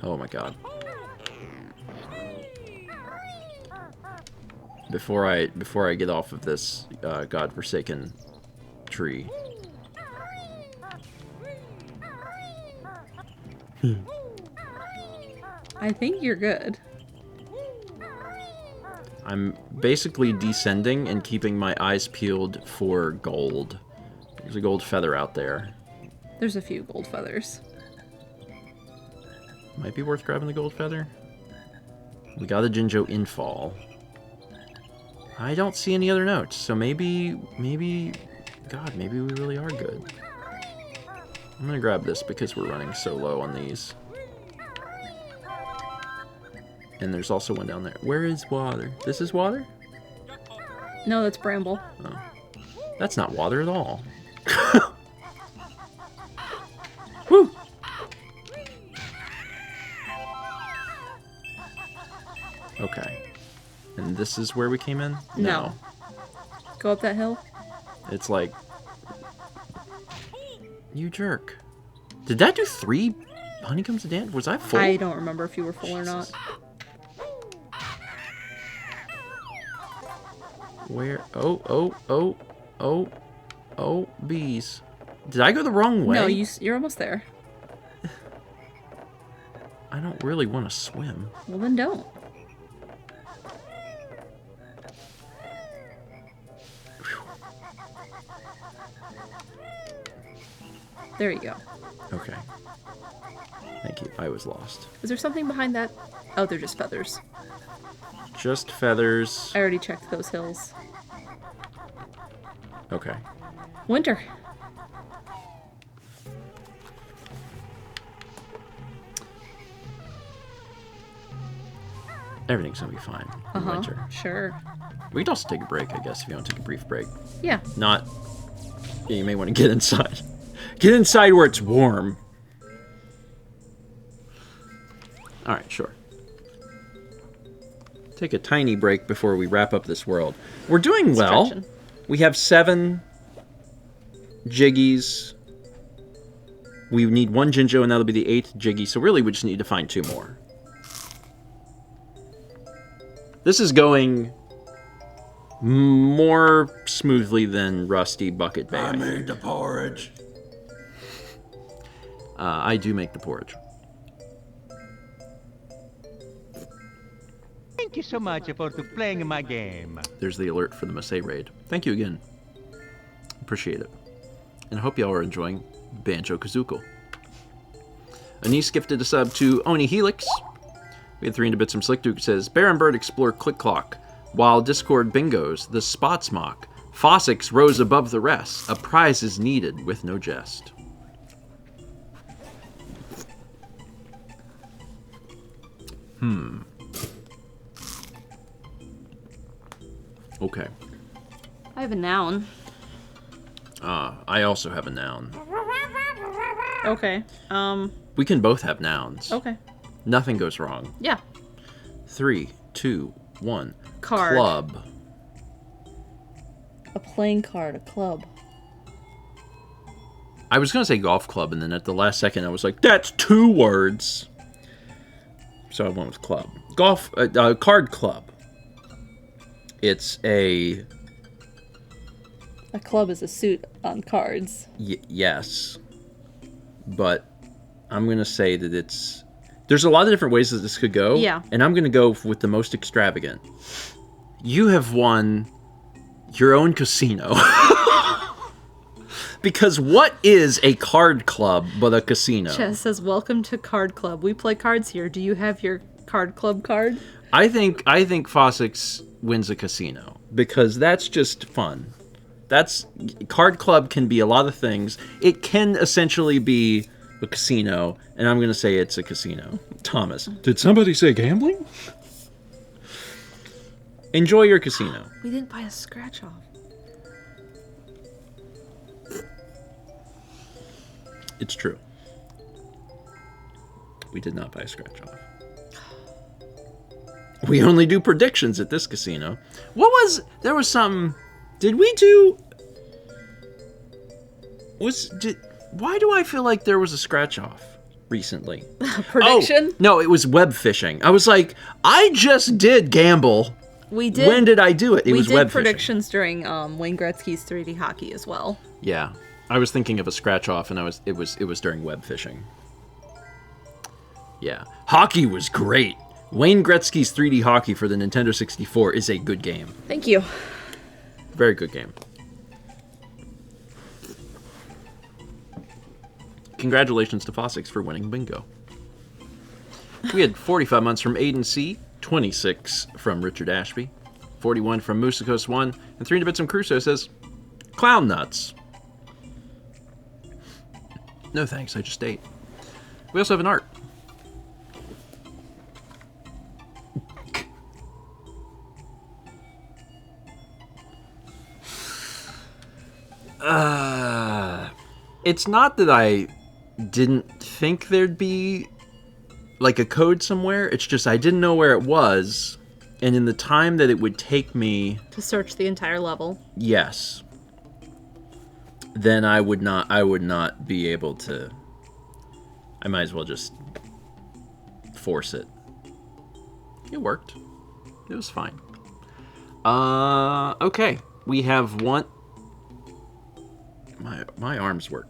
Oh my god. Before I get off of this godforsaken tree. I think you're good. I'm basically descending and keeping my eyes peeled for gold. There's a gold feather out there. There's a few gold feathers. Might be worth grabbing the gold feather. We got a Jinjo in fall. I don't see any other notes, so maybe, God, maybe we really are good. I'm gonna grab this because we're running so low on these. And there's also one down there. Where is water? This is water? No, that's bramble. Oh. That's not water at all. Woo! Okay. And this is where we came in? No. Go up that hill. It's like... You jerk. Did that do 3 honeycombs a dance? Was I full? I don't remember if you were full or not. Where? Oh, bees. Did I go the wrong way? No, you're almost there. I don't really want to swim. Well, then don't. There you go. Okay. Thank you. I was lost. Is there something behind that? Oh, they're just feathers. Just feathers. I already checked those hills. Okay. Winter. Everything's gonna be fine in winter. Sure. We could also take a break, I guess, if you want to take a brief break. Yeah. Not... Yeah, you may want to get inside. Get inside where it's warm. Alright, sure. Take a tiny break before we wrap up this world. We're doing well. Stretching. We have 7 Jiggies. We need 1 Jinjo, and that'll be the 8th Jiggy, so really we just need to find 2 more. This is going more smoothly than Rusty Bucket Bay. I made the porridge. I do make the porridge. Thank you so much for playing my game. There's the alert for the Maasai raid. Thank you again. Appreciate it. And I hope y'all are enjoying Banjo-Kazooie. Anise gifted a sub to Oni Helix. We had 300 bits from Slick Duke. It says, Baron Bird explore Click Clock. While Discord bingos, the spots mock. Fossix rose above the rest. A prize is needed with no jest. Okay. I have a noun. I also have a noun. Okay. We can both have nouns. Okay. Nothing goes wrong. Yeah. 3, 2, 1. Card. Club. A playing card, a club. I was going to say golf club, and then at the last second I was like, that's 2 words. So I went with club. Card club. It's a... A club is a suit on cards. yes. But I'm going to say that it's... There's a lot of different ways that this could go. Yeah. And I'm going to go with the most extravagant. You have won your own casino. Because what is a card club but a casino? Chess says, welcome to Card Club. We play cards here. Do you have your card club card? I think Fossix wins a casino. Because that's just fun. Card Club can be a lot of things. It can essentially be a casino, and I'm going to say it's a casino. Thomas, did somebody say gambling? Enjoy your casino. We didn't buy a scratch off. It's true. We did not buy a scratch off. We only do predictions at this casino. There was some... Did we do... Why do I feel like there was a scratch off recently? Prediction? Oh, no, it was web fishing. I was like, I just did gamble. We did. When did I do it? It we was did web predictions during Wayne Gretzky's 3D hockey as well. Yeah, I was thinking of a scratch off, and it was during web fishing. Yeah, hockey was great. Wayne Gretzky's 3D hockey for the Nintendo 64 is a good game. Thank you. Very good game. Congratulations to Fossix for winning bingo. We had 45 months from Aiden C, 26 from Richard Ashby, 41 from Musicos 1, and 300 bits from Crusoe says, Clown nuts. No thanks, I just ate. We also have an art. It's not that I didn't think there'd be like a code somewhere. It's just I didn't know where it was, and in the time that it would take me to search the entire level. Yes. Then I would not be able to. I might as well just force it. It worked. It was fine. Okay. We have one. My arms work.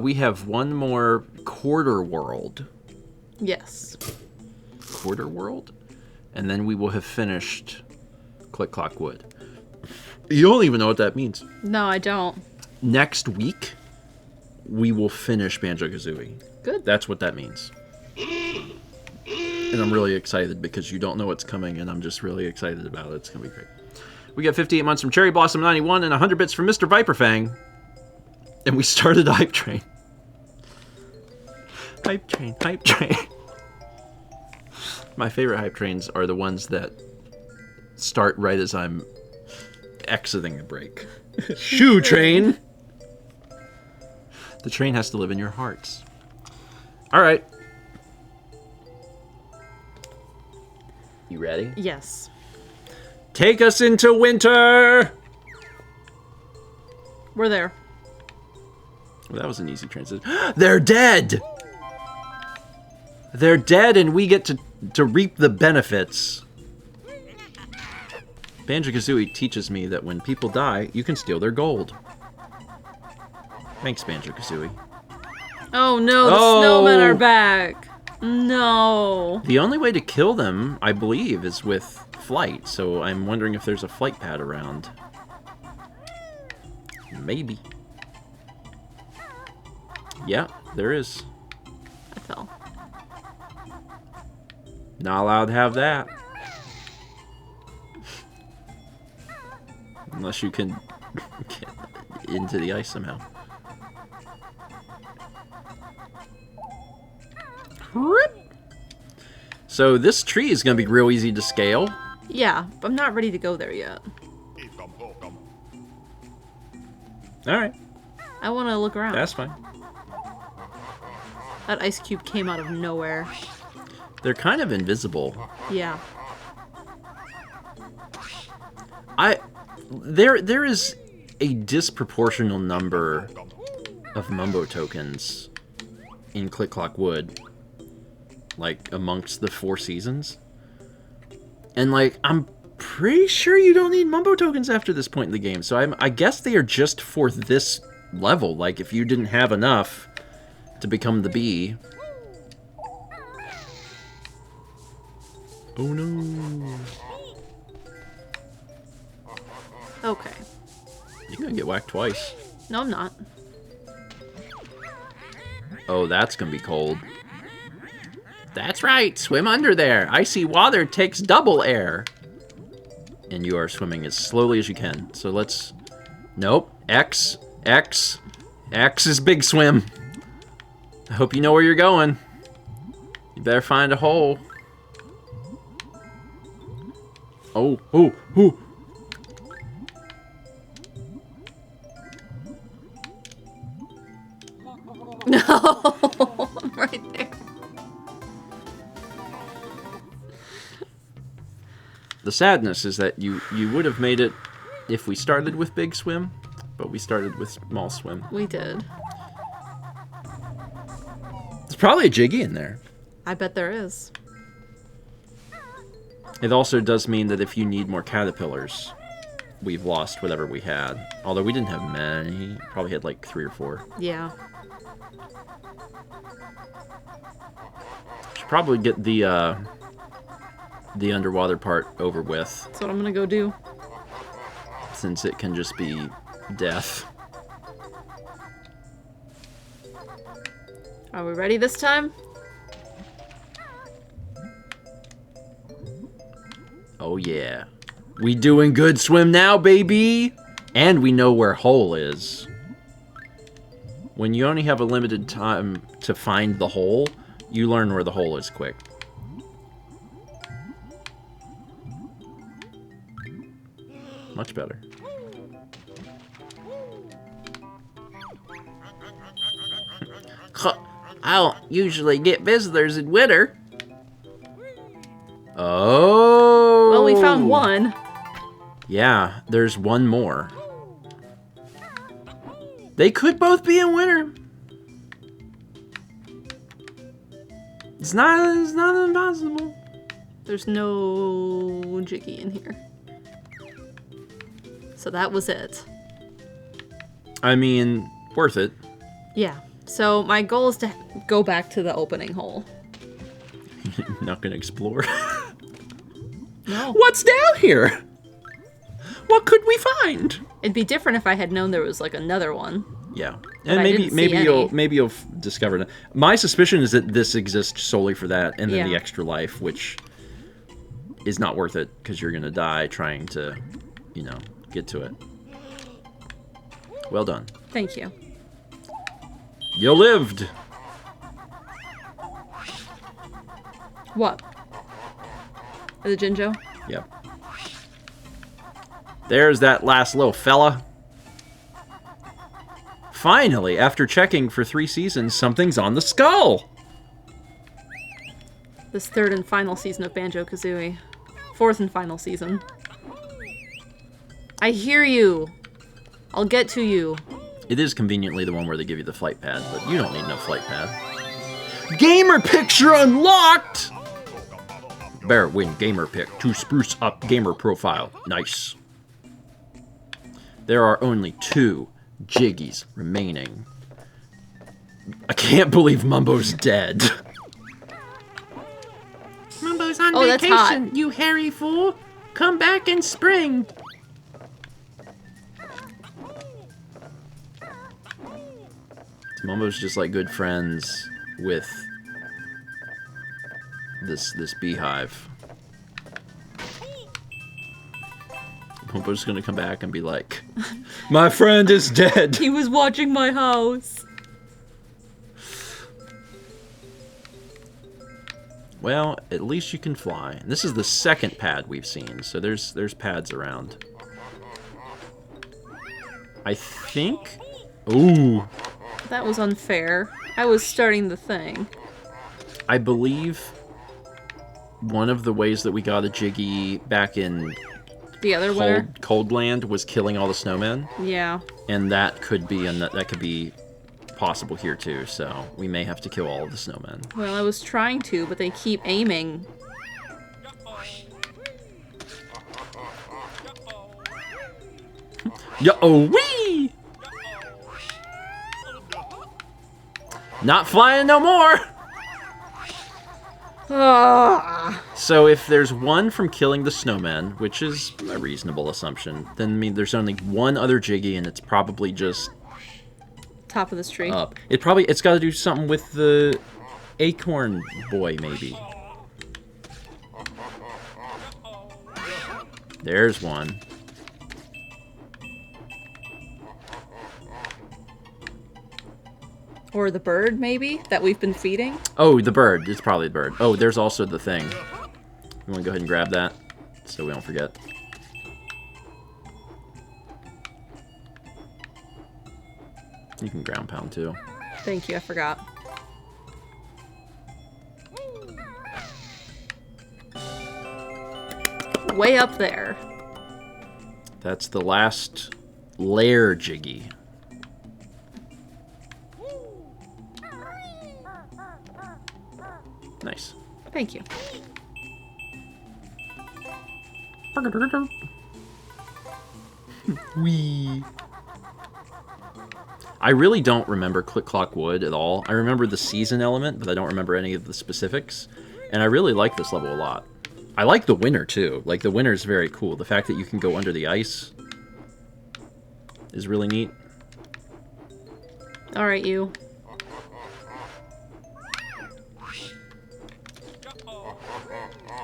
We have one more quarter world. Yes. Quarter world? And then we will have finished Click Clock Wood. You don't even know what that means. No, I don't. Next week, we will finish Banjo-Kazooie. Good. That's what that means. And I'm really excited because you don't know what's coming, and I'm just really excited about it. It's going to be great. We got 58 months from Cherry Blossom 91 and 100 bits from Mr. Viperfang. And we started a hype train. Hype train, hype train. My favorite hype trains are the ones that start right as I'm exiting a break. Shoe train. The train has to live in your hearts. All right. You ready? Yes. Take us into winter. We're there. Well, that was an easy transition. They're dead. They're dead, and we get to reap the benefits. Banjo-Kazooie teaches me that when people die, you can steal their gold. Thanks, Banjo-Kazooie. Oh no, the snowmen are back. No. The only way to kill them, I believe, is with flight, so I'm wondering if there's a flight pad around. Maybe. Yeah, there is. I fell. Not allowed to have that. Unless you can get into the ice somehow. So this tree is going to be real easy to scale. Yeah, but I'm not ready to go there yet. Alright, I want to look around. that's fine. That ice cube came out of nowhere. They're kind of invisible. Yeah. There is a disproportional number of Mumbo tokens in Click Clock Wood, like amongst the 4 seasons. And like, I'm pretty sure you don't need Mumbo tokens after this point in the game. So I guess they are just for this level. Like, if you didn't have enough to become the bee. Oh no. Okay. You're gonna get whacked twice. No, I'm not. Oh, that's gonna be cold. That's right, swim under there. Icy water takes double air. And you are swimming as slowly as you can. So let's Nope. X. X. X is big swim. I hope you know where you're going. You better find a hole. Oh, oh, oh. No, I'm right there. The sadness is that you would have made it if we started with big swim, but we started with small swim. We did. There's probably a Jiggy in there. I bet there is. It also does mean that if you need more caterpillars, we've lost whatever we had. Although we didn't have many. Probably had like 3 or 4. Yeah. Should probably get the underwater part over with, That's what I'm gonna go do. since it can just be death. Are we ready this time? Oh yeah. We doing good swim now, baby! And we know where hole is. When you only have a limited time to find the hole, you learn where the hole is quick. Much better. I don't usually get visitors in winter. Oh! Well, we found one. Yeah, there's one more. They could both be in winter. It's not impossible. There's no Jiggy in here. So that was it. I mean, worth it. Yeah. So my goal is to go back to the opening hole. Not gonna explore. No. What's down here? What could we find? It'd be different if I had known there was like another one. Yeah, But and I maybe didn't see any. maybe you'll discover that. My suspicion is that this exists solely for that, and then the Yeah. extra life, which is not worth it because you're gonna die trying to, you know, get to it. Well done. Thank you. You lived. What? The Jinjo? Yep. There's that last little fella. Finally, after checking for 3 seasons, something's on the skull. This third and final season of Banjo-Kazooie. 4th and final season. I hear you. I'll get to you. It is conveniently the one where they give you the flight pad, but you don't need no flight pad. Gamer picture unlocked! Bear win gamer pick to spruce up gamer profile. Nice. There are only 2 Jiggies remaining. I can't believe Mumbo's dead. Mumbo's on Oh, that's vacation, hot. you hairy fool. Come back in spring. Mumbo's just like good friends with this beehive. Mumbo's gonna come back and be like, my friend is dead. He was watching my house. Well, at least you can fly. And this is the second pad we've seen, so there's pads around. I think. Ooh. That was unfair. I was starting the thing. I believe one of the ways that we got a Jiggy back in The other winner? Cold Land was killing all the snowmen, Yeah. and that could be possible here too. So we may have to kill all of the snowmen. Well, I was trying to, but they keep aiming. Yo-oh-wee! Not flying no more! Ah. So if there's one from killing the snowmen, which is a reasonable assumption, then I mean there's only one other Jiggy, and it's probably just Top of this tree. up. It's got to do something with the acorn boy, maybe. There's one. Or the bird, maybe, that we've been feeding? Oh, the bird. It's probably the bird. Oh, there's also the thing. You want to go ahead and grab that so we don't forget. You can ground pound too. Thank you, I forgot. Way up there. That's the last lair jiggy. Nice. Thank you. Wee. I really don't remember Click Clock Wood at all. I remember the season element, but I don't remember any of the specifics. And I really like this level a lot. I like the winter too. Like, the winter is very cool. The fact that you can go under the ice is really neat. Alright, you.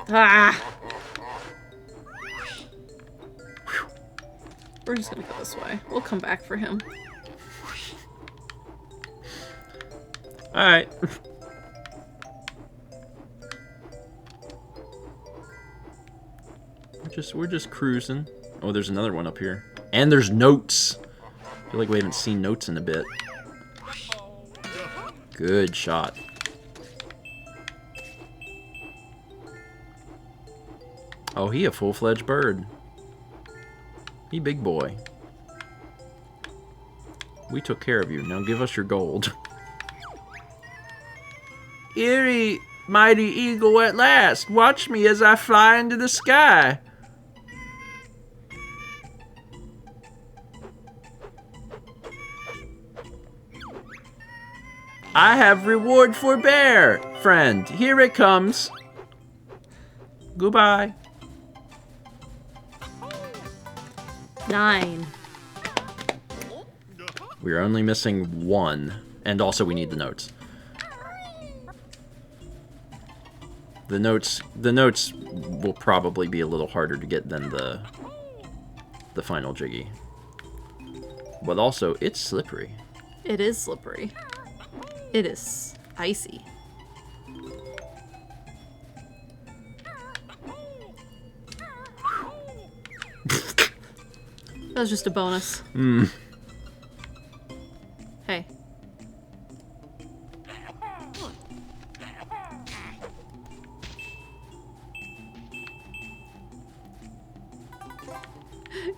Ah! We're just gonna go this way. We'll come back for him. Alright. We're just cruising. Oh, there's another one up here. And there's notes. I feel like we haven't seen notes in a bit. Good shot. Oh, he a full-fledged bird. He big boy. We took care of you. Now give us your gold. Eerie, mighty eagle at last, watch me as I fly into the sky. I have reward for bear, friend. Here it comes. Goodbye. 9. We're only missing 1. And also we need the notes. The notes will probably be a little harder to get than the final jiggy. But also, it's slippery. It is slippery. It is icy. That was just a bonus. Hey.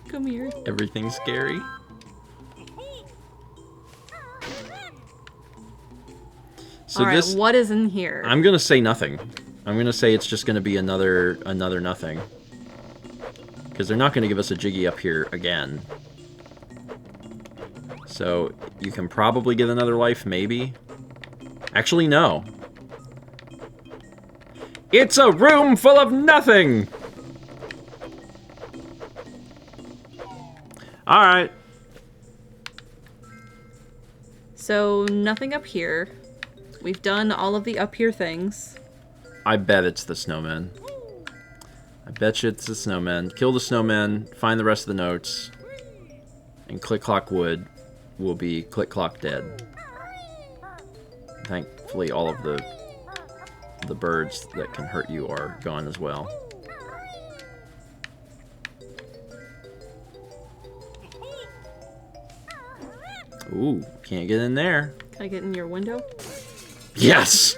Come here. Everything's scary. So Alright, what is in here? I'm gonna say nothing. I'm gonna say it's just gonna be another nothing. Because they're not gonna give us a jiggy up here again. So you can probably get another life, maybe. Actually, no. It's a room full of nothing! Alright. So, nothing up here. We've done all of the up here things. I bet it's the snowman. I bet you it's the snowman. Kill the snowman, find the rest of the notes, and Click Clock Wood will be Click Clock dead. Thankfully, all of the birds that can hurt you are gone as well. Ooh, can't get in there. Can I get in your window? Yes!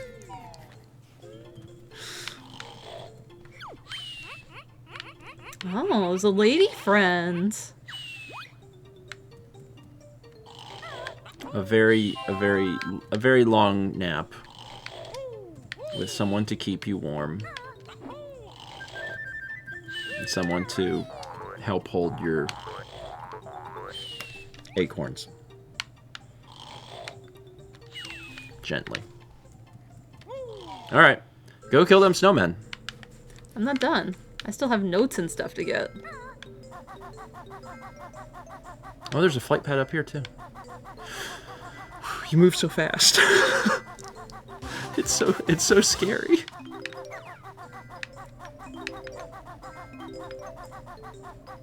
Oh, it was a lady friend. A very long nap with someone to keep you warm and someone to help hold your acorns gently. All right, go kill them snowmen. I'm not done. I still have notes and stuff to get. Oh, there's a flight pad up here too. You move so fast. It's so scary.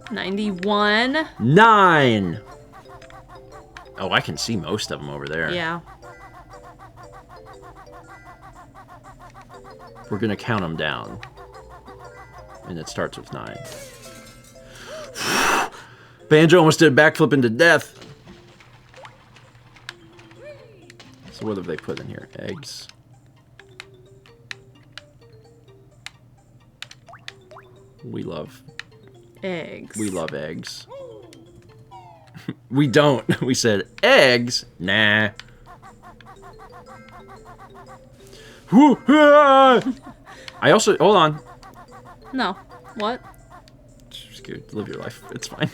$91. 9. Oh, I can see most of them over there. Yeah. We're gonna count them down. And it starts with 9. Banjo almost did a backflip into death. So what have they put in here? Eggs. We love Eggs. We love eggs. We don't. We said eggs? Nah. I also... Hold on. No. What? Just live your life. It's fine.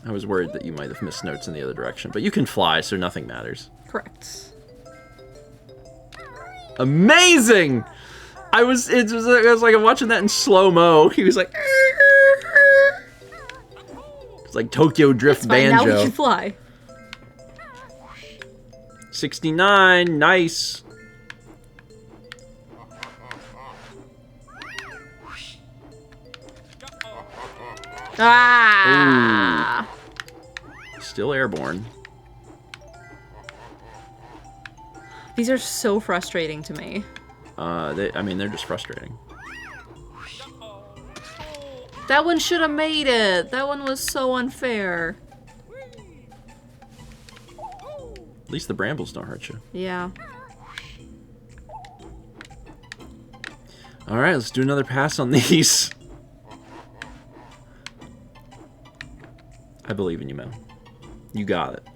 I was worried that you might have missed notes in the other direction. But you can fly, so nothing matters. Correct. Amazing! It was like I'm watching that in slow-mo. He was like... It's like Tokyo Drift Fine, Banjo. now we can fly. 69, nice. Ah! Still airborne. These are so frustrating to me. I mean, they're just frustrating. That one should have made it. That one was so unfair. At least the brambles don't hurt you. Yeah. All right, let's do another pass on these. I believe in you, man. You got it.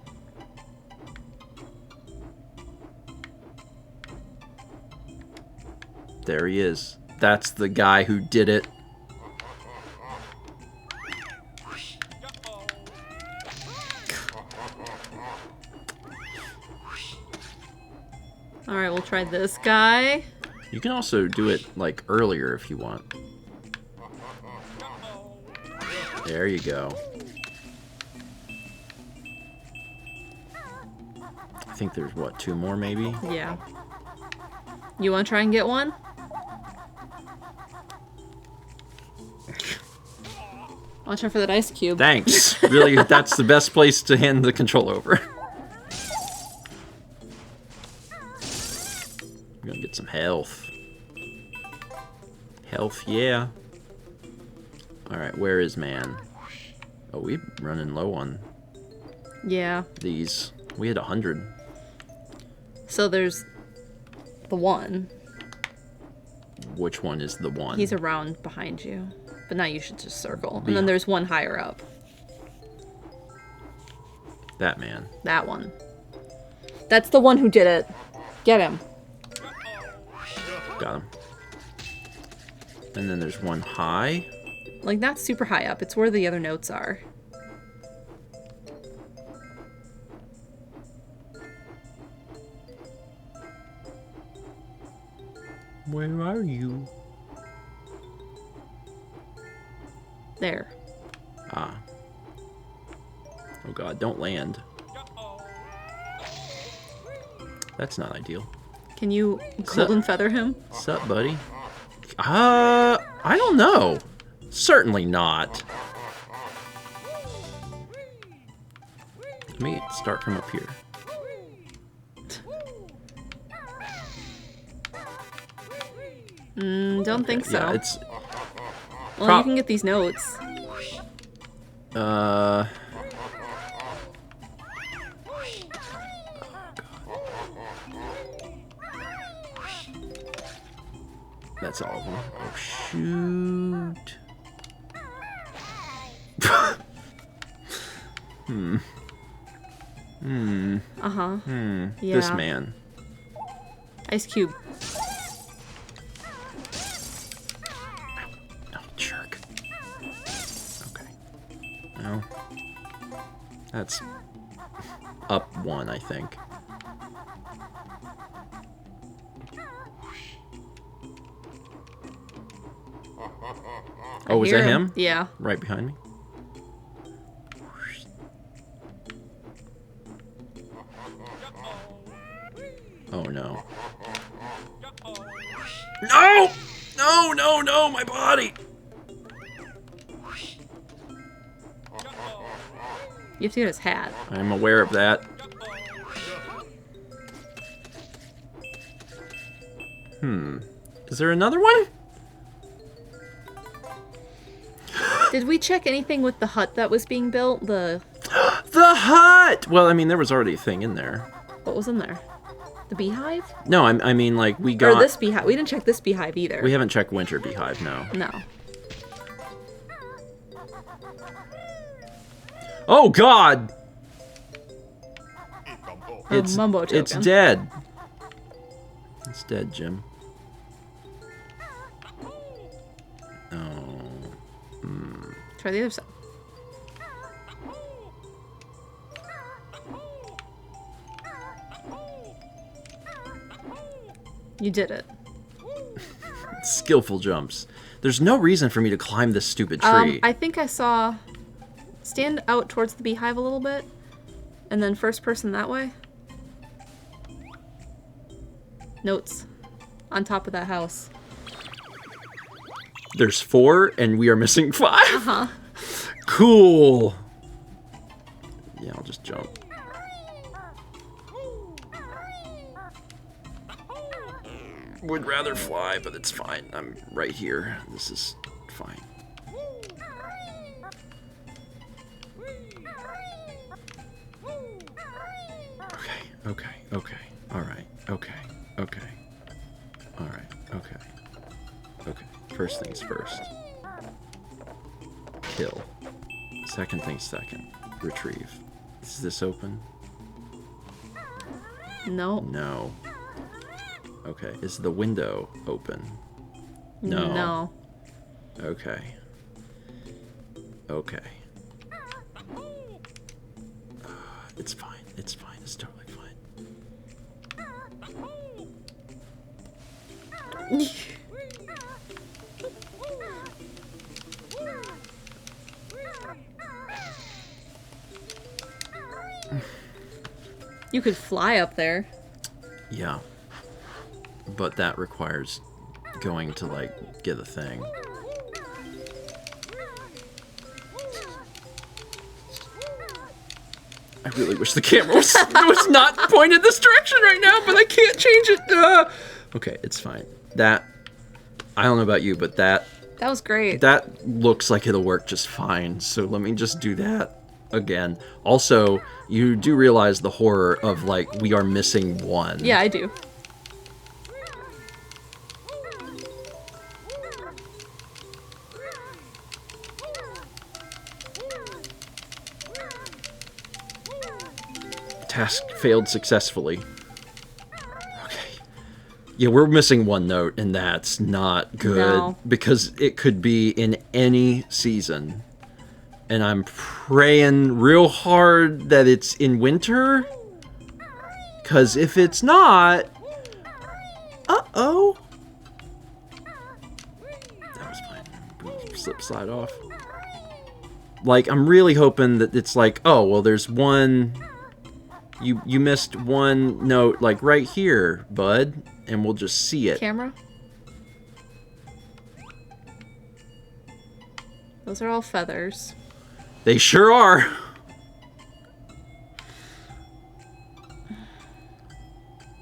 There he is. That's the guy who did it. Alright, we'll try this guy. You can also do it, like, earlier if you want. There you go. I think there's, what, 2 more, maybe? Yeah. You want to try and get one? Watch out for that ice cube. Thanks. Really, that's the best place to hand the control over. I'm gonna get some health. Health, yeah. Alright, where is man? Oh, we're running low on Yeah. these. We had 100. So there's the one. Which one is the one? He's around behind you. But now you should just circle. And then there's one higher up. That man. That one. That's the one who did it. Get him. Got him. And then there's one high. Like, not super high up. It's where the other notes are. Where are you? There. Ah. Oh god, don't land. That's not ideal. Can you golden feather him? What's up, buddy? I don't know. Certainly not. Let me start from up here. Don't think so. Yeah, it's... Well, you can get these notes. That's all of them. Oh, shoot. Uh-huh. Yeah. This man. Ice cube. Oh, jerk. Okay. Well, that's up 1, I think. Oh, was that him? Yeah. Right behind me? Oh, no. No! No, no, no, my body! You have to get his hat. I'm aware of that. Is there another one? Did we check anything with the hut that was being built? The hut! Well, I mean, there was already a thing in there. What was in there? The beehive? No, I mean, like, we got... Or this beehive. We didn't check this beehive either. We haven't checked winter beehive, no. No. Oh, God! Mumbo token. It's dead. It's dead, Jim. Oh. Try the other side. You did it. Skillful jumps. There's no reason for me to climb this stupid tree. I think I saw... Stand out towards the beehive a little bit. And then first person that way. Notes. On top of that house. There's 4, and we are missing 5? Uh-huh. Cool. Yeah, I'll just jump. Would rather fly, but it's fine. I'm right here. This is fine. Okay. Alright. Okay. Alright. Okay. First things first. Kill. Second things second. Retrieve. Is this open? No. No. Okay. Is the window open? No. No. Okay. It's fine. It's totally fine. You could fly up there. Yeah. But that requires going to, like, get a thing. I really wish the camera was not pointed this direction right now, but I can't change it. Okay, it's fine. That, I don't know about you, but that was great. That looks like it'll work just fine, so let me just do that again. Also, you do realize the horror of, like, we are missing 1. Yeah, I do. Task failed successfully. Okay. Yeah, we're missing 1 note, and that's not good. No. Because it could be in any season. And I'm praying real hard that it's in winter. Because if it's not... Uh-oh. That was fine. Slip slide off. Like, I'm really hoping that it's like, oh, well, there's 1... You missed 1 note, like, right here, bud. And we'll just see it. Camera? Those are all feathers. They sure are.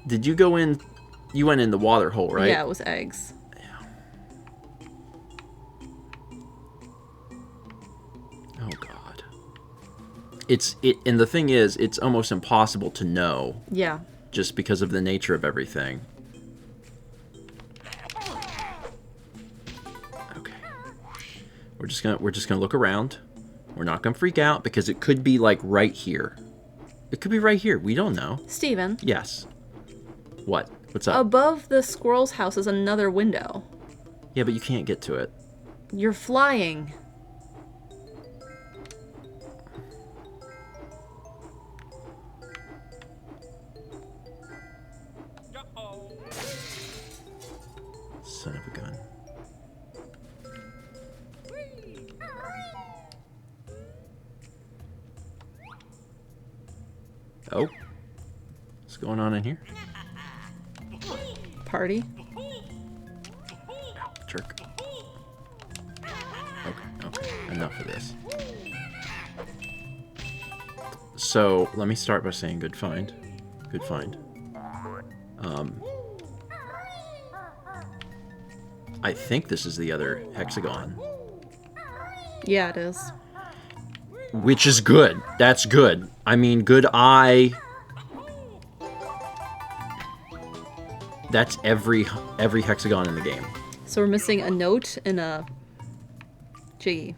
Did you go in? You went in the water hole, right? Yeah, it was eggs. Yeah. Oh God. And the thing is, it's almost impossible to know. Yeah. Just because of the nature of everything. Okay. We're just gonna look around. We're not gonna freak out because it could be like right here. It could be right here. We don't know. Steven. Yes. What? What's up? Above the squirrel's house is another window. Yeah, but you can't get to it. You're flying. Son of a gun. Oh. What's going on in here? Party. Ow, jerk. Okay. Enough of this. So, let me start by saying good find. Good find. I think this is the other hexagon. Yeah, it is. Which is good. That's good. I mean, good eye. That's every hexagon in the game. So we're missing a note and a Jiggy.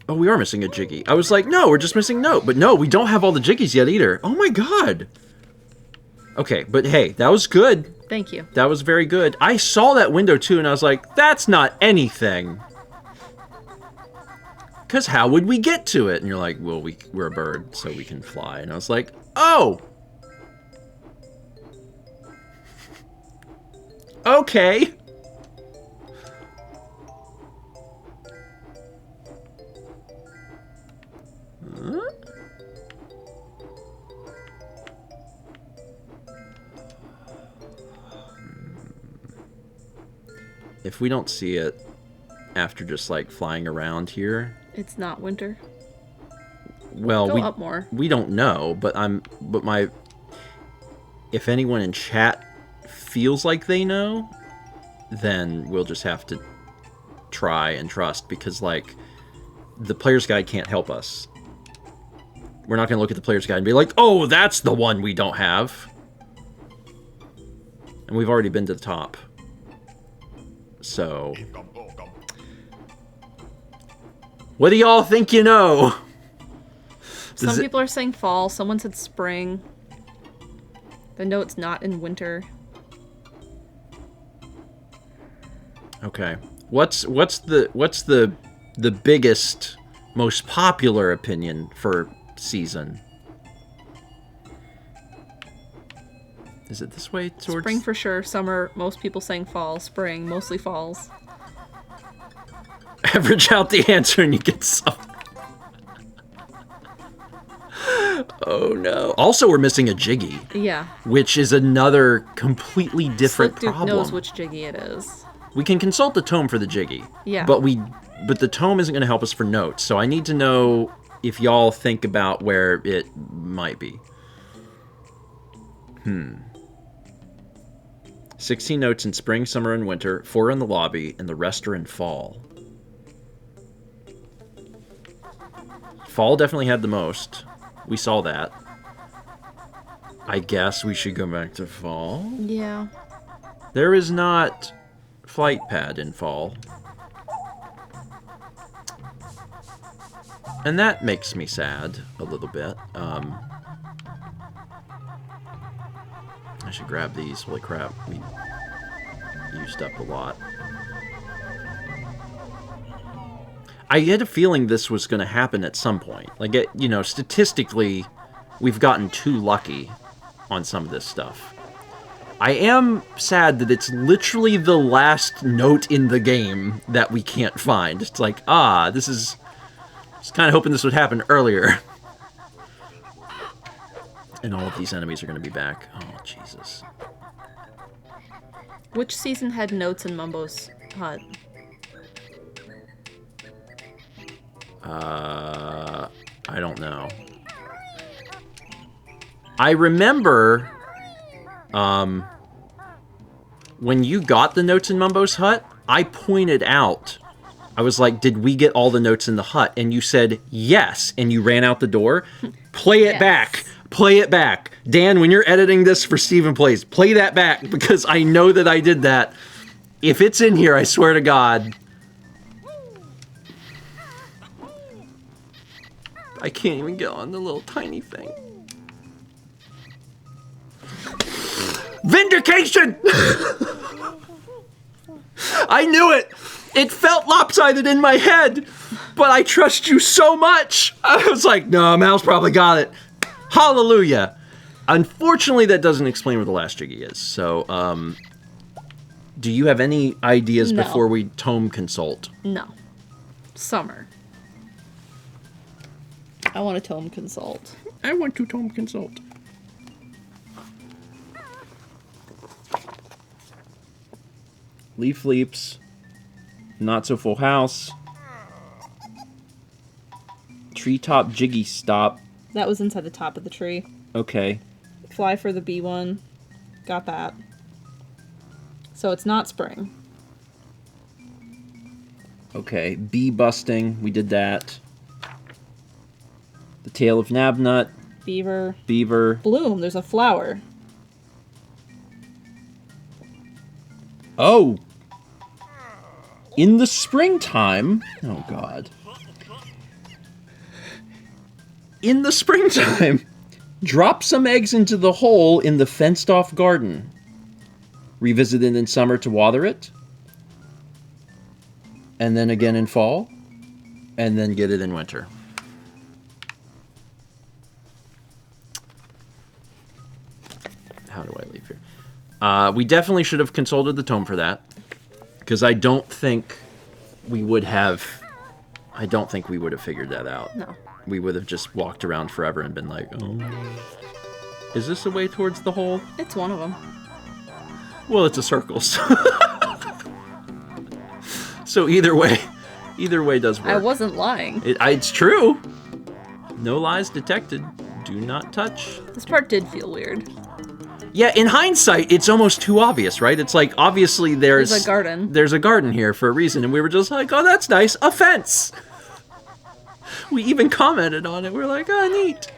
Oh, we are missing a Jiggy. I was like, no, we're just missing note. But no, we don't have all the Jiggies yet either. Oh my god. Okay, but hey, that was good. Thank you. That was very good. I saw that window too, and I was like, that's not anything. Because how would we get to it? And you're like, well, we're a bird, so we can fly. And I was like, oh! Okay. Huh? If we don't see it after just like flying around here, It's not winter. well, Go up more. we don't know, but if anyone in chat feels like they know, then we'll just have to try and trust, because like the player's guide can't help us. We're not going to look at the player's guide and be like, oh, that's the one we don't have. And we've already been to the top. So, what do y'all think you know? Some people are saying fall. Someone said spring. The note's not in winter. Okay. What's the biggest, most popular opinion for season? Is it this way towards Spring for sure. Summer, most people saying fall. Spring, mostly falls. Average out the answer and you get some. Oh no. Also, we're missing a Jiggy. Yeah. Which is another completely different Slick Duke problem. knows which Jiggy it is. We can consult the tome for the Jiggy. Yeah. But the tome isn't going to help us for notes, so I need to know if y'all think about where it might be. 16 notes in spring, summer, and winter, 4 in the lobby, and the rest are in fall. Fall definitely had the most. We saw that. I guess we should go back to fall. Yeah. There is not flight pad in fall. And that makes me sad a little bit. I should grab these. Holy crap, we used up a lot. I had a feeling this was going to happen at some point. Like, statistically, we've gotten too lucky on some of this stuff. I am sad that it's literally the last note in the game that we can't find. It's like, this is... I was kind of hoping this would happen earlier. And all of these enemies are going to be back. Oh, Jesus. Which season had notes in Mumbo's hut? I don't know. I remember, when you got the notes in Mumbo's hut, I pointed out, I was like, did we get all the notes in the hut? And you said, yes, and you ran out the door. Play it back. Play it back. Dan, when you're editing this for Steven Plays, play that back, because I know that I did that. If it's in here, I swear to God. I can't even get on the little tiny thing. Vindication! I knew it! It felt lopsided in my head, but I trust you so much. I was like, no, Mal's probably got it. Hallelujah. Unfortunately, that doesn't explain where the last Jiggy is. So, do you have any ideas before we tome consult? No. Summer. I want to tome consult. I want to tome consult. Leaf Leaps. Not So Full House. Treetop Jiggy Stop. That was inside the top of the tree. Okay. Fly for the bee one. Got that. So it's not spring. Okay. Bee busting. We did that. The tail of Nabnut. Beaver. Beaver. Bloom. There's a flower. Oh! In the springtime. Oh, God. In the springtime, drop some eggs into the hole in the fenced-off garden. Revisit it in summer to water it. And then again in fall. And then get it in winter. How do I leave here? We definitely should have consulted the tome for that. Because I don't think we would have figured that out. No. We would have just walked around forever and been like, oh, is this a way towards the hole? It's one of them. Well, it's a circle. So either way does work. I wasn't lying. It's true. No lies detected. Do not touch. This part did feel weird. Yeah, in hindsight, it's almost too obvious, right? It's like, obviously there's a garden. There's a garden here for a reason, and we were just like, oh, that's nice. A fence. We even commented on it. We're like, oh, neat.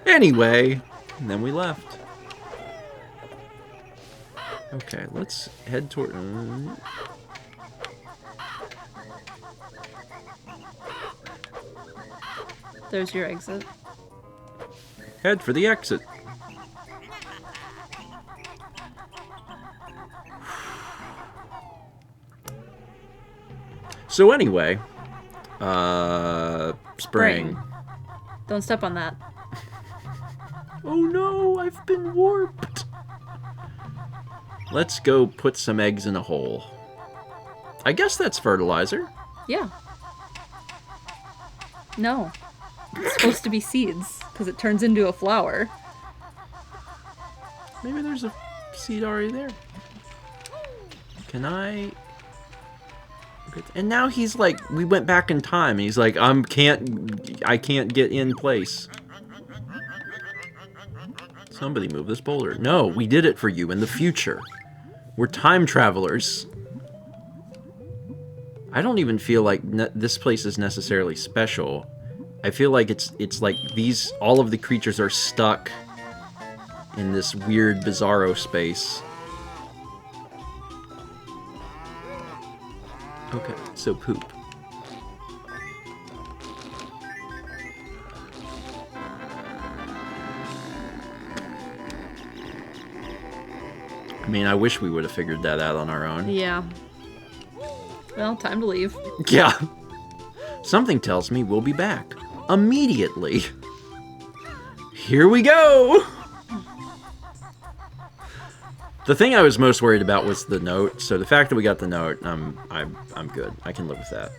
Anyway, and then we left. Okay, let's head toward... There's your exit. Head for the exit. So anyway, spring. Don't step on that. Oh no, I've been warped. Let's go put some eggs in a hole. I guess that's fertilizer. Yeah. No. It's supposed to be seeds, because it turns into a flower. Maybe there's a seed already there. Can I... And now he's like, we went back in time, and he's like, I can't get in place. Somebody move this boulder. No, we did it for you in the future. We're time travelers. I don't even feel like this place is necessarily special. I feel like it's like all of the creatures are stuck in this weird bizarro space. Okay, so poop. I mean, I wish we would have figured that out on our own. Yeah. Well, time to leave. Yeah. Something tells me we'll be back. Immediately. Here we go! The thing I was most worried about was the note. So the fact that we got the note, I'm good. I can live with that.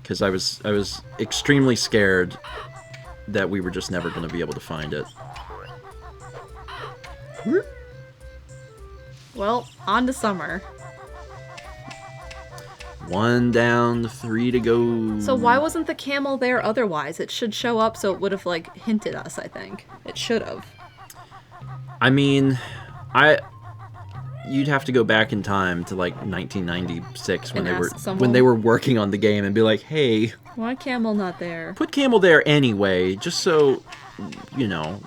Because I was extremely scared that we were just never going to be able to find it. Well, on to summer. 1 down, 3 to go. So why wasn't the camel there otherwise? It should show up so it would have, like, hinted us, I think. It should have. I mean, you'd have to go back in time to like 1996 when they were working on the game and be like, hey, why camel not there? Put camel there anyway, just so, you know,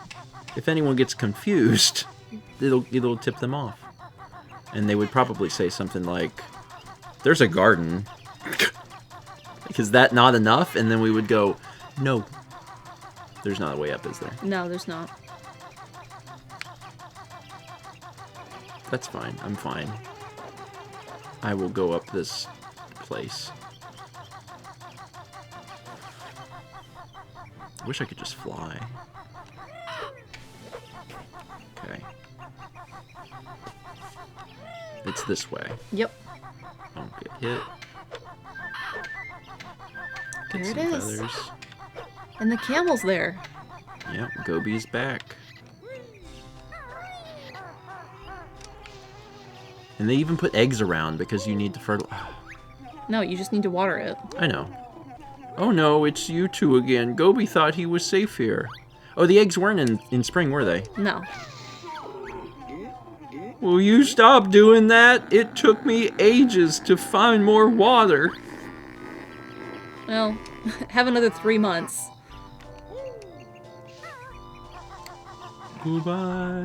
if anyone gets confused, it'll tip them off. And they would probably say something like, there's a garden. Is that not enough? And then we would go, no, there's not a way up, is there? No, there's not. That's fine. I'm fine. I will go up this place. Wish I could just fly. Okay. It's this way. Yep. Don't get hit. There Get it some is. feathers. And the camel's there. Yep, Gobi's back. And they even put eggs around because you need to fertilize. No, you just need to water it. I know. Oh no, it's you two again. Gobi thought he was safe here. Oh, the eggs weren't in spring, were they? No. Will you stop doing that? It took me ages to find more water. Well, have another 3 months. Goodbye.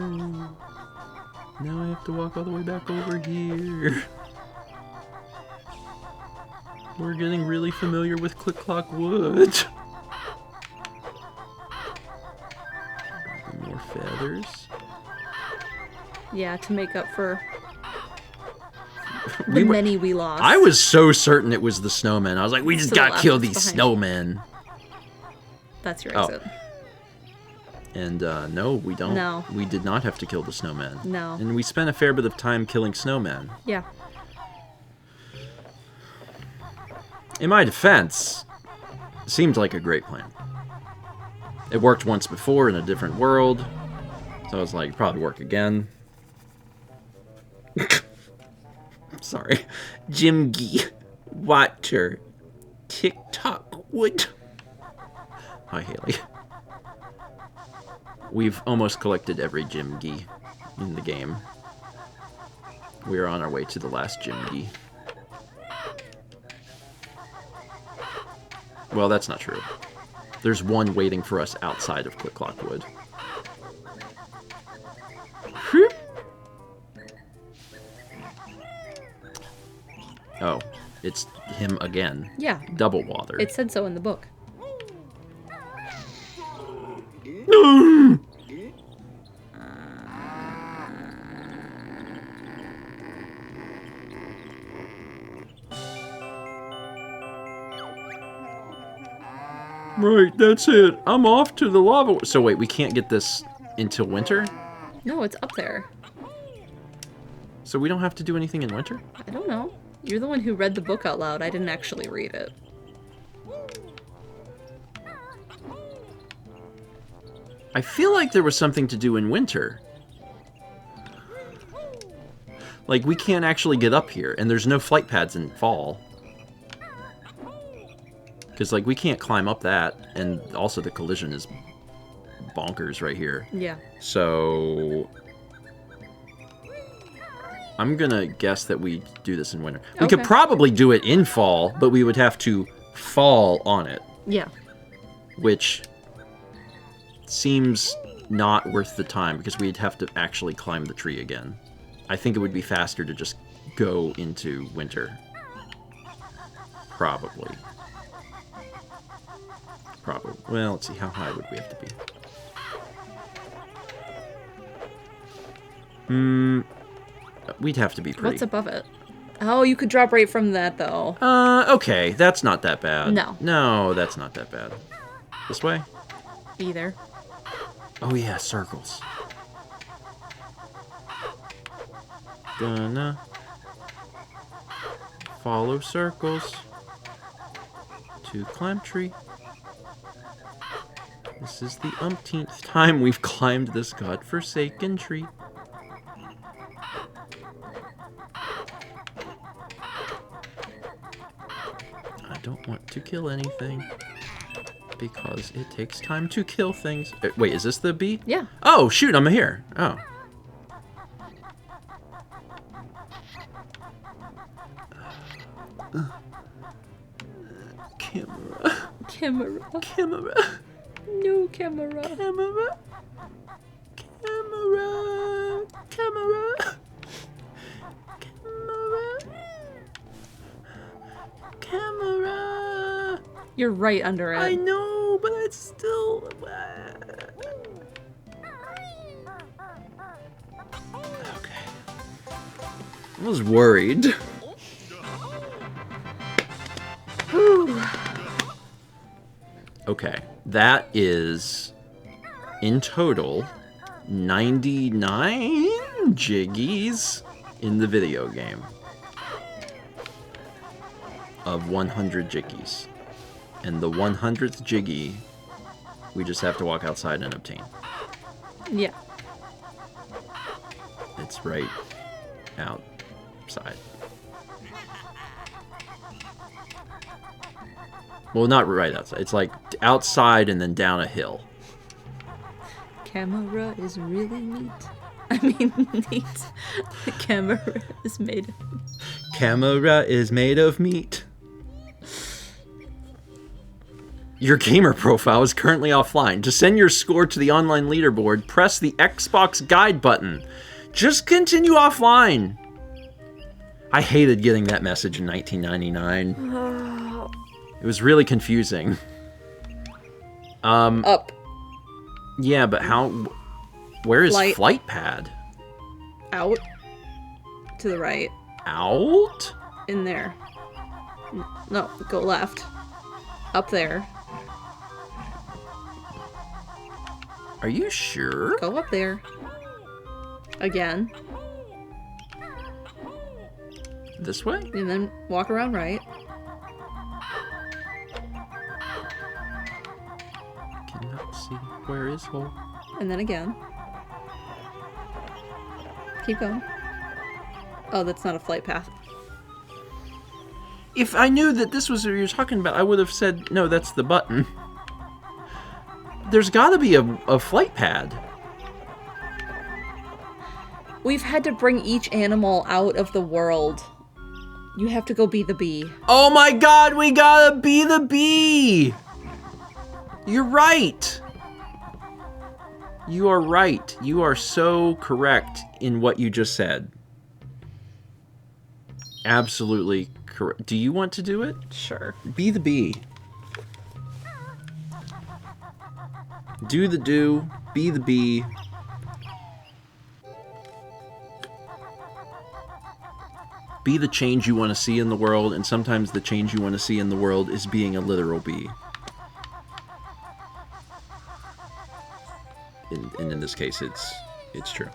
Now I have to walk all the way back over here. We're getting really familiar with Click Clock Wood. More feathers. Yeah, to make up for the many we lost. I was so certain it was the snowmen. I was like, we just To the gotta left, kill it's these behind. snowmen. That's your Oh. exit. And no, we don't. No. We did not have to kill the snowmen. No. And we spent a fair bit of time killing snowmen. Yeah. In my defense, it seemed like a great plan. It worked once before in a different world. So I was like, probably work again. Sorry. Jim Gee. Water. TikTok wood. Hi, Haley. We've almost collected every Jim Gee in the game. We are on our way to the last Jim Gee. Well, that's not true. There's one waiting for us outside of Click Clock Wood. Oh, it's him again. Yeah. Double water. It said so in the book. Right, that's it. I'm off to the lava. So wait, we can't get this until winter? No, it's up there. So we don't have to do anything in winter? I don't know. You're the one who read the book out loud. I didn't actually read it. I feel like there was something to do in winter. Like, we can't actually get up here, and there's no flight pads in fall. Because, like, we can't climb up that, and also the collision is bonkers right here. Yeah. So I'm gonna guess that we do this in winter. We Okay. could probably do it in fall, but we would have to fall on it, Yeah. which seems not worth the time because we'd have to actually climb the tree again. I think it would be faster to just go into winter. Probably. Well, let's see, how high would we have to be? We'd have to be pretty. What's above it? Oh, you could drop right from that, though. Okay, that's not that bad. No. No, that's not that bad. This way? Either. Oh yeah, circles. Gonna follow circles to climb tree. This is the umpteenth time we've climbed this godforsaken tree. I don't want to kill anything because it takes time to kill things. Wait, is this the bee? Yeah. Oh, shoot, I'm here. Oh. Camera. Camera. Camera. No camera. Camera. Camera. Camera. Camera. Camera. You're right under it. I know, but it's still... Okay. I was worried. Okay, that is, in total, 99 jiggies in the video game. Of 100 jiggies. And the 100th jiggy, we just have to walk outside and obtain. Yeah. It's right outside. Well, not right outside. It's like outside and then down a hill. camera is really neat. I mean, neat. The camera is made of... Camera is made of meat. Your gamer profile is currently offline. To send your score to the online leaderboard, press the Xbox guide button. Just continue offline. I hated getting that message in 1999. It was really confusing. Up. Yeah, but how... Where is Flight. flight pad? Out. To the right. Out? In there. No, go left. Up there. Are you sure? Go up there. Again. This way? And then walk around right. Cannot see. Where is hole? And then again. Keep going. Oh, that's not a flight path. If I knew that this was what you were talking about, I would have said, no, that's the button. There's gotta be a flight pad. We've had to bring each animal out of the world. You have to go be the bee. Oh my god, we gotta be the bee! You're right! You are right. You are so correct in what you just said. Absolutely correct. Do you want to do it? Sure. Be the bee. Do the do. Be the bee. Be the change you want to see in the world, and sometimes the change you want to see in the world is being a literal bee. And in this case, it's true.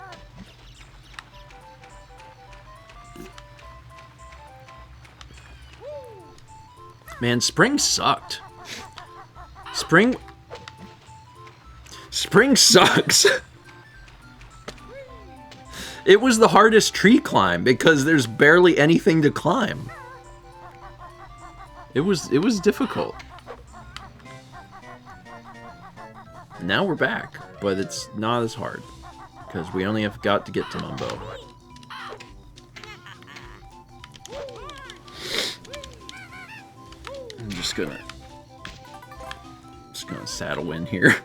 Man, spring sucked. Spring sucks. It was the hardest tree climb because there's barely anything to climb. It was difficult. Now we're back, but it's not as hard because we only have got to get to Mumbo. I'm just gonna saddle in here.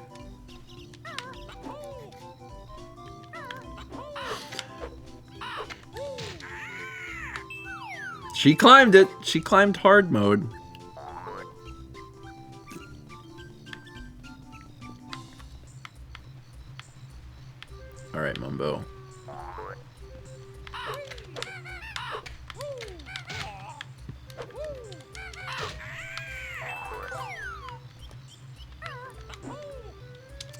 She climbed it. She climbed hard mode. All right, Mumbo.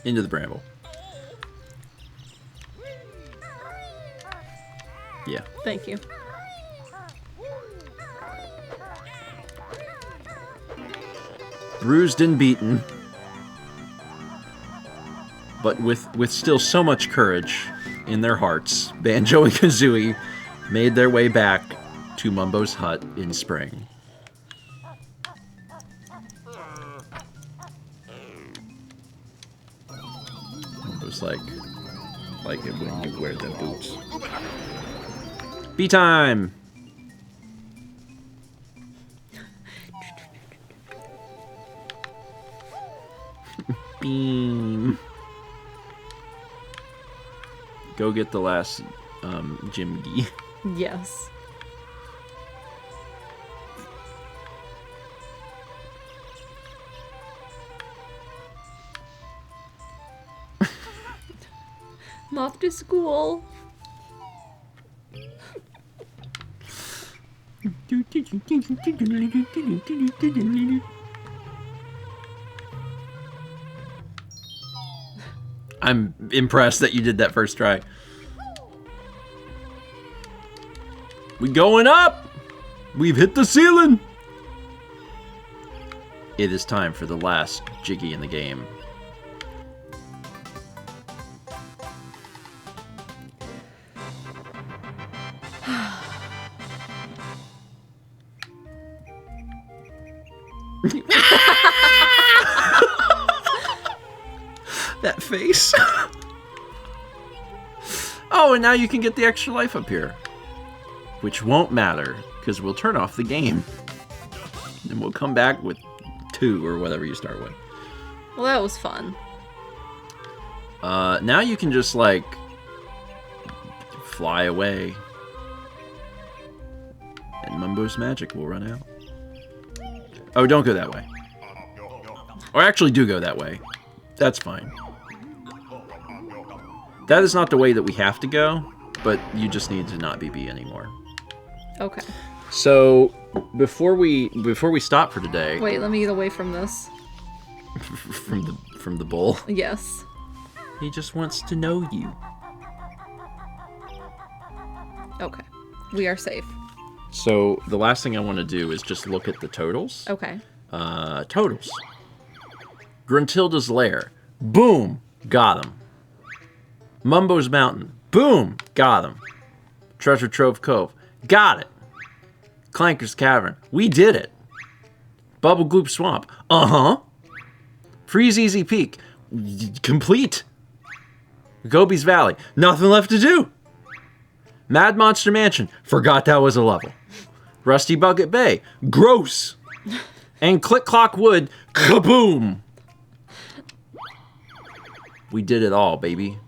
Into the bramble. Yeah. Thank you. Bruised and beaten, but with still so much courage in their hearts, Banjo and Kazooie made their way back to Mumbo's hut in spring. It was like it when you wear the boots. Bee time! Beam. Go get the last Jimmy. Yes. I'm off to school. I'm impressed that you did that first try. We going up! We've hit the ceiling! It is time for the last Jiggy in the game. That face. Oh, and now you can get the extra life up here. Which won't matter, because we'll turn off the game. And we'll come back with 2 or whatever you start with. Well, that was fun. Now you can just, like, fly away. And Mumbo's magic will run out. Oh, don't go that way. Or actually do go that way. That's fine. That is not the way that we have to go, but you just need to not BB anymore. Okay. So, before we stop for today... Wait, let me get away from this. from the bull. Yes. He just wants to know you. Okay. We are safe. So, the last thing I want to do is just look at the totals. Okay. Totals. Gruntilda's Lair. Boom! Got him. Mumbo's Mountain. Boom! Got him. Treasure Trove Cove. Got it. Clanker's Cavern. We did it. Bubble Gloop Swamp. Uh-huh. Freeze Easy Peak. Complete. Gobi's Valley. Nothing left to do. Mad Monster Mansion. Forgot that was a level. Rusty Bucket Bay. Gross. And Click Clock Wood. Kaboom. We did it all, baby.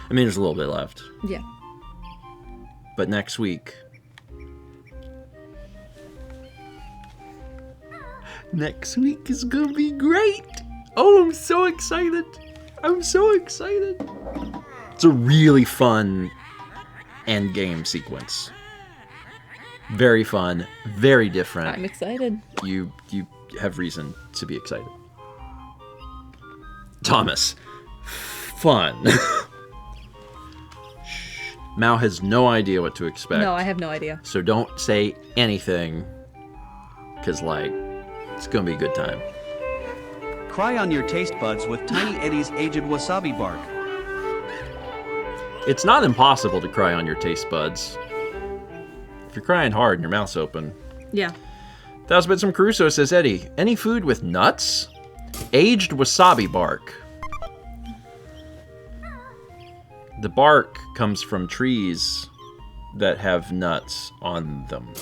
I mean, there's a little bit left. Yeah. But next week... Next week is gonna be great! Oh, I'm so excited! I'm so excited! It's a really fun endgame sequence. Very fun, very different. I'm excited. You have reason to be excited. Thomas. Fun. Mao has no idea what to expect. No, I have no idea. So don't say anything, because, like, it's going to be a good time. Cry on your taste buds with Tiny Eddie's aged wasabi bark. It's not impossible to cry on your taste buds. If you're crying hard and your mouth's open. Yeah. Thousand Bits from Caruso says, Eddie, any food with nuts? Aged wasabi bark. The bark comes from trees that have nuts on them.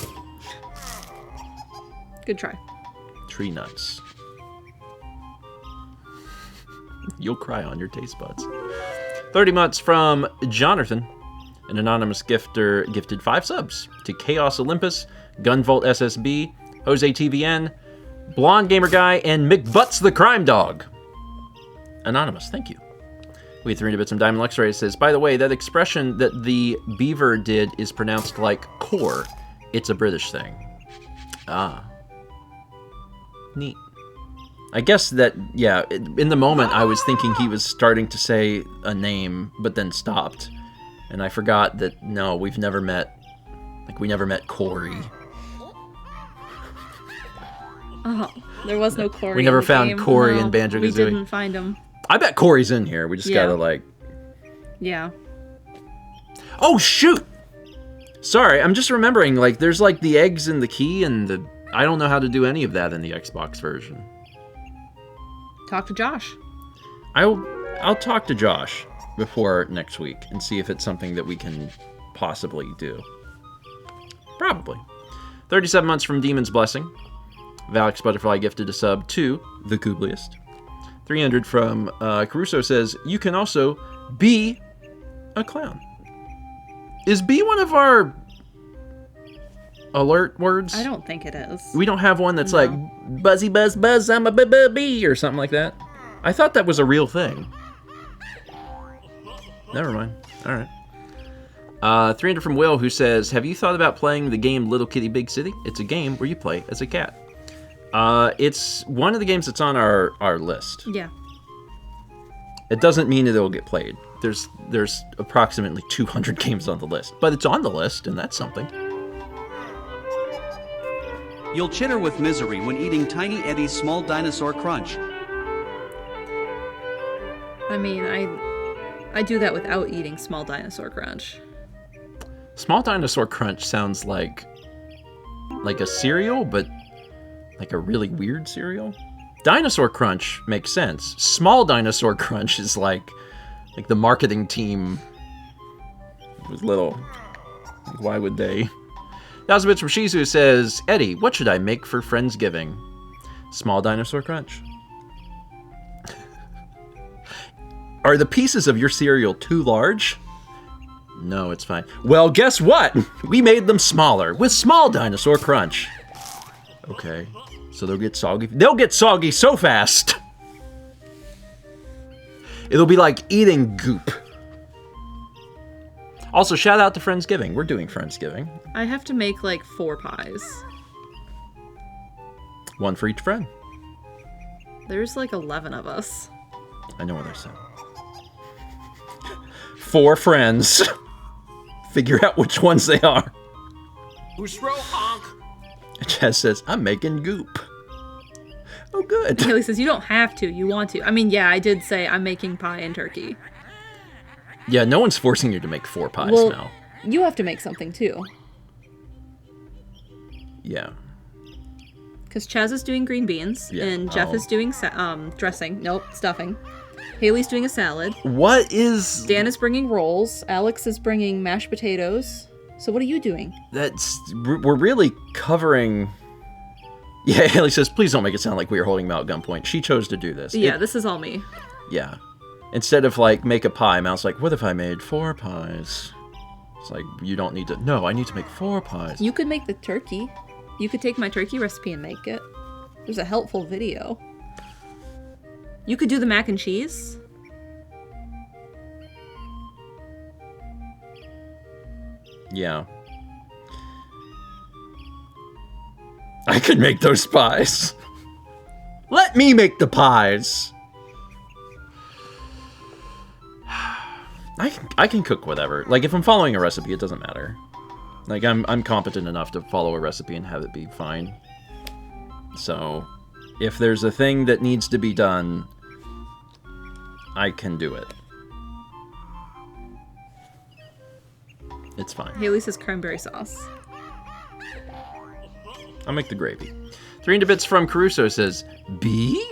Good try. Tree nuts. You'll cry on your taste buds. 30 months from Jonathan. An anonymous gifter gifted 5 subs to Chaos Olympus, Gunvolt SSB, Jose TVN, Blonde Gamer Guy, and McButts the Crime Dog. Anonymous, thank you. We have 300 bits from Diamond Luxray. It says, by the way, that expression that the beaver did is pronounced like core. It's a British thing. Ah. Neat. I guess that, yeah, in the moment I was thinking he was starting to say a name, but then stopped. And I forgot that, no, we've never met, like, we never met Corey. Oh, there was no Corey. We never in the found game. Corey No, in Banjo-Kazooie. We didn't find him. I bet Corey's in here. We just gotta, like... Yeah. Oh, shoot! Sorry, I'm just remembering, like, there's, like, the eggs and the key and the... I don't know how to do any of that in the Xbox version. Talk to Josh. I'll talk to Josh before next week and see if it's something that we can possibly do. Probably. 37 months from Demon's Blessing. Valix Butterfly gifted a sub to The Goobliest. 300 from Caruso says, you can also be a clown. Is be one of our alert words? I don't think it is. We don't have one that's like, buzzy buzz buzz, I'm a bee, or something like that. I thought that was a real thing. Never mind. All right. 300 from Will, who says, have you thought about playing the game Little Kitty Big City? It's a game where you play as a cat. It's one of the games that's on our list. Yeah. It doesn't mean that it will get played. There's approximately 200 games on the list, but it's on the list, and that's something. You'll chitter with misery when eating Tiny Eddie's Small Dinosaur Crunch. I mean, I do that without eating Small Dinosaur Crunch. Small Dinosaur Crunch sounds like a cereal, but like a really weird cereal. Dinosaur Crunch makes sense. Small Dinosaur Crunch is like Like the marketing team was little. Like, why would they? That was a bit from Shizu who says, Eddie, what should I make for Friendsgiving? Small dinosaur crunch. Are the pieces of your cereal too large? No, it's fine. Well, guess what? We made them smaller with small dinosaur crunch. Okay, so they'll get soggy. They'll get soggy so fast. It'll be like eating goop. Also, shout out to Friendsgiving. We're doing Friendsgiving. I have to make like 4 pies. One for each friend. There's like 11 of us. I know what I said. 4 friends. Figure out which ones they are. Who's throw honk? And Chaz says, I'm making goop. Oh, good. Haley says, you don't have to, you want to. I mean, yeah, I did say I'm making pie and turkey. Yeah, no one's forcing you to make 4 pies Well, now. you have to make something too. Yeah. Because Chaz is doing green beans, Yeah, and Jeff oh. is doing dressing. Nope, stuffing. Haley's doing a salad. What is... Dan is bringing rolls. Alex is bringing mashed potatoes. So what are you doing? We're really covering... Yeah, Haley says, please don't make it sound like we are holding him out at gunpoint. She chose to do this. Yeah, this is all me. Yeah. Instead of, like, make a pie, Mal's like, what if I made 4 pies? It's like, you don't need to... No, I need to make 4 pies. You could make the turkey. You could take my turkey recipe and make it. There's a helpful video. You could do the mac and cheese. Yeah. I could make those pies. Let me make the pies. I can cook whatever. Like, if I'm following a recipe, it doesn't matter. Like, I'm competent enough to follow a recipe and have it be fine. So, if there's a thing that needs to be done, I can do it. It's fine. Haley says cranberry sauce. I'll make the gravy. 3 into bits from Caruso says, B?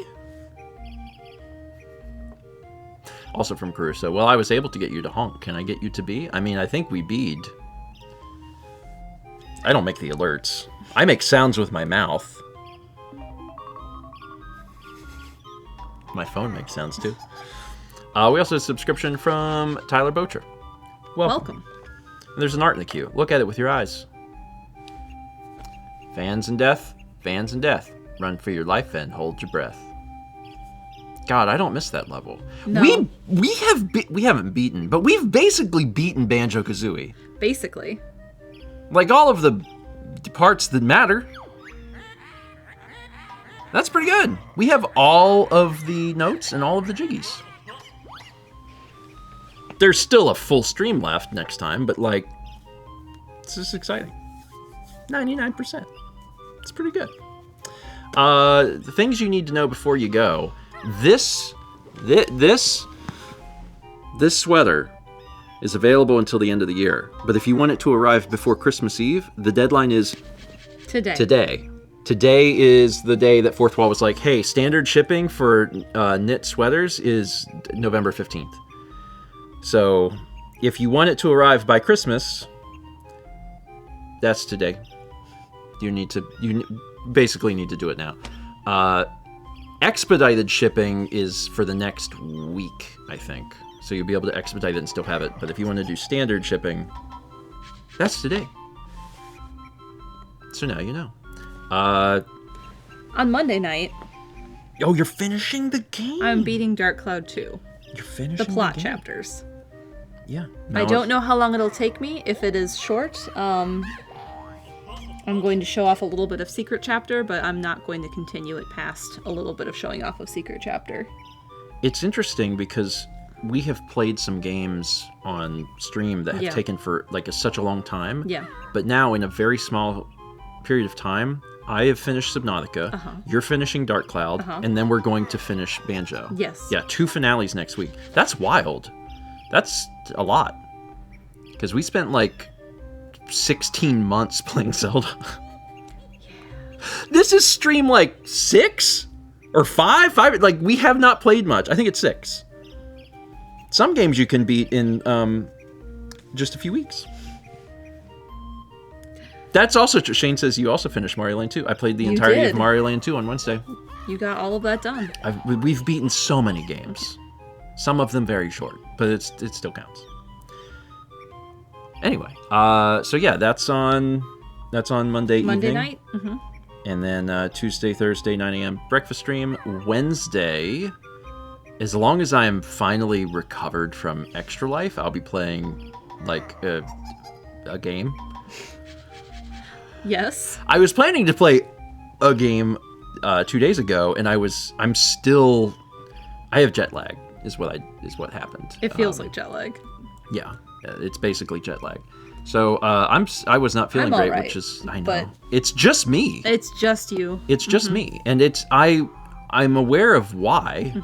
Also from Caruso, well, I was able to get you to honk. Can I get you to B? I mean, I think we bead. I don't make the alerts. I make sounds with my mouth. My phone makes sounds too. We also have a subscription from Tyler Bocher. Welcome. And there's an art in the queue. Look at it with your eyes. Fans in death, fans in death. Run for your life and hold your breath. God, I don't miss that level. No. We haven't beaten, but we've basically beaten Banjo-Kazooie. Basically. Like all of the parts that matter. That's pretty good. We have all of the notes and all of the jiggies. There's still a full stream left next time, but like, this is exciting. 99%. It's pretty good. The things you need to know before you go. This sweater is available until the end of the year. But if you want it to arrive before Christmas Eve, the deadline is today. Today is the day that Fourth Wall was like, hey, standard shipping for knit sweaters is November 15th. So if you want it to arrive by Christmas, that's today. You basically need to do it now. Expedited shipping is for the next week, I think. So you'll be able to expedite it and still have it. But if you want to do standard shipping, that's today. So now you know. On Monday night, Oh, you're finishing the game? I'm beating Dark Cloud 2. You're finishing The plot game? chapters. Yeah. I don't know how long it'll take me. If it is short, I'm going to show off a little bit of Secret Chapter, but I'm not going to continue it past a little bit of showing off of Secret Chapter. It's interesting because we have played some games on stream that have taken for like such a long time. Yeah. But now in a very small period of time, I have finished Subnautica, you're finishing Dark Cloud, and then we're going to finish Banjo. Yes. Yeah, 2 finales next week. That's wild. That's a lot. Because we spent like 16 months playing Zelda. This is stream like 6 or 5. Like we have not played much. I think it's 6. Some games you can beat in just a few weeks. That's also true. Shane says you also finished Mario Land 2. I played the entirety of Mario Land 2 on Wednesday. You got all of that done. We've beaten so many games. Some of them very short, but it still counts. Anyway, so yeah, that's on Monday evening. Monday night? Mm-hmm. And then Tuesday, Thursday, 9 a.m. breakfast stream. Wednesday, as long as I am finally recovered from Extra Life, I'll be playing like a game. Yes. I was planning to play a game 2 days ago, and I have jet lag. Is what happened. It feels like jet lag. Yeah, it's basically jet lag. So I was not feeling great, right, which is I know but it's just me. It's just you. It's just me, and I'm aware of why,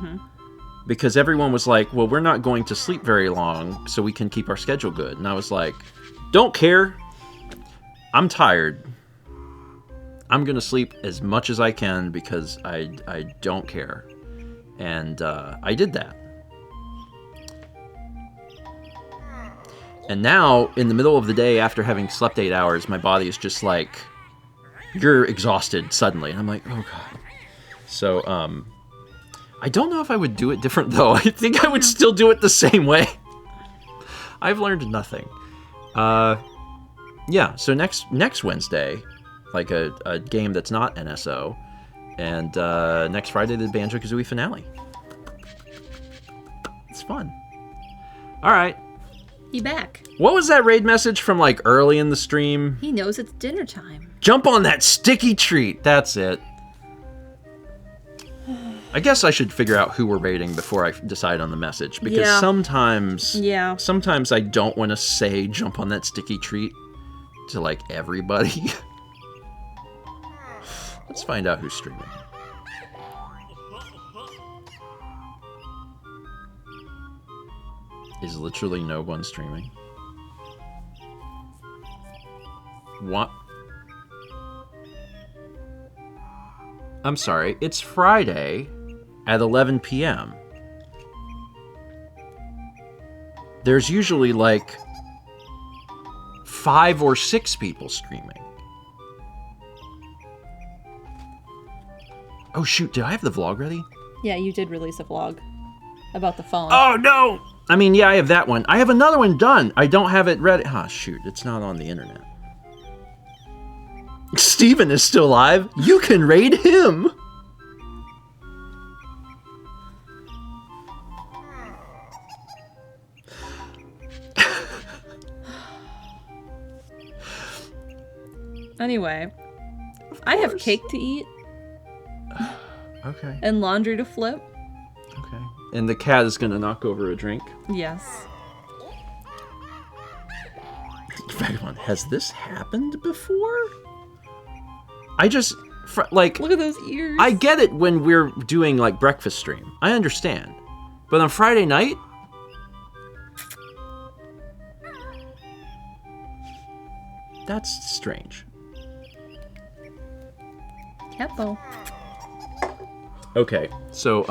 because everyone was like, "Well, we're not going to sleep very long, so we can keep our schedule good." And I was like, "Don't care. I'm tired. I'm gonna sleep as much as I can because I don't care," and I did that. And now, in the middle of the day, after having slept 8 hours, my body is just like, "You're exhausted suddenly," and I'm like, "Oh god." So I don't know if I would do it different though. I think I would still do it the same way. I've learned nothing. Yeah, so next Wednesday, like a game that's not NSO, and next Friday the Banjo-Kazooie finale. It's fun. All right. He back. What was that raid message from like early in the stream? He knows it's dinner time. Jump on that sticky treat. That's it. I guess I should figure out who we're raiding before I decide on the message, because sometimes I don't want to say jump on that sticky treat to like everybody. Let's find out who's streaming. Is literally no one streaming. What? I'm sorry, it's Friday at 11 p.m. There's usually like 5 or 6 people streaming. Oh shoot, did I have the vlog ready? Yeah, you did release a vlog about the phone. Oh no! I mean, yeah, I have that one. I have another one done. I don't have it ready. Ah, shoot, it's not on the internet. Steven is still alive. You can raid him. Anyway, I have cake to eat. Okay. And laundry to flip. Okay. And the cat is gonna knock over a drink. Yes. Vagabond, has this happened before? I just, like... Look at those ears. I get it when we're doing, like, breakfast stream. I understand. But on Friday night? That's strange. Capo. Okay, so,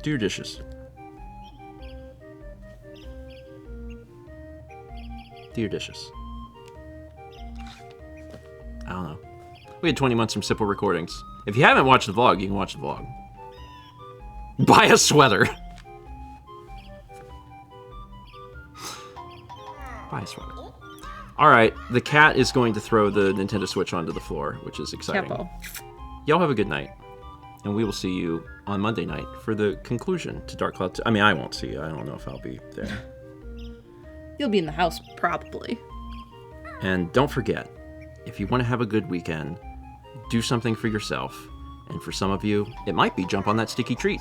do your dishes. Do your dishes. I don't know. We had 20 months from Simple Recordings. If you haven't watched the vlog, you can watch the vlog. Buy a sweater. Buy a sweater. Alright, the cat is going to throw the Nintendo Switch onto the floor, which is exciting. Capo. Y'all have a good night. And we will see you on Monday night for the conclusion to Dark Cloud 2. I mean, I won't see you. I don't know if I'll be there. You'll be in the house, probably. And don't forget, if you want to have a good weekend, do something for yourself. And for some of you, it might be jump on that sticky treat.